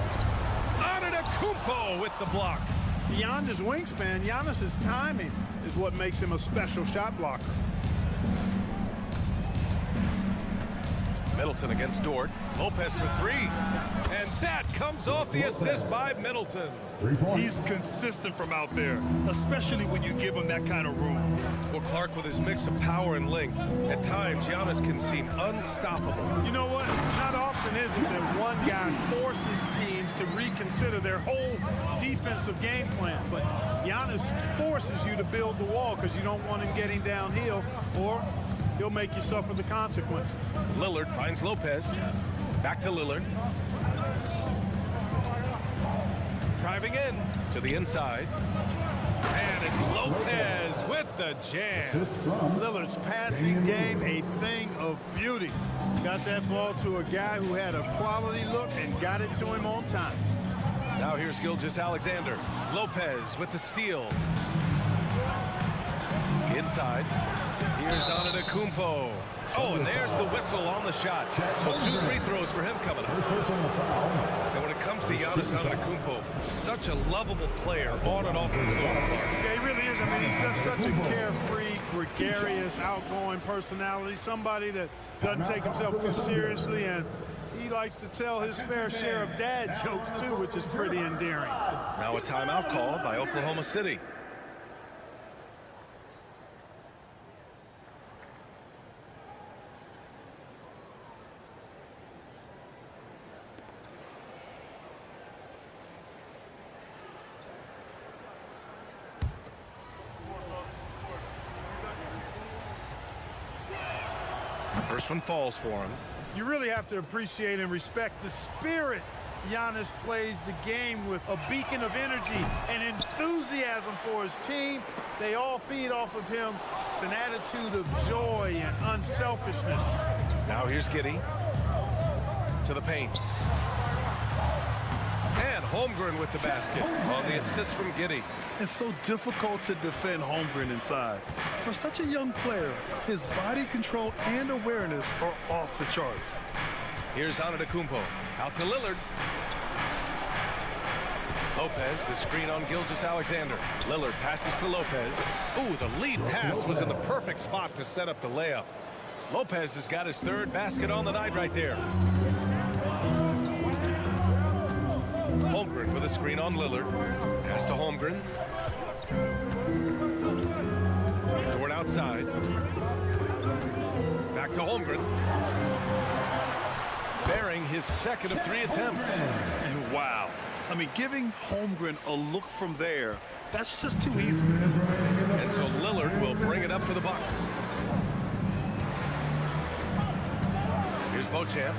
Antetokounmpo with the block. Beyond his wingspan, Giannis's timing is what makes him a special shot blocker. Middleton against Dort. Lopez for 3. And that comes off the assist by Middleton. He's consistent from out there, especially when you give him that kind of room. Well, Clark, with his mix of power and length, at times Giannis can seem unstoppable. You know what? Not often is it that one guy forces teams to reconsider their whole defensive game plan. But Giannis forces you to build the wall because you don't want him getting downhill, or he'll make you suffer the consequences. Lillard finds Lopez. Back to Lillard. Driving in to the inside. And it's Lopez with the jam. Lillard's passing game, a thing of beauty. Got that ball to a guy who had a quality look and got it to him on time. Now here's Gilgeous-Alexander. Lopez with the steal. Inside. Here's Antetokounmpo. Oh, and there's the whistle on the shot. So 2 free throws for him coming up. And when it comes to Giannis Antetokounmpo, such a lovable player on and off the floor. Yeah, he really is. I mean, he's just such a carefree, gregarious, outgoing personality. Somebody that doesn't take himself too seriously, and he likes to tell his fair share of dad jokes, too, which is pretty endearing. Now a timeout called by Oklahoma City. First one falls for him. You really have to appreciate and respect the spirit Giannis plays the game with, a beacon of energy and enthusiasm for his team. They all feed off of him, an attitude of joy and unselfishness. Now here's Giddey to the paint. And Holmgren with the basket on the assist from Giddey. It's so difficult to defend Holmgren inside. For such a young player, his body control and awareness are off the charts. Here's Antetokounmpo. Out to Lillard. Lopez, the screen on Gilgeous-Alexander. Lillard passes to Lopez. Ooh, the lead pass was in the perfect spot to set up the layup. Lopez has got his 3rd basket on the night right there. Holmgren with a screen on Lillard. Pass to Holmgren. Dort outside. Back to Holmgren. Bearing his 2nd of 3 attempts. And wow. I mean, giving Holmgren a look from there, that's just too easy. And so Lillard will bring it up for the Bucks. Here's Beauchamp.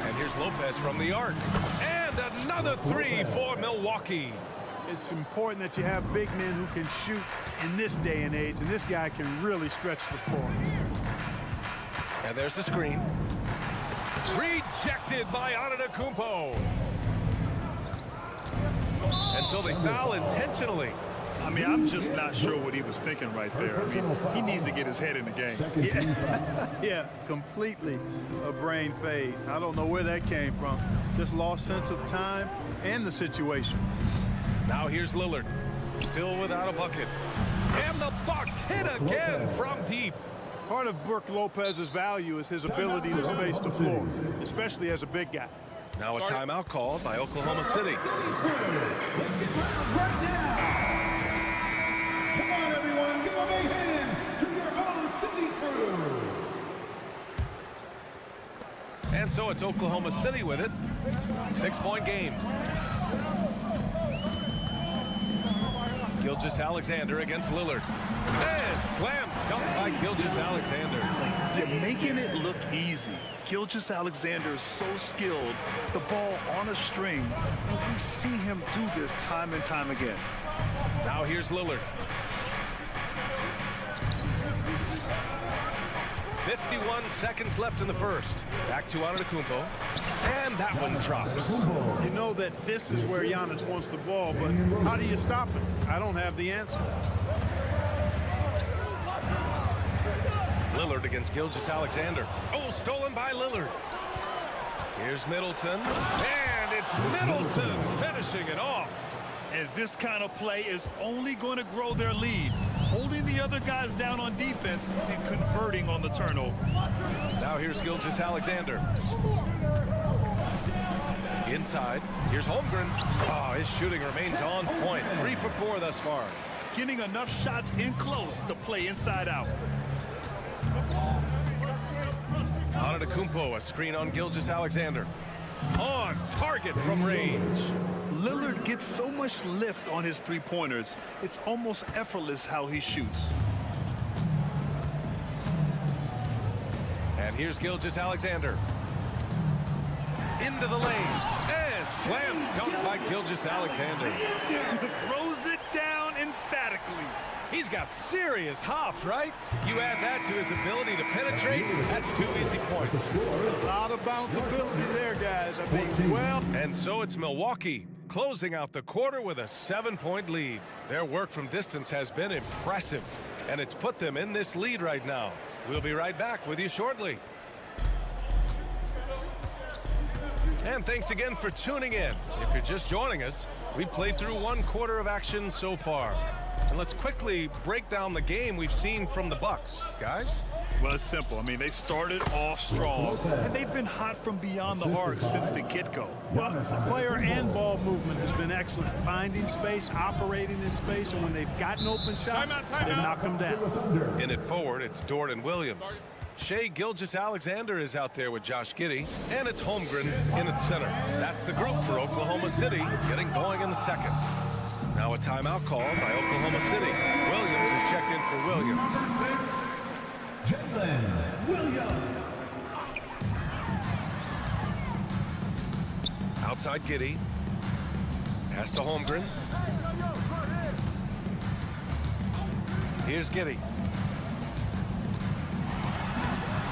And here's Lopez from the arc. And another 3 for Milwaukee. It's important that you have big men who can shoot in this day and age, and this guy can really stretch the floor. And there's the screen. Rejected by Antetokounmpo. And so they foul intentionally. I mean, I'm just not sure what he was thinking right there. I mean, he needs to get his head in the game. Yeah, completely a brain fade. I don't know where that came from. Just lost sense of time and the situation. Now here's Lillard, still without a bucket. And the Bucks hit again from deep. Part of Brook Lopez's value is his ability to space the floor, especially as a big guy. Now a timeout called by Oklahoma City. Let's get started right now. Come on, everyone, give a big hand to your own city crew. And so it's Oklahoma City with it. 6-point game. Gilgeous-Alexander against Lillard. And slam dunk by Gilgeous-Alexander. You're making it look easy. Gilgeous-Alexander is so skilled, the ball on a string, and we see him do this time and time again. Now here's Lillard. 51 seconds left in the first. Back to Antetokounmpo. And that one drops. You know that this is where Giannis wants the ball, but how do you stop it? I don't have the answer. Lillard against Gilgeous-Alexander. Oh, stolen by Lillard. Here's Middleton. And it's Middleton finishing it off. And this kind of play is only going to grow their lead, holding the other guys down on defense and converting on the turnover. Now here's Gilgeous-Alexander. Inside, here's Holmgren. Oh, his shooting remains on point. 3 for 4 thus far. Getting enough shots in close to play inside out. Antetokounmpo, a screen on Gilgeous-Alexander. On target from range. Lillard gets so much lift on his three-pointers, it's almost effortless how he shoots. And here's Gilgeous-Alexander. Into the lane. And slam dunk by Gilgeous-Alexander. Throws it down emphatically. He's got serious hops, right? You add that to his ability to penetrate, that's 2 easy points. A lot of bounce ability there, guys. I mean, well. And so it's Milwaukee closing out the quarter with a 7-point lead. Their work from distance has been impressive, and it's put them in this lead right now. We'll be right back with you shortly. And thanks again for tuning in. If you're just joining us, we played through 1 quarter of action so far. And let's quickly break down the game we've seen from the Bucks, guys. Well, it's simple. I mean, they started off strong, and they've been hot from beyond the arc since the get-go. Well, player and ball movement has been excellent. Finding space, operating in space, and when they've gotten open shots, they've knocked them down. In it forward, it's Dort and Williams. Shai Gilgeous-Alexander is out there with Josh Giddey, and it's Holmgren in at center. That's the group for Oklahoma City, getting going in the second. Now a timeout call by Oklahoma City. Williams is checked in for Williams. Outside Giddey. Pass to Holmgren. Here's Giddey.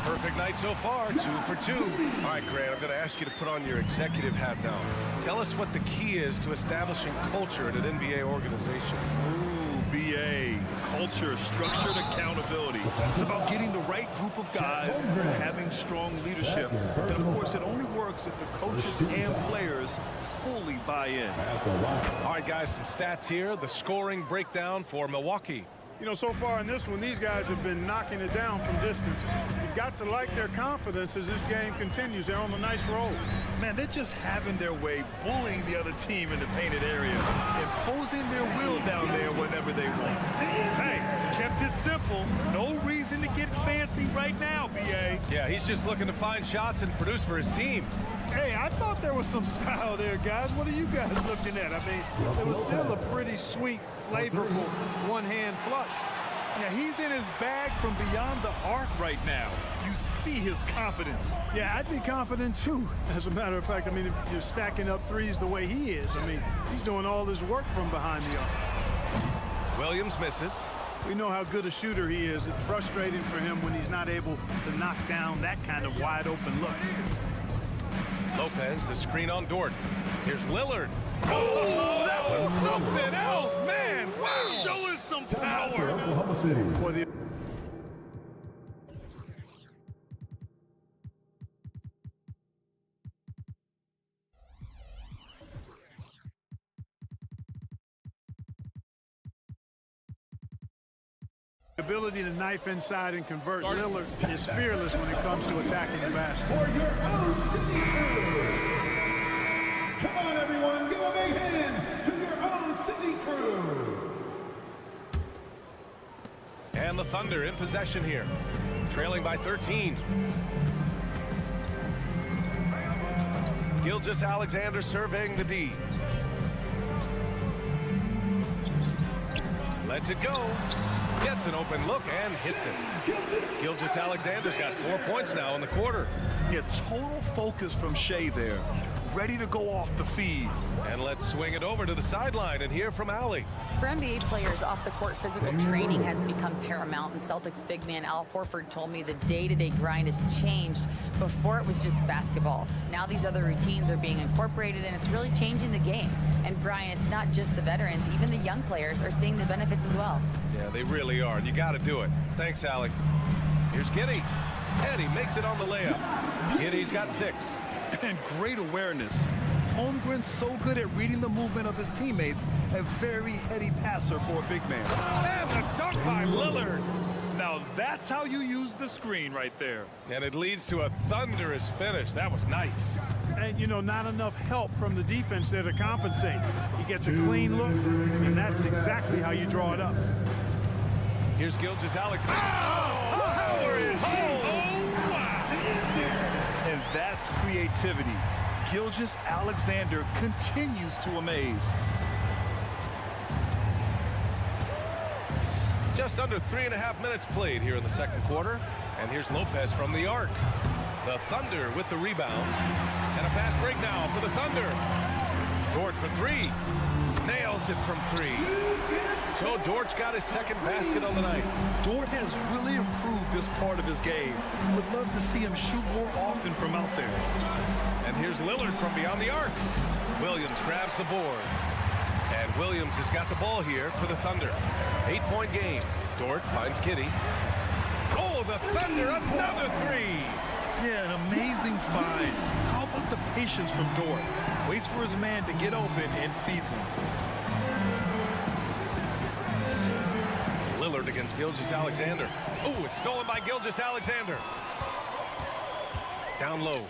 Perfect night so far, 2 for 2. All right, Grant, I'm going to ask you to put on your executive hat now. Tell us what the key is to establishing culture at an NBA organization. Ooh, BA. Culture, structured accountability. It's about getting the right group of guys, having strong leadership. And, of course, it only works if the coaches and players fully buy in. All right, guys, some stats here. The scoring breakdown for Milwaukee. You know, so far in this one, these guys have been knocking it down from distance. You've got to like their confidence as this game continues. They're on a nice roll. Man, they're just having their way, bullying the other team in the painted area, imposing their will down there whenever they want. Hey, kept it simple. No reason to get fancy right now, B.A. Yeah, he's just looking to find shots and produce for his team. Hey, I thought there was some style there, guys. What are you guys looking at? I mean, it was still a pretty sweet, flavorful one-hand flush. Yeah, he's in his bag from beyond the arc right now. You see his confidence. Yeah, I'd be confident too. As a matter of fact, I mean, if you're stacking up threes the way he is, I mean, he's doing all his work from behind the arc. Williams misses. We know how good a shooter he is. It's frustrating for him when he's not able to knock down that kind of wide-open look. Lopez, the screen on Dort. Here's Lillard. Oh, that was something else, man. What a some power. Oklahoma City. For the ability to knife inside and convert. Lillard is fearless when it comes to attacking the basket. For your own city crew. Come on, everyone, give a big hand to your own city crew. And the Thunder in possession here, trailing by 13. Gilgeous-Alexander surveying the D. Lets it go. Gets an open look and hits it. Gilgeous-Alexander's got 4 points now in the quarter. Yeah, total focus from Shea there. Ready to go off the feed. And let's swing it over to the sideline and hear from Allie. For NBA players, off-the-court physical training has become paramount, and Celtics big man Al Horford told me the day-to-day grind has changed. Before it was just basketball. Now these other routines are being incorporated, and it's really changing the game. And Brian, it's not just the veterans, even the young players are seeing the benefits as well. Yeah, they really are, and you got to do it. Thanks, Allie. Here's Giddey. And he makes it on the layup. Giddey's got 6. And great awareness. Holmgren's so good at reading the movement of his teammates, a very heady passer for a big man. And the dunk by Lillard. Now that's how you use the screen right there. And it leads to a thunderous finish. That was nice. And, you know, not enough help from the defense there to compensate. He gets a clean look, and that's exactly how you draw it up. Here's Gilgeous-Alexander. Oh, power it home. Oh, wow. And that's creativity. Gilgeous-Alexander continues to amaze. Just under 3.5 minutes played here in the second quarter. And here's Lopez from the arc. The Thunder with the rebound. And a fast break now for the Thunder. Dort for 3. Nails it from 3. So Dort's got his second basket on the night. Dort has really improved this part of his game. Would love to see him shoot more often from out there. And here's Lillard from beyond the arc. Williams grabs the board. And Williams has got the ball here for the Thunder. 8-point game. Dort finds Giddey. Oh, the Thunder, another 3. Yeah, an amazing find. How about the patience from Dort? Waits for his man to get open and feeds him. Lillard against Gilgeous-Alexander. Oh, it's stolen by Gilgeous-Alexander. Down low.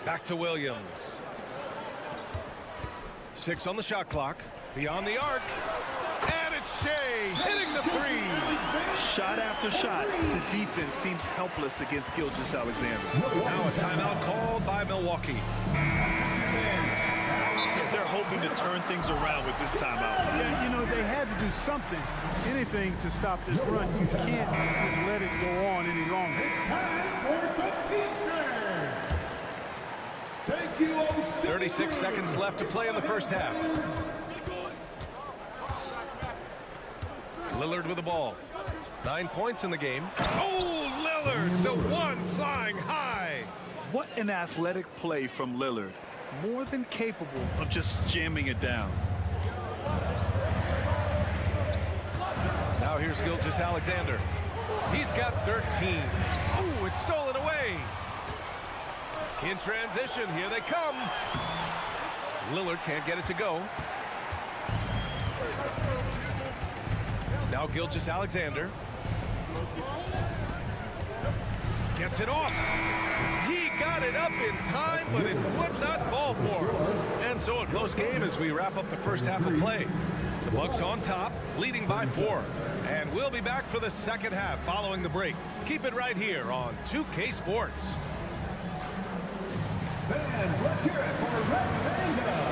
Back to Williams. 6 on the shot clock. Beyond the arc. And it's Shea hitting the 3. Shot after shot. The defense seems helpless against Gilgeous-Alexander. Now a timeout called by Milwaukee. They're hoping to turn things around with this timeout. Yeah, you know, they had to do something, anything to stop this run. You can't just let it go on any longer. Time for some team change. Thank you, 36 seconds left to play in the first half. Lillard with the ball. 9 points in the game. Oh, Lillard, the one flying high. What an athletic play from Lillard. More than capable of just jamming it down. Now here's Gilgeous-Alexander. He's got 13. Oh, it's stolen away. In transition, here they come. Lillard can't get it to go. Now Gilgeous-Alexander. Gets it off. He got it up in time, but it would not fall for him. And so a close game as we wrap up the first half of play. The Bucks on top, leading by 4. And we'll be back for the second half following the break. Keep it right here on 2K Sports. Fans, let's hear it for Red Panda.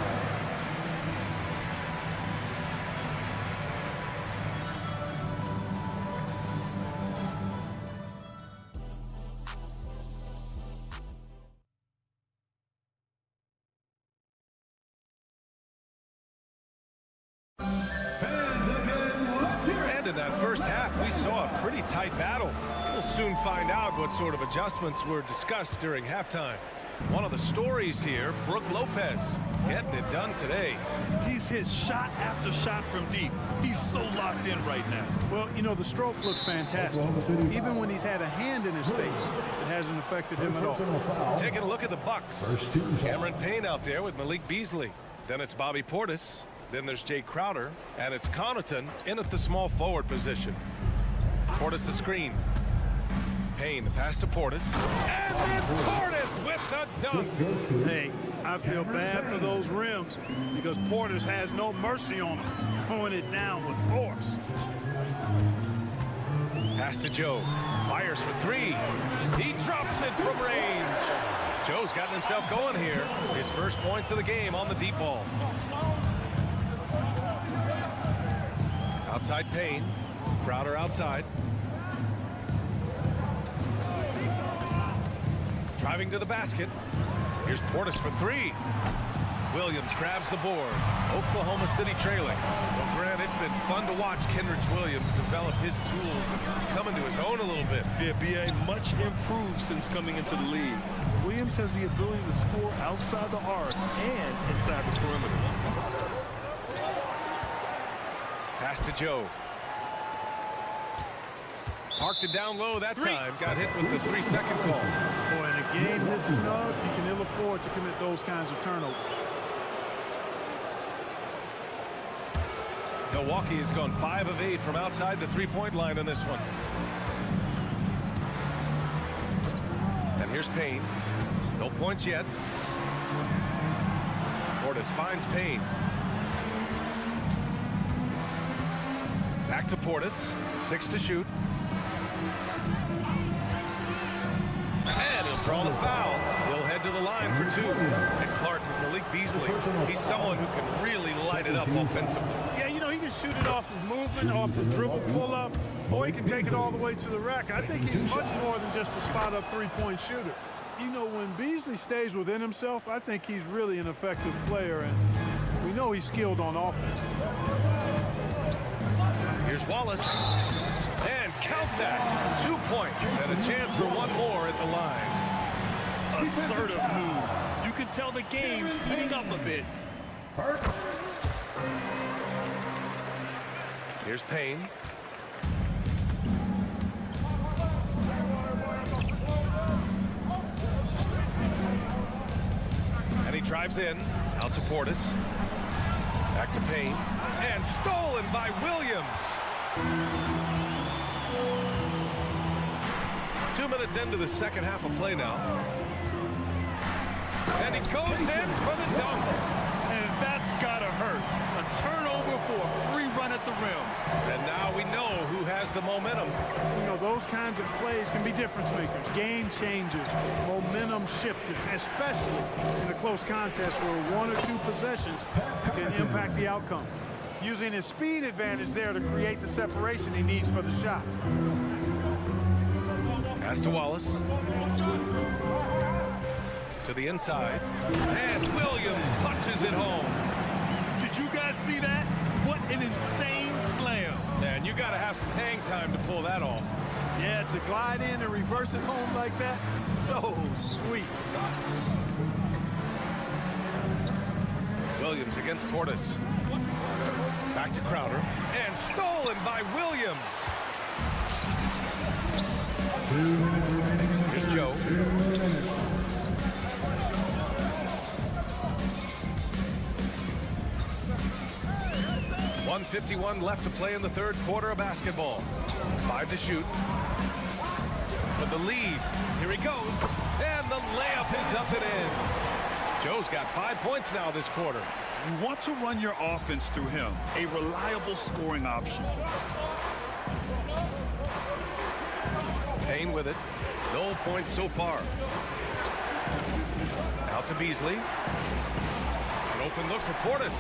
And in that first half, we saw a pretty tight battle. We'll soon find out what sort of adjustments were discussed during halftime. One of the stories here, Brook Lopez, getting it done today. He's hit shot after shot from deep. He's so locked in right now. Well, you know, the stroke looks fantastic. Even when he's had a hand in his face, it hasn't affected him at all. Taking a look at the Bucks. Cameron Payne out there with Malik Beasley. Then it's Bobby Portis. Then there's Jay Crowder. And it's Connaughton in at the small forward position. Portis the screen. Payne, the pass to Portis. And then Portis with the dunk. Hey, I feel bad for those rims because Portis has no mercy on them, throwing it down with force. Pass to Joe. Fires for three. He drops it from range. Joe's gotten himself going here. His first points of the game on the deep ball. Outside Payne. Crowder outside. Driving to the basket. Here's Portis for three. Williams grabs the board. Oklahoma City trailing. Well, Grant, it's been fun to watch Kenrich Williams develop his tools and come into his own a little bit. Yeah, B.A. much improved since coming into the league. Williams has the ability to score outside the arc and inside the perimeter. Pass to Joe. Parked it down low that time. Got hit with the 3-second call. Boy, in a game this snug, you can ill afford to commit those kinds of turnovers. Milwaukee has gone 5 of 8 from outside the three-point line in this one. And here's Payne. No points yet. Portis finds Payne. Back to Portis. 6 to shoot. And he'll draw the foul. He'll head to the line for 2. And Clark with Malik Beasley. He's someone who can really light it up offensively. Yeah, you know, he can shoot it off of movement, off the dribble pull-up, or he can take it all the way to the rack. I think he's much more than just a spot-up three-point shooter. You know, when Beasley stays within himself, I think he's really an effective player, and we know he's skilled on offense. Here's Wallace. And count that. 2 points and a chance for one more at the line. Assertive move. You can tell the game's heating up a bit. Here's Payne. And he drives in. Out to Portis. Back to Payne. And stolen by Williams. 2 minutes into the second half of play now. And he goes in for the dunk. And that's gotta hurt. A turnover for a free run at the rim. And now we know who has the momentum. You know, those kinds of plays can be difference makers, game changers, momentum shifters, especially in a close contest where 1 or 2 possessions can impact the outcome. Using his speed advantage there to create the separation he needs for the shot. Pass to Wallace. To the inside. And Williams punches it home. Did you guys see that? What an insane slam. Man, you got to have some hang time to pull that off. Yeah, to glide in and reverse it home like that, so sweet. Williams against Portis. Back to Crowder. And stolen by Williams. Here's Joe. 1:51 left to play in the third quarter of basketball. 5 to shoot. For the lead. Here he goes. And the layup is up and in. Joe's got 5 points now this quarter. You want to run your offense through him. A reliable scoring option. Payne with it. No points so far. Out to Beasley. An open look for Portis.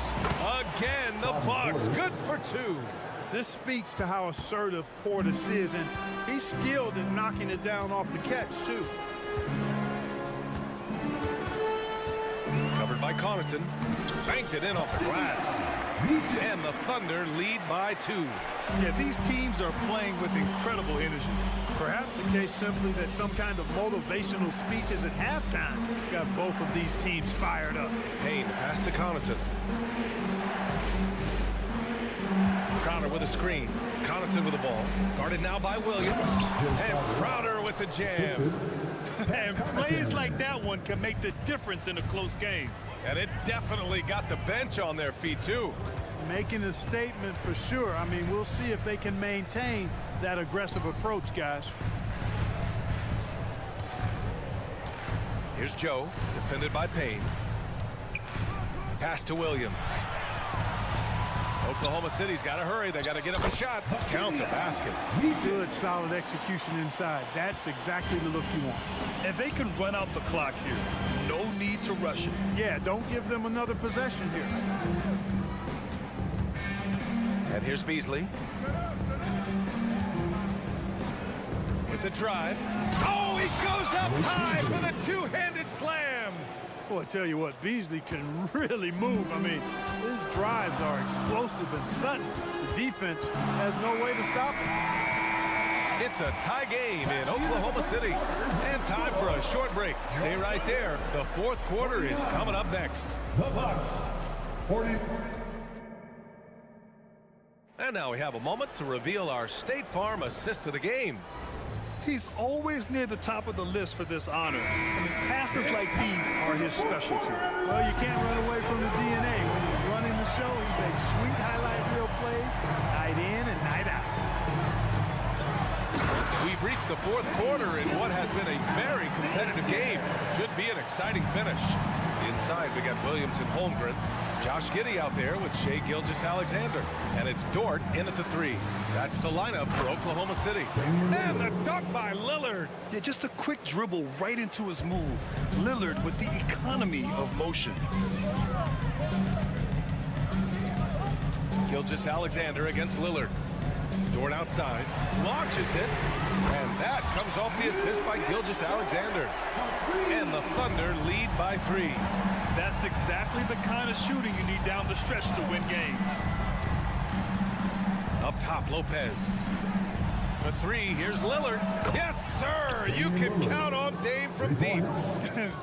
Again, the Bucks. Good for 2. This speaks to how assertive Portis is, and he's skilled at knocking it down off the catch, too. Covered by Connaughton. Banked it in off the glass. And the Thunder lead by 2. Yeah, these teams are playing with incredible energy. Perhaps the case simply that some kind of motivational speeches at halftime got both of these teams fired up. Payne pass to Connaughton. Crowder with a screen. Connaughton with the ball. Guarded now by Williams. And Crowder with the jam. And plays like that one can make the difference in a close game. And it definitely got the bench on their feet, too. Making a statement for sure. I mean, we'll see if they can maintain that aggressive approach, guys. Here's Joe, defended by Payne. Pass to Williams. Oklahoma City's got to hurry. They got to get up a shot. Count the basket. Good, solid execution inside. That's exactly the look you want. And they can run out the clock here. No need to rush it. Yeah, don't give them another possession here. And here's Beasley. With the drive. Oh, he goes up high for the two-handed slam. Boy, I tell you what, Beasley can really move. I mean, his drives are explosive and sudden. The defense has no way to stop him. It's a tie game in Oklahoma City. And time for a short break. Stay right there. The fourth quarter is coming up next. The Bucks, 40. And now we have a moment to reveal our State Farm assist of the game. He's always near the top of the list for this honor. I mean, passes like these are his specialty. Well, you can't run away from the DNA. When he's running the show, he makes sweet highlight reel plays, night in and night out. We've reached the fourth quarter in what has been a very competitive game. Should be an exciting finish. Inside, we got Williams and Holmgren. Josh Giddey out there with Shai Gilgeous-Alexander. And it's Dort in at the three. That's the lineup for Oklahoma City. And the dunk by Lillard. Yeah, just a quick dribble right into his move. Lillard with the economy of motion. Gilgeous-Alexander against Lillard. Dort outside. Launches it. And that comes off the assist by Gilgeous-Alexander. And the Thunder lead by 3. That's exactly the kind of shooting you need down the stretch to win games. Up top, Lopez. For 3, here's Lillard. Yes, sir! You can count on Dame from deep.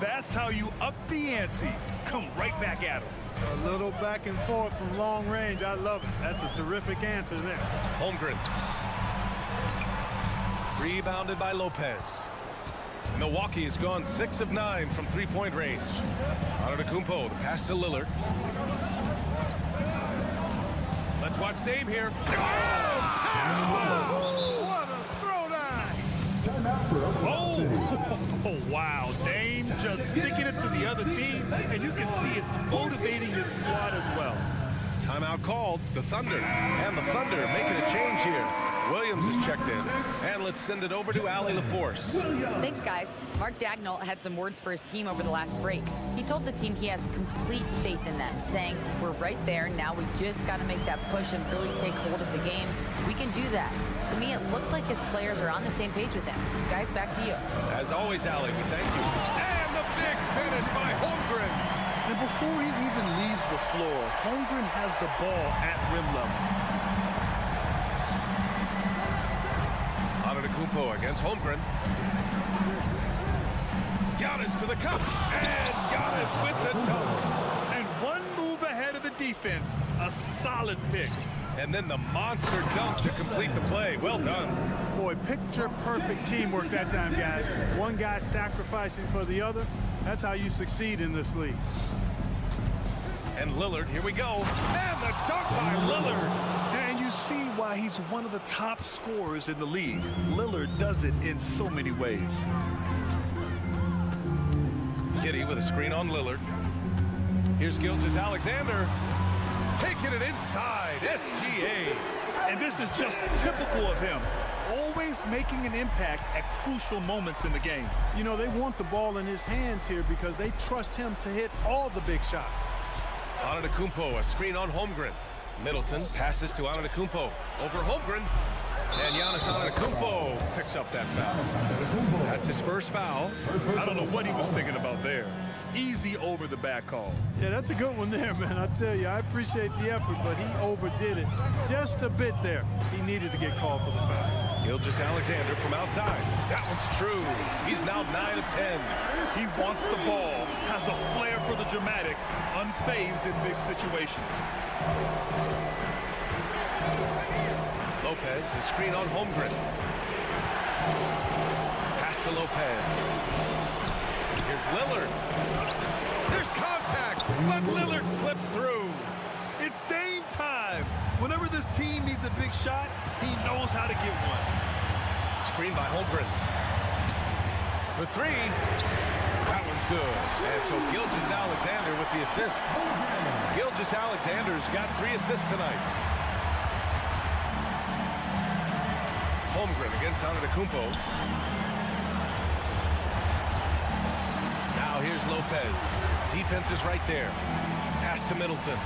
That's how you up the ante. Come right back at him. A little back and forth from long range. I love it. That's a terrific answer there. Holmgren. Rebounded by Lopez. Milwaukee has gone 6 of 9 from three-point range. Antetokounmpo, the pass to Lillard. Let's watch Dame here. Oh, what a throwdown! Oh, wow. Dame just sticking it to the other team, and you can see it's motivating his squad as well. Timeout called. The Thunder. And the Thunder making a change here. Williams is checked in. And let's send it over to Allie LaForce. Thanks, guys. Mark Dagnall had some words for his team over the last break. He told the team he has complete faith in them, saying, we're right there. Now we just got to make that push and really take hold of the game. We can do that. To me, it looked like his players are on the same page with him. Guys, back to you. As always, Allie, we thank you. And the big finish by Holmgren. And before he even leaves the floor, Holmgren has the ball at rim level. Antetokounmpo against Holmgren. Giannis to the cup. And Giannis with the dunk. And one move ahead of the defense. A solid pick. And then the monster dunk to complete the play. Well done. Boy, picture-perfect teamwork that time, guys. One guy sacrificing for the other. That's how you succeed in this league. And Lillard, here we go. And the dunk by Lillard. And you see why he's one of the top scorers in the league. Lillard does it in so many ways. Giddey with a screen on Lillard. Here's Gilgeous-Alexander. Taking it inside. SGA. And this is just typical of him. Always making an impact at crucial moments in the game. You know, they want the ball in his hands here because they trust him to hit all the big shots. Antetokounmpo, a screen on Holmgren. Middleton passes to Antetokounmpo. Over Holmgren. And Giannis Antetokounmpo picks up that foul. That's his first foul. I don't know what he was thinking about there. Easy over the back call. Yeah, that's a good one there, man. I tell you, I appreciate the effort, but he overdid it just a bit there. He needed to get called for the foul. Gilgeous-Alexander from outside. That one's true. He's now 9 of 10. He wants the ball, has a flair for the dramatic, unfazed in big situations. Lopez, the screen on Holmgren. Pass to Lopez. Here's Lillard. There's contact, but Lillard slips through. It's Dame time. Whenever this team needs a big shot, he knows how to get one. Screen by Holmgren. For three. That one's good. And so Gilgeous-Alexander with the assist. Gilgeous-Alexander's got 3 assists tonight. Holmgren against Antetokounmpo. Now here's Lopez. Defense is right there. Pass to Middleton.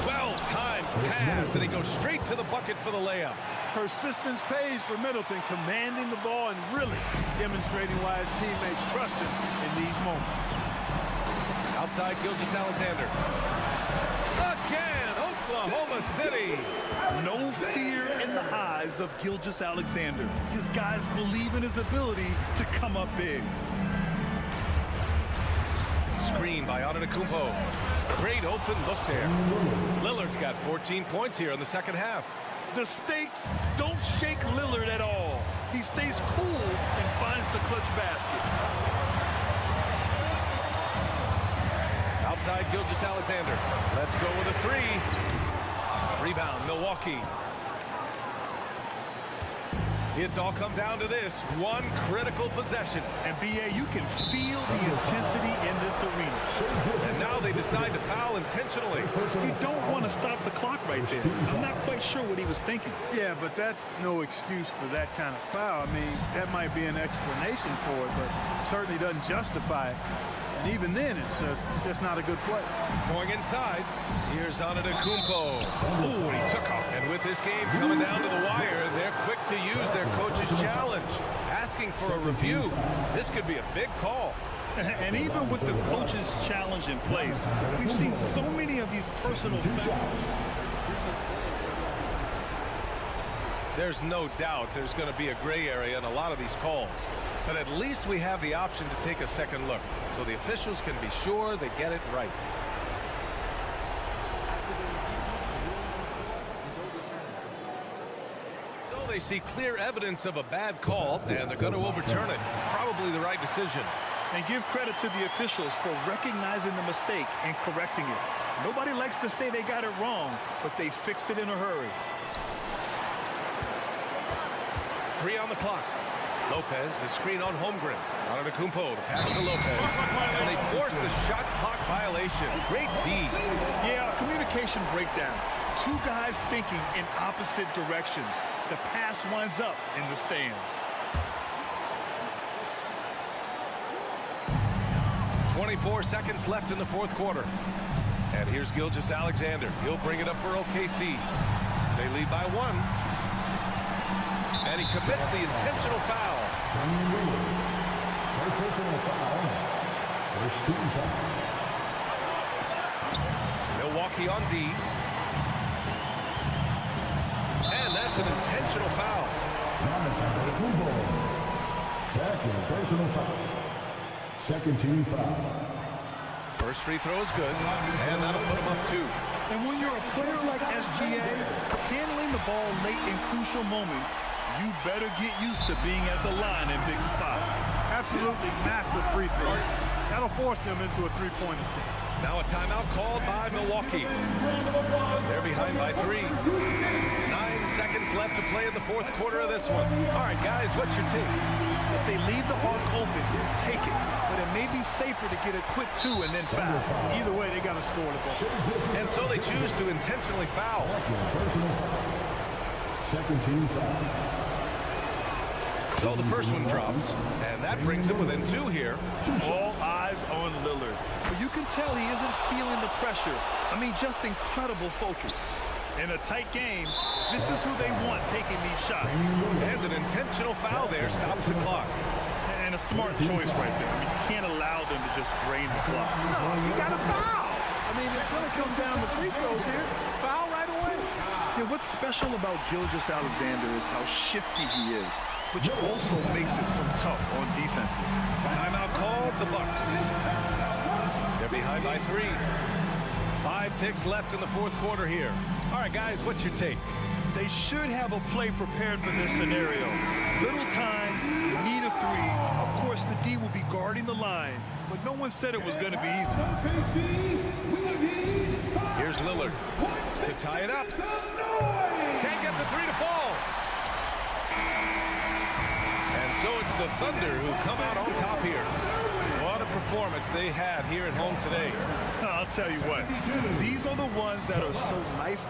Well-timed pass, and he goes straight to the bucket for the layup. Persistence pays for Middleton, commanding the ball and really demonstrating why his teammates trust him in these moments. Outside Gilgeous-Alexander. Again, Oklahoma City. No fear in the eyes of Gilgeous-Alexander. His guys believe in his ability to come up big. Screen by Antetokounmpo. Great open look there. Lillard's got 14 points here in the second half. The stakes don't shake Lillard at all. He stays cool and finds the clutch basket. Outside Gilgeous-Alexander. Let's go with a 3. Rebound, Milwaukee. It's all come down to this one critical possession. And B.A., you can feel the intensity in this arena. And now they decide to foul intentionally. You don't want to stop the clock right there. I'm not quite sure what he was thinking. Yeah, but that's no excuse for that kind of foul. I mean, that might be an explanation for it, but certainly doesn't justify it. And even then, it's just not a good play. Going inside, here's Antetokounmpo. Ooh, he took off. And with this game coming down to the wire, they're quick to use their coach's challenge, asking for a review. This could be a big call. And even with the coach's challenge in place, we've seen so many of these personal fouls. There's no doubt there's going to be a gray area in a lot of these calls. But at least we have the option to take a second look, so the officials can be sure they get it right. So they see clear evidence of a bad call, and they're going to overturn it. Probably the right decision. And give credit to the officials for recognizing the mistake and correcting it. Nobody likes to say they got it wrong, but they fixed it in a hurry. 3 on the clock. Lopez, the screen on Holmgren. Antetokounmpo, the pass to Lopez. And they forced the shot clock violation. Great D. Yeah, communication breakdown. 2 guys thinking in opposite directions. The pass winds up in the stands. 24 seconds left in the fourth quarter. And here's Gilgeous-Alexander. He'll bring it up for OKC. They lead by 1. And he commits the intentional foul. First personal foul. First team foul. Milwaukee on D. And that's an intentional foul. Second personal foul. Second team foul. First free throw is good, and that'll put him up 2. And when you're a player like SGA, handling the ball late in crucial moments, you better get used to being at the line in big spots. Absolutely massive free throw. That'll force them into a three-point attempt. Now a timeout called by Milwaukee. They're behind by 3. 9 seconds left to play in the fourth quarter of this one. All right, guys, what's your take? If they leave the arc open, take it. But it may be safer to get a quick 2 and then foul. Either way, they got to score the ball. And so they choose to intentionally foul. Second team foul. So the first one drops, and that brings him within 2 here. All eyes on Lillard. But you can tell he isn't feeling the pressure. I mean, just incredible focus. In a tight game, this is who they want taking these shots. And an intentional foul there stops the clock. And a smart choice right there. I mean, you can't allow them to just drain the clock. No, you got to foul. I mean, it's going to come down to free throws here. Foul right away. Yeah, what's special about Gilgeous-Alexander is how shifty he is, which also makes it so tough on defenses. Timeout called, the Bucks. They're behind by 3. 5 ticks left in the fourth quarter here. All right, guys, what's your take? They should have a play prepared for this scenario. Little time, need a 3. Of course, the D will be guarding the line, but no one said it was going to be easy. Here's Lillard to tie it up. Can't get the 3 to fall. And so it's the Thunder who come out on top here. What a performance they had here at home today. I'll tell you what, these are the ones that are so nice.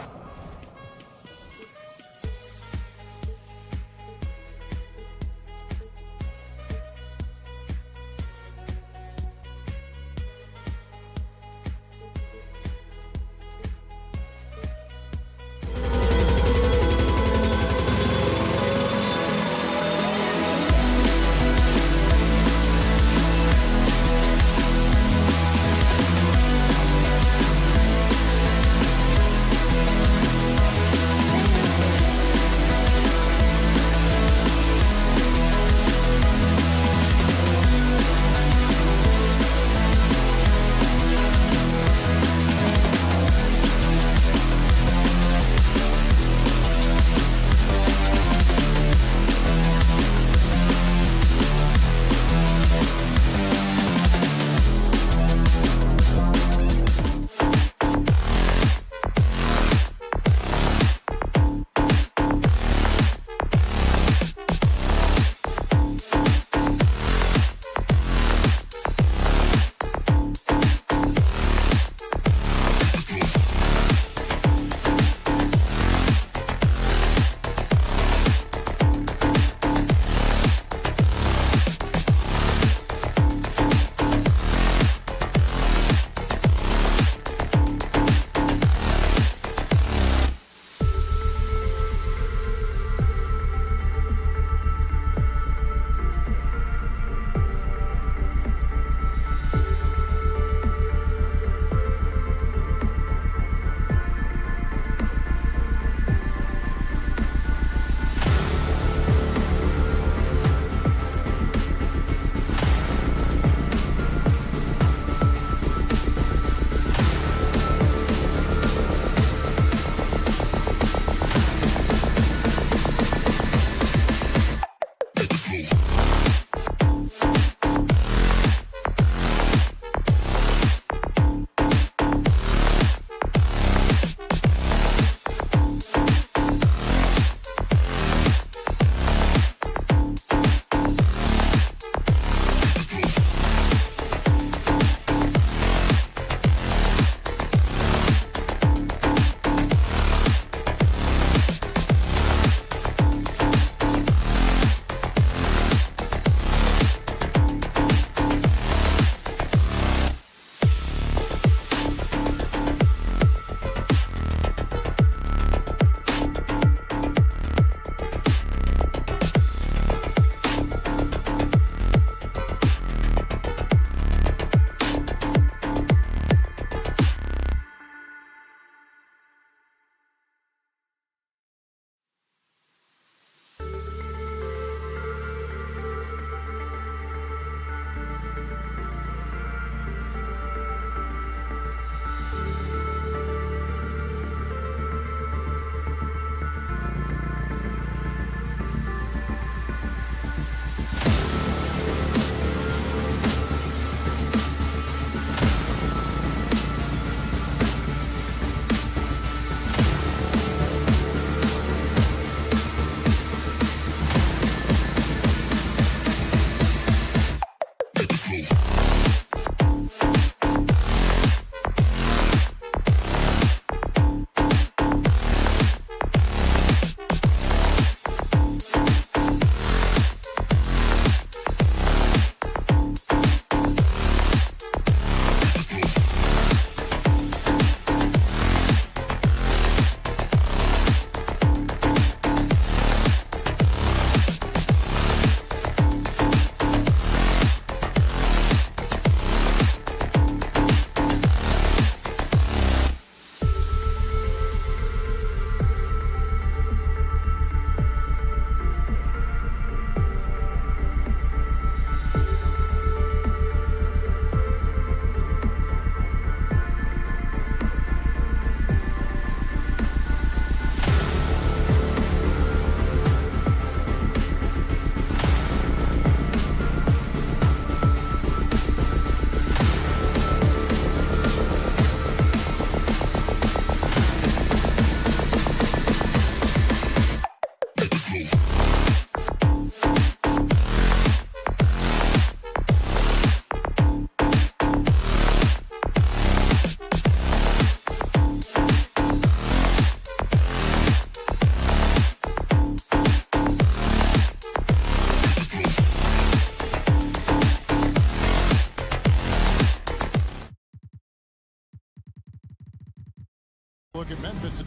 Look at Memphis.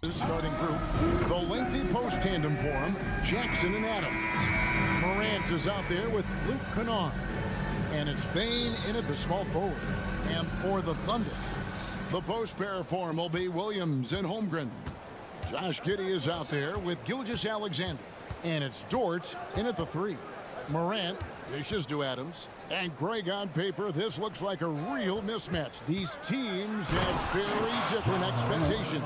The starting group, the lengthy post tandem for him, Jackson and Adams. Morant is out there with Luke Kennard. And it's Bane in at the small forward. And for the Thunder, the post pair for him will be Williams and Holmgren. Josh Giddey is out there with Gilgeous-Alexander. And it's Dort in at the 3. Morant dishes to Adams. And Greg, on paper, this looks like a real mismatch. These teams have very different expectations.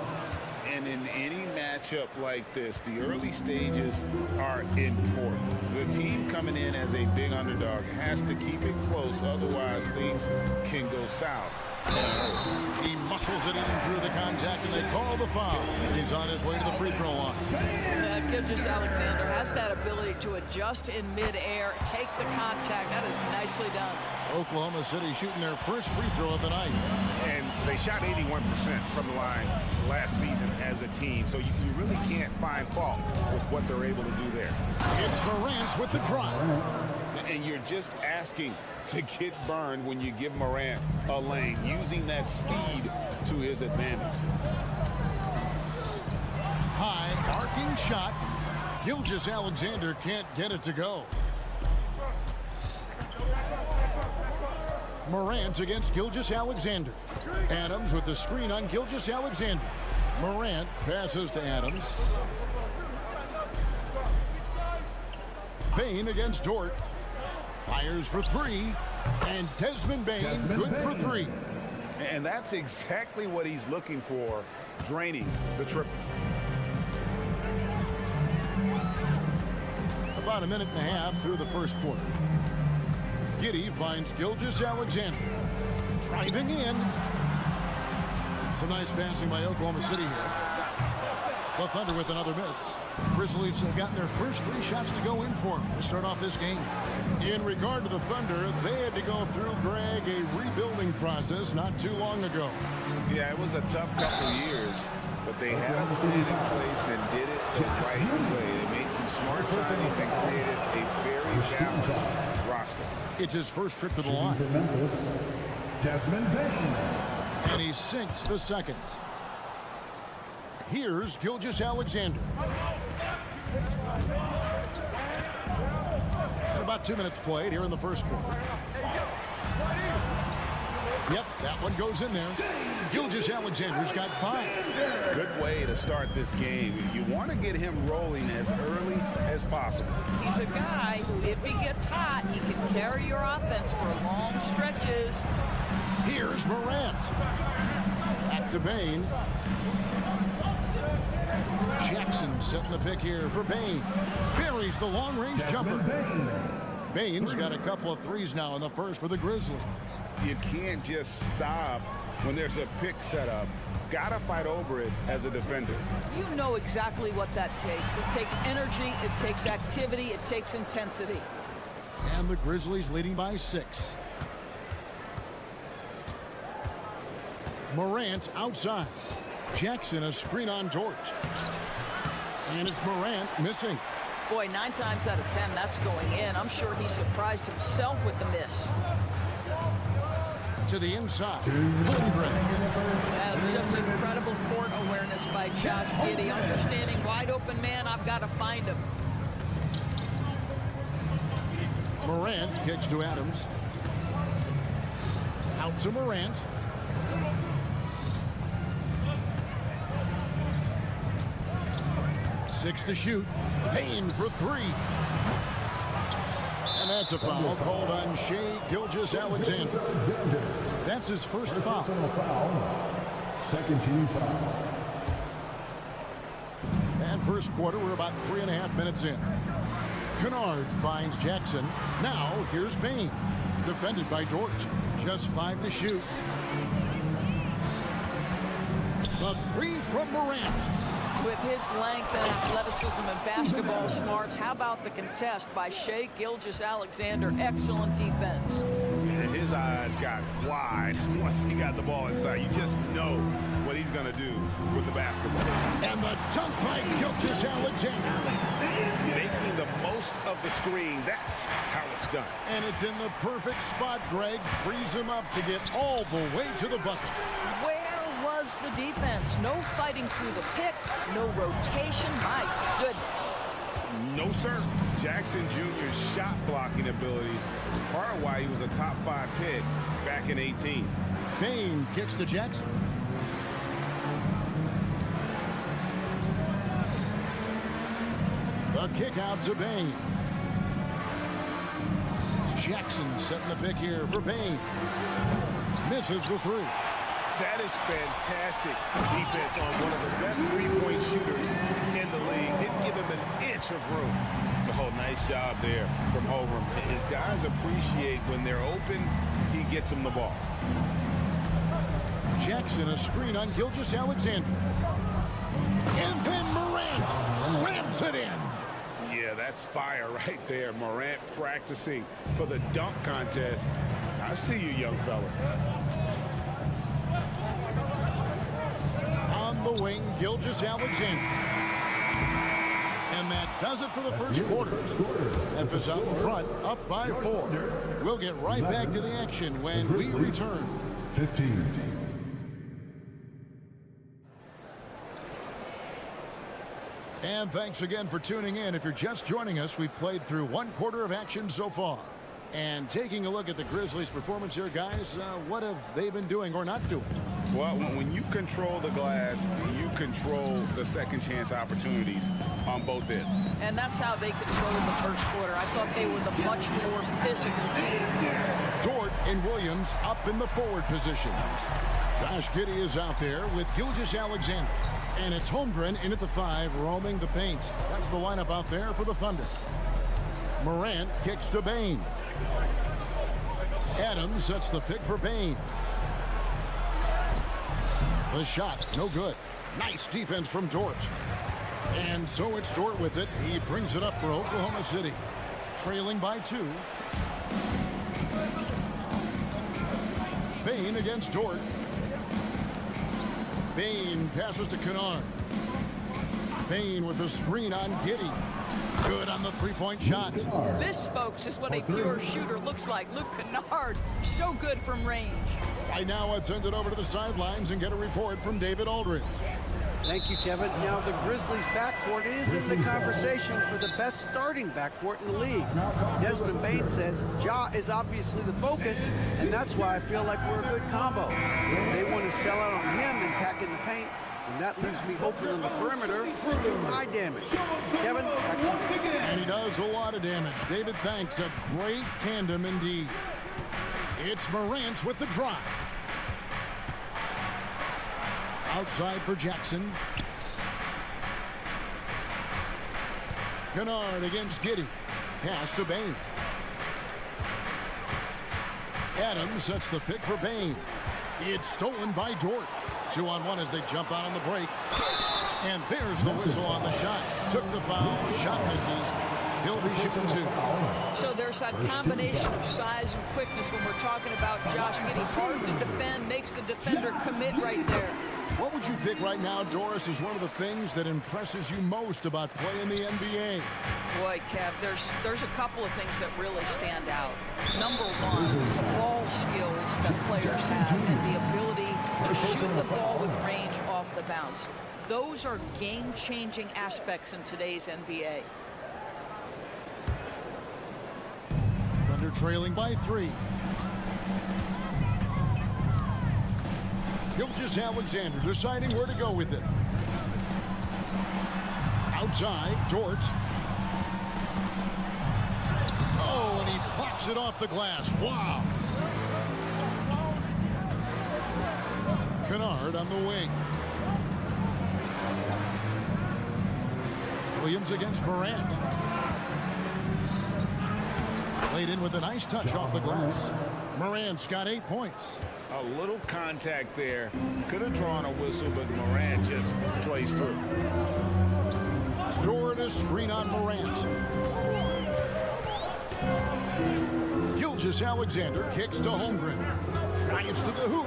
And in any matchup like this, the early stages are important. The team coming in as a big underdog has to keep it close, otherwise things can go south. He muscles it in through the contact, and they call the foul. He's on his way to the free throw line. Gilgeous-Alexander has that ability to adjust in midair, take the contact. That is nicely done. Oklahoma City shooting their first free throw of the night. And they shot 81% from the line last season as a team, so you really can't find fault with what they're able to do there. It's Morant with the drive. And you're just asking to get burned when you give Morant a lane, using that speed to his advantage. High arcing shot. Gilgeous-Alexander can't get it to go. Morant against Gilgeous-Alexander. Adams with the screen on Gilgeous-Alexander. Morant passes to Adams. Bane against Dort. Fires for 3. And Desmond Bane good for 3. And that's exactly what he's looking for, draining the triple. About a minute and a half through the first quarter. Giddey finds Gilgeous-Alexander. Driving in. Some nice passing by Oklahoma City here. The Thunder with another miss. Grizzlies have gotten their first 3 shots to go in for them to start off this game. In regard to the Thunder, they had to go through, Greg, a rebuilding process not too long ago. Yeah, it was a tough couple of years, but they had a plan in place and did it the right way. They made some smart signings and created a very balanced roster. It's his first trip to the line. Memphis, Desmond Bane. And he sinks the second. Here's Gilgeous-Alexander. About 2 minutes played here in the first quarter. Yep, that one goes in there. Gilgeous-Alexander's got 5. Good way to start this game. You want to get him rolling as early as possible. He's a guy who, if he gets hot, he can carry your offense for long stretches. Here's Morant. Back to Bane. Jackson setting the pick here for Bane. Buries the long-range jumper. Bane's got a couple of threes now in the first for the Grizzlies. You can't just stop when there's a pick set up. Gotta fight over it as a defender. You know exactly what that takes. It takes energy, it takes activity, it takes intensity. And the Grizzlies leading by 6. Morant outside. Jackson a screen on Dort. And it's Morant missing. Boy, 9 times out of 10, that's going in. I'm sure he surprised himself with the miss. To the inside. Holmgren. That's just incredible court awareness by Josh Giddey. Understanding wide open man, I've got to find him. Morant kicks to Adams. Out to Morant. Six to shoot. Payne for 3. And that's a foul called on Shai Gilgeous-Alexander. That's his first foul. Second team foul. And first quarter, we're about 3.5 minutes in. Kennard finds Jackson. Now here's Payne. Defended by Dort. Just 5 to shoot. The three from Morant. With his length and athleticism and basketball smarts, how about the contest by Shai Gilgeous-Alexander? Excellent defense. And his eyes got wide once he got the ball inside. You just know what he's going to do with the basketball. And the dunk by Gilgeous-Alexander. Making the most of the screen. That's how it's done. And it's in the perfect spot, Greg. Frees him up to get all the way to the bucket. Where was the defense? No fighting through the pick, no rotation. My goodness. No, sir. Jackson Jr.'s shot blocking abilities, part of why he was a top 5 pick back in 18. Bane kicks to Jackson. The kick out to Bane. Jackson setting the pick here for Bane. Misses the three. That is fantastic defense on one of the best three-point shooters in the league. Didn't give him an inch of room. Oh, nice job there from Holmgren. His guys appreciate when they're open, he gets them the ball. Jackson, a screen on Gilgeous-Alexander. And then Morant rams it in. Yeah, that's fire right there. Morant practicing for the dunk contest. I see you, young fella. On the wing, Gilgeous-Alexander. And that does it for the first quarter. Memphis out in front, up by 4. We'll get right back to the action when we return. 15. And thanks again for tuning in. If you're just joining us, we've played through 1 quarter of action so far. And taking a look at the Grizzlies' performance here, guys, what have they been doing or not doing? Well, when you control the glass, you control the second chance opportunities on both ends. And that's how they controlled the first quarter. I thought they were the much more physical team. Dort and Williams up in the forward positions. Josh Giddey is out there with Gilgeous-Alexander. And it's Holmgren in at the 5, roaming the paint. That's the lineup out there for the Thunder. Morant kicks to Bane. Adams sets the pick for Bane. The shot, no good. Nice defense from Dort. And so it's Dort with it. He brings it up for Oklahoma City. Trailing by 2. Bane against Dort. Bane passes to Kennard. Bane with the screen on Giddey. Good on the three-point shot. This, folks, is what a pure shooter looks like. Luke Kennard, so good from range. Right now, let's send it over to the sidelines and get a report from David Aldridge. Thank you, Kevin. Now the Grizzlies backcourt is in the conversation for the best starting backcourt in the league. Desmond Bane says Ja is obviously the focus, and that's why I feel like we're a good combo. They want to sell out on him and pack in the paint, and that leaves me open on the perimeter to do my damage. Kevin, back to you. And he does a lot of damage. David, thanks. A great tandem indeed. It's Morant with the drive. Outside for Jackson. Kennard against Giddey. Pass to Bane. Adams sets the pick for Bane. It's stolen by Dort. 2-on-1 as they jump out on the break. And there's the whistle on the shot. Took the foul. Shot misses. He'll be shooting 2. So there's that combination of size and quickness when we're talking about Josh Giddey. Hard to defend, makes the defender commit right there. What would you think right now, Doris, is one of the things that impresses you most about playing the NBA? Boy, Kev, there's a couple of things that really stand out. Number one is ball skills that players have and the ability to shoot the ball with range off the bounce. Those are game-changing aspects in today's NBA. Thunder trailing by 3. Gilgeous-Alexander deciding where to go with it. Outside, Dort. Oh, and he pops it off the glass. Wow. Kennard on the wing. Williams against Morant. Played in with a nice touch off the glass. Morant's got 8 points. A little contact there. Could have drawn a whistle, but Morant just plays through. Dort a screen on Morant. Gilgeous-Alexander kicks to Holmgren. Drives to the hoop.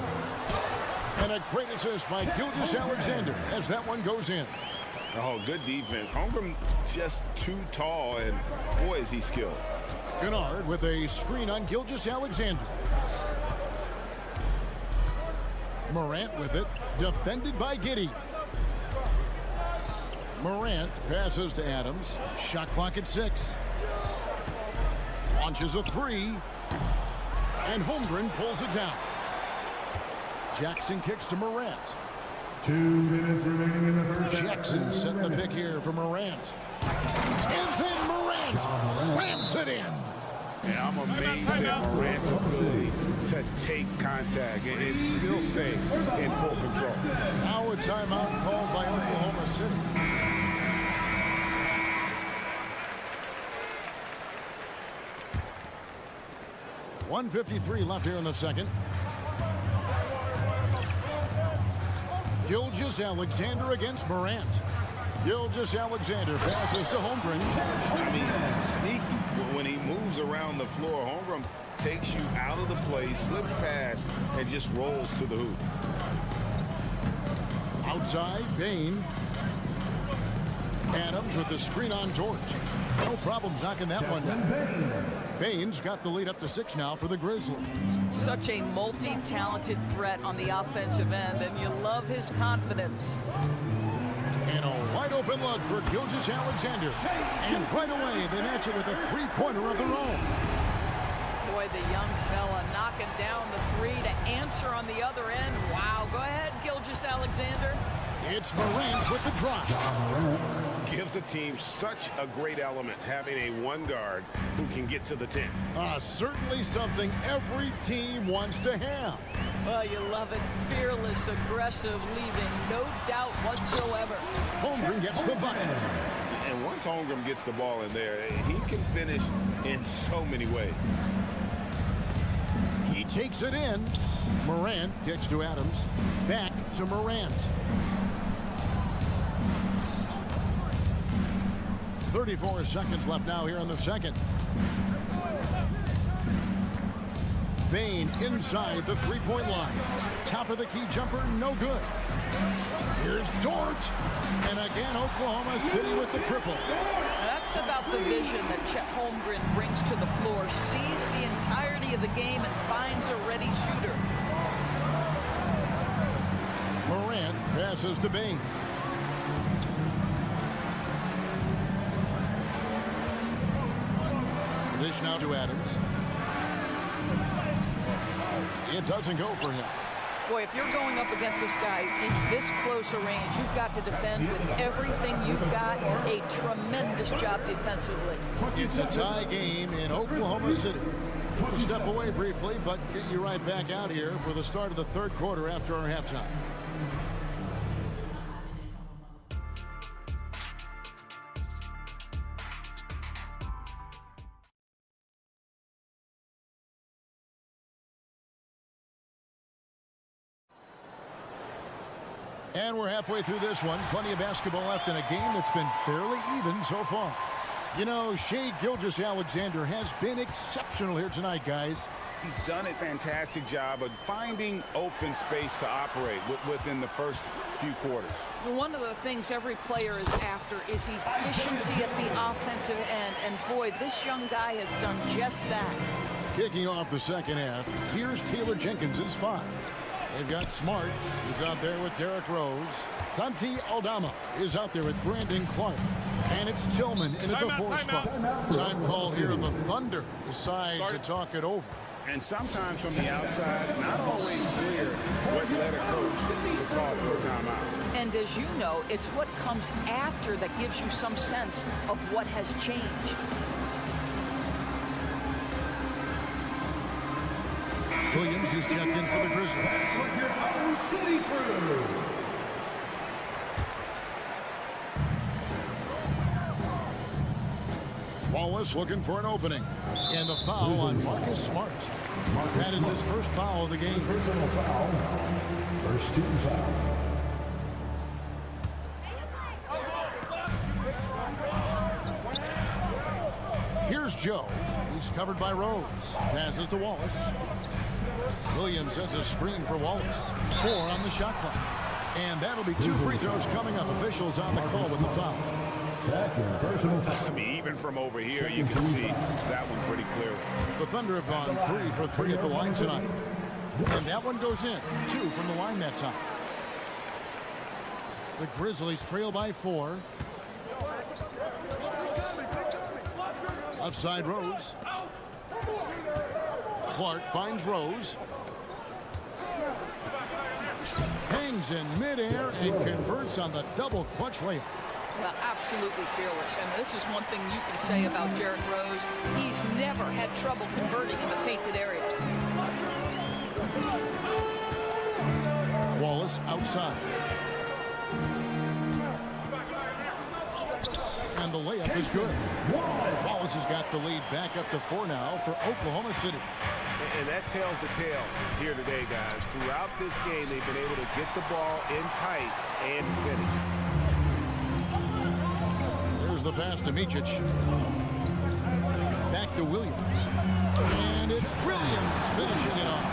And a great assist by Gilgeous-Alexander as that one goes in. Oh, good defense. Holmgren just too tall, and boy, is he skilled. Kennard with a screen on Gilgeous-Alexander. Morant with it, defended by Giddey. Morant passes to Adams. Shot clock at 6. Launches a 3. And Holmgren pulls it down. Jackson kicks to Morant. 2 minutes remaining in the first. Jackson set the pick here for Morant. And then Morant slams it in. Yeah, I'm amazed at Morant's ability to take contact and still stay in full control. Now a timeout called by Oklahoma City. .153 left here in the second. Gilgeous-Alexander against Morant. Gilgeous-Alexander passes to Holmgren. I mean, sneaky. When he moves around the floor, Holmgren takes you out of the play, slips past, and just rolls to the hoop. Outside, Bane. Adams with the screen on Dort. No problem knocking that one down. Bane's got the lead up to 6 now for the Grizzlies. Such a multi-talented threat on the offensive end, and you love his confidence. And a wide open look for Gilgeous-Alexander. And right away, they match it with a three-pointer of their own. Boy, the young fella knocking down the 3 to answer on the other end. Wow, go ahead, Gilgeous-Alexander. It's Morant with the drop. Gives the team such a great element, having a one guard who can get to the 10. Certainly something every team wants to have. Well, you love it. Fearless, aggressive, leaving no doubt whatsoever. Holmgren gets the bucket. And once Holmgren gets the ball in there, he can finish in so many ways. He takes it in. Morant kicks to Adams. Back to Morant. 34 seconds left now here in the second. Bane inside the three-point line. Top of the key jumper, no good. Here's Dort. And again, Oklahoma City with the triple. That's about the vision that Chet Holmgren brings to the floor. Sees the entirety of the game and finds a ready shooter. Morant passes to Bane. Dish now to Adams. It doesn't go for him. Boy, if you're going up against this guy in this close a range, you've got to defend with everything you've got. A tremendous job defensively. It's a tie game in Oklahoma City. We'll step away briefly, but get you right back out here for the start of the third quarter after our halftime. And we're halfway through this one. Plenty of basketball left in a game that's been fairly even so far. You know, Shai Gilgeous-Alexander has been exceptional here tonight, guys. He's done a fantastic job of finding open space to operate within the first few quarters. One of the things every player is after is efficiency at the offensive end. And boy, this young guy has done just that. Kicking off the second half, here's Taylor Jenkins' 5. They've got Smart, who's out there with Derrick Rose. Santi Aldama is out there with Brandon Clark. And it's Tillman into the 4 spot. Time call here, and the Thunder decide to talk it over. And sometimes from the outside, not always clear what led a coach to call for a timeout. And as you know, it's what comes after that gives you some sense of what has changed. Williams is checked in for the Grizzlies. City crew. Wallace looking for an opening. And the foul on Marcus Smart. That is his first foul of the game. Personal foul. First team foul. Here's Joe. He's covered by Rose. Passes to Wallace. Williams sends a screen for Wallace. 4 on the shot clock. And that'll be 2 free throws coming up. Officials on the call with the foul. Second personal foul. I mean, even from over here, you can see that one pretty clearly. The Thunder have gone 3 for 3 at the line tonight. And that one goes in. 2 from the line that time. The Grizzlies trail by 4. Left side Rose. Clark finds Rose. Hangs in midair and converts on the double clutch layup. Well, absolutely fearless. And this is one thing you can say about Derrick Rose. He's never had trouble converting in the painted area. Wallace outside. And the layup is good. Wallace has got the lead back up to 4 now for Oklahoma City. And that tells the tale here today, guys. Throughout this game, they've been able to get the ball in tight and finish. There's the pass to Micic. Back to Williams. And it's Williams finishing it off.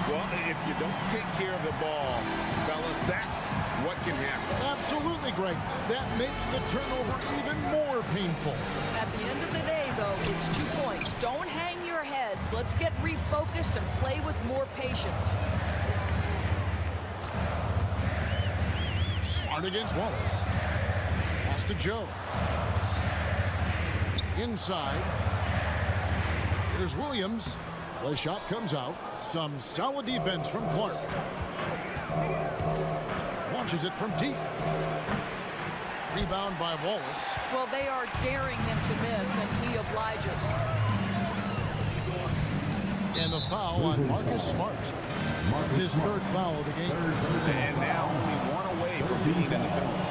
Well, if you don't take care of the ball, fellas, that's what can happen. Absolutely, Greg. That makes the turnover even more painful. At the end of the day, though, it's 2 points. Don't hang your heads. Let's get refocused and play with more patience. Smart against Wallace. Pass to Joe. Inside. Here's Williams. The shot comes out. Some solid defense from Clark. Launches it from deep. Rebound by Wallace. Well, they are daring him to miss, and he obliges. And the foul on Marcus Smart. That's his 3rd foul of the game. And now only 1 away from being in the penalty.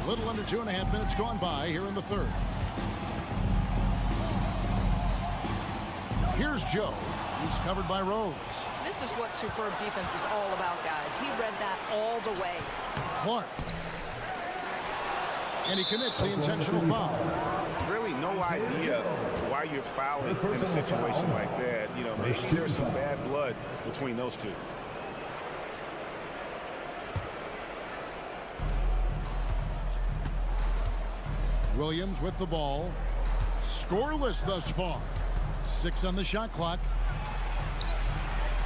A little under 2.5 minutes gone by here in the 3rd. Here's Joe. He's covered by Rose. This is what superb defense is all about, guys. He read that all the way. Clark. And he commits the intentional foul. Really no idea why you're fouling in a situation like that. You know, maybe there's some bad blood between those two. Williams with the ball. Scoreless thus far. 6 on the shot clock.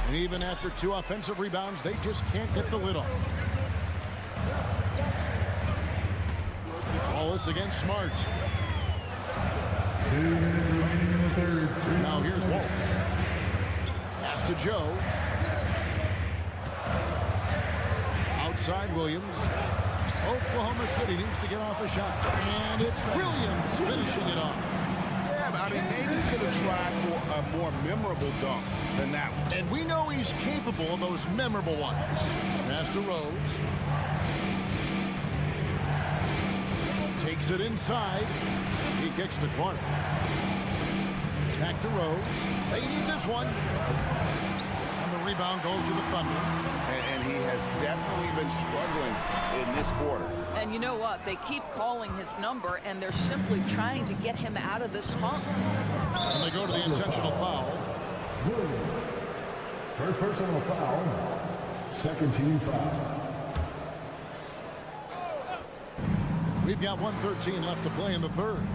And even after 2 offensive rebounds, they just can't get the lid off. Wallace against Smart. 2 minutes remaining in the 3rd. Now here's Wallace. Pass to Joe. Outside Williams. Oklahoma City needs to get off a shot. And it's Williams finishing it off. Yeah, but I mean, maybe he could have tried for a more memorable dunk than that one. And we know he's capable of those memorable ones. Pass to Rose. Takes it inside. He kicks to Clark. Back to Rose. They need this one. And the rebound goes to the Thunder. And he has definitely been struggling in this quarter. And you know what? They keep calling his number, and they're simply trying to get him out of this funk. And they go to the intentional foul. First personal foul. 2nd team foul. We've got 1:13 left to play in the 3rd.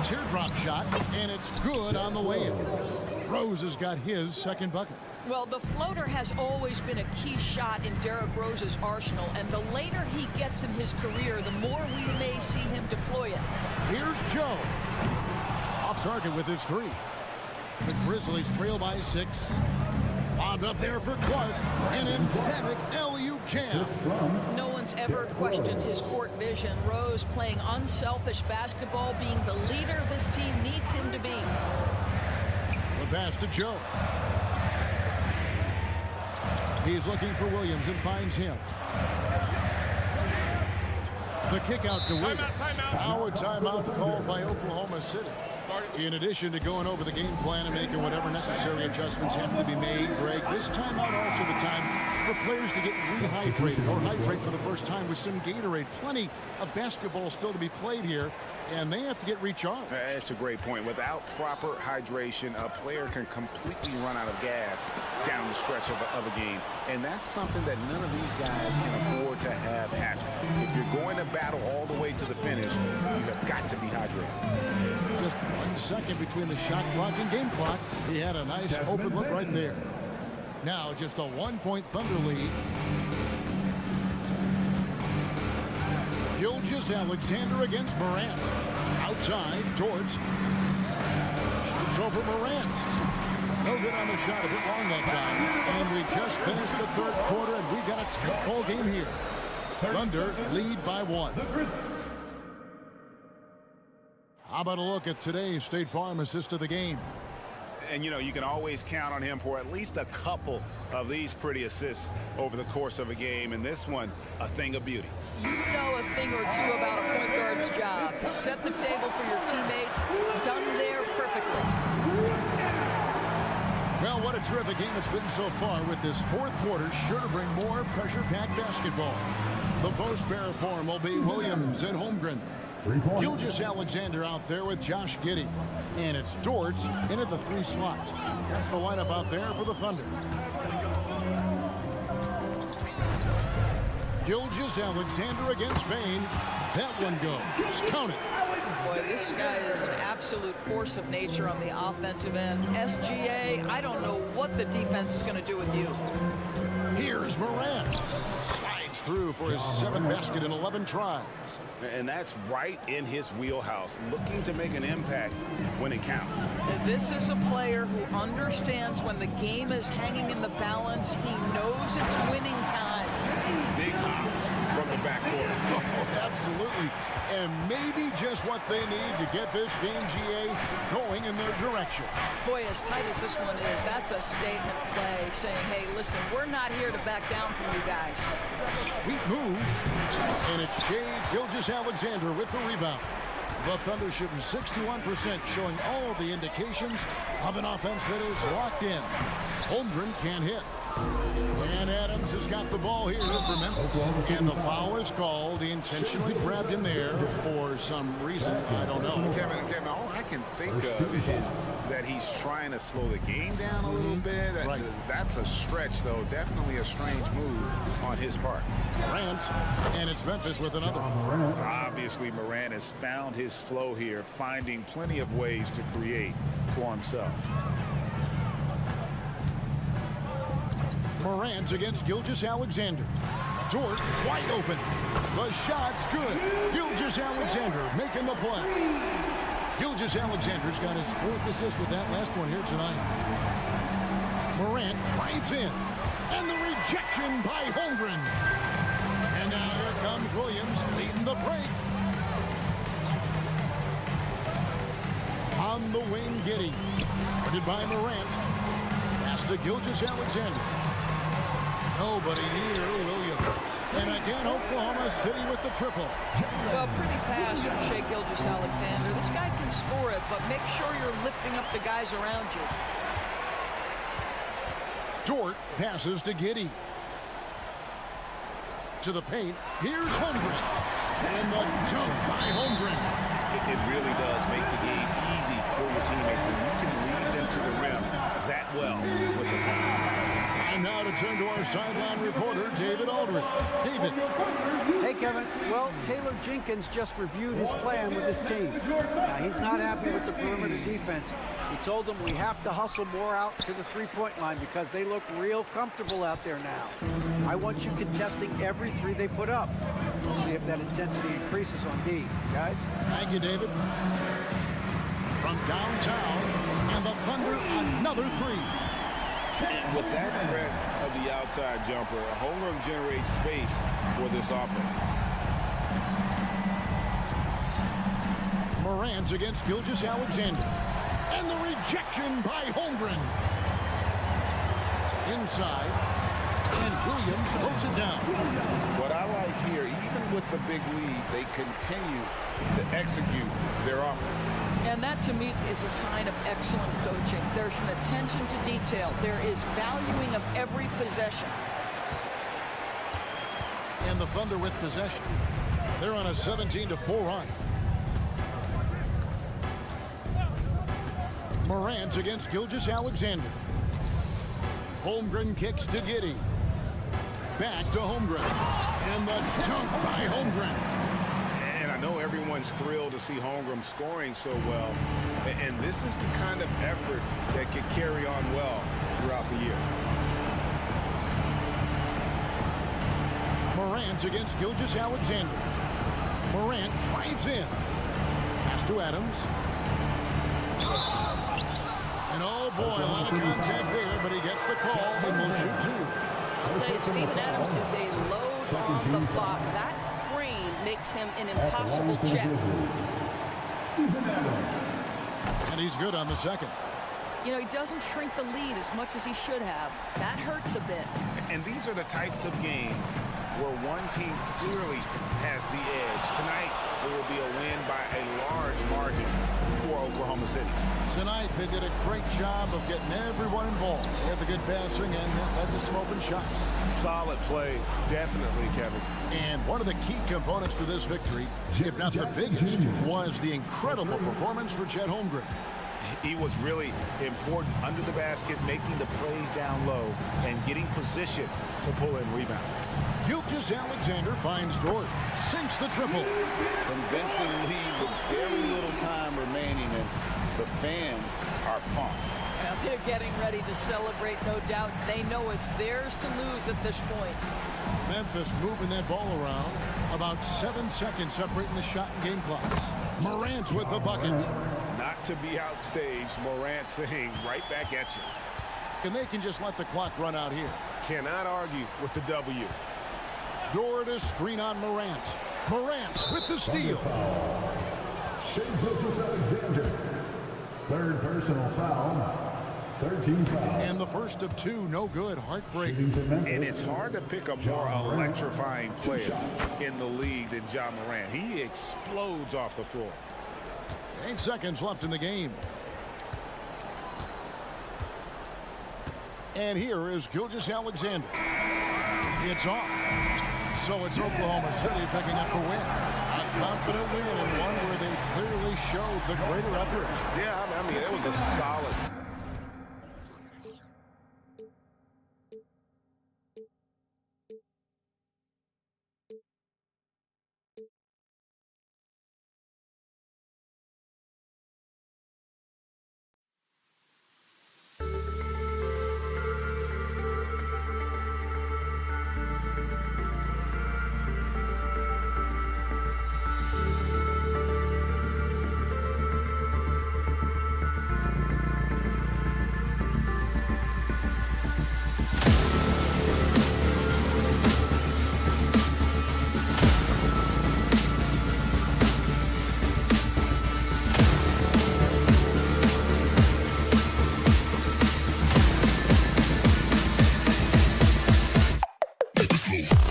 Teardrop shot, and it's good on the way in. Rose has got his 2nd bucket. Well, the floater has always been a key shot in Derrick Rose's arsenal, and the later he gets in his career, the more we may see him deploy it. Here's Joe. Off target with his 3. The Grizzlies trail by 6. Bombed up there for Clark. An emphatic LU jam. No one's ever questioned his court vision. Rose playing unselfish basketball, being the leader this team needs him to be. The pass to Joe. He's looking for Williams and finds him. The kick out to Williams. Now a timeout called by Oklahoma City. In addition to going over the game plan and making whatever necessary adjustments have to be made, Greg, this timeout also the time for players to get rehydrated or hydrate for the first time with some Gatorade. Plenty of basketball still to be played here, and they have to get recharged. That's a great point. Without proper hydration, a player can completely run out of gas down the stretch of a game, and that's something that none of these guys can afford to have happen. If you're going to battle all the way to the finish, you have got to be hydrated. Just 1 second between the shot clock and game clock. He had a nice open look right there. Now just a 1-point Thunder lead. Gilgeous-Alexander against Morant. Outside, towards. Shoots over Morant. No good on the shot, a bit long that time. And we just finished the third quarter, and we've got a tight ball game here. Thunder lead by 1. How about a look at today's State Farm assist of the game? And, you know, you can always count on him for at least a couple of these pretty assists over the course of a game. And this one, a thing of beauty. You know a thing or two about a point guard's job. Set the table for your teammates. Done there perfectly. Well, what a terrific game it's been so far, with this fourth quarter sure to bring more pressure-packed basketball. The post pair form will be Williams and Holmgren. Gilgeous-Alexander out there with Josh Giddey. And it's Dort into the 3 slot. That's the lineup out there for the Thunder. Gilgeous-Alexander against Spain. That one goes. Count it. Boy, this guy is an absolute force of nature on the offensive end. SGA, I don't know what the defense is going to do with you. Here's Morant. Slides through for his 7th basket in 11 tries. And that's right in his wheelhouse, looking to make an impact when it counts. This is a player who understands when the game is hanging in the balance. He knows it's winning time. Big hops from the backcourt. Oh, absolutely. And maybe just what they need to get this game, GA, going in their direction. Boy, as tight as this one is, that's a statement play saying, hey, listen, we're not here to back down from you guys. Sweet move. And it's Shai Gilgeous-Alexander with the rebound. The Thunder shooting 61%, showing all of the indications of an offense that is locked in. Holmgren can't hit. And Adams has got the ball here for Memphis. And the foul is called. He intentionally grabbed him there for some reason. I don't know. Kevin, all I can think of is that he's trying to slow the game down a little bit. Right. That's a stretch, though. Definitely a strange move on his part. Morant, and it's Memphis with another. Obviously, Morant has found his flow here, finding plenty of ways to create for himself. Morant against Gilgeous-Alexander. Dort wide open. The shot's good. Gilgeous-Alexander making the play. Gilgeous-Alexander's got his 4th assist with that last one here tonight. Morant drives in. And the rejection by Holmgren. And now here comes Williams leading the break. On the wing, Giddey. Guarded by Morant. Pass to Gilgeous-Alexander. Nobody near Williams. And again, Oklahoma City with the triple. Well, pretty pass from Shai Gilgeous-Alexander. This guy can score it, but make sure you're lifting up the guys around you. Dort passes to Giddey. To the paint. Here's Holmgren. And the jump by Holmgren. It really does make the game easy for your teammates when you can lead them to the rim that well with the pass. And now to turn to our sideline reporter, David Aldridge. David. Hey, Kevin. Well, Taylor Jenkins just reviewed his plan with his team. Now, he's not happy with the perimeter defense. He told them we have to hustle more out to the three-point line because they look real comfortable out there now. I want you contesting every 3 they put up. We'll see if that intensity increases on D. Guys? Thank you, David. From downtown, and the Thunder another 3. And with that threat of the outside jumper, Holmgren generates space for this offense. Morant against Gilgeous-Alexander. And the rejection by Holmgren. Inside. And Williams throws it down. What I like here, even with the big lead, they continue to execute their offense. And that, to me, is a sign of excellent coaching. There's an attention to detail. There is valuing of every possession. And the Thunder with possession. They're on a 17-4 run. Morant against Gilgeous-Alexander. Holmgren kicks to Giddey. Back to Holmgren. And the dunk by Holmgren. And I know everyone's thrilled to see Holmgren scoring so well. And this is the kind of effort that can carry on well throughout the year. Morant against Gilgeous-Alexander. Morant drives in. Pass to Adams. And oh boy, a lot of contact there, but he gets the call and will shoot two. I'll tell you, Steven Adams is a load on the clock. That frame makes him an impossible check. And he's good on the second. You know, he doesn't shrink the lead as much as he should have. That hurts a bit. And these are the types of games where one team clearly has the edge. Tonight, it will be a win by a large margin for Oklahoma City. Tonight, they did a great job of getting everyone involved. They had the good passing, and that led to some open shots. Solid play, definitely, Kevin. And one of the key components to this victory, if not the biggest, was the incredible performance for Chet Holmgren. He was really important under the basket, making the plays down low and getting position to pull in rebounds. Gilgeous-Alexander finds Dort, sinks the triple. Convincing lead with very little time remaining, and the fans are pumped. Now they're getting ready to celebrate, no doubt. They know it's theirs to lose at this point. Memphis moving that ball around. About 7 seconds separating the shot and game clocks. Morant with the bucket. Not to be outstaged, Morant saying right back at you. And they can just let the clock run out here. Cannot argue with the W. Dort to screen on Morant. Morant with the steal. Shea Gilgeous-Alexander. Third personal foul. 13 fouls. And the first of two, no good, heartbreaking. And it's hard to pick a more electrifying player in the league than John Morant. He explodes off the floor. 8 seconds left in the game. And here is Gilgeous-Alexander. It's off. So it's Oklahoma City picking up the win. A confident win, and one where they clearly showed the greater effort. Yeah, I mean, it was a solid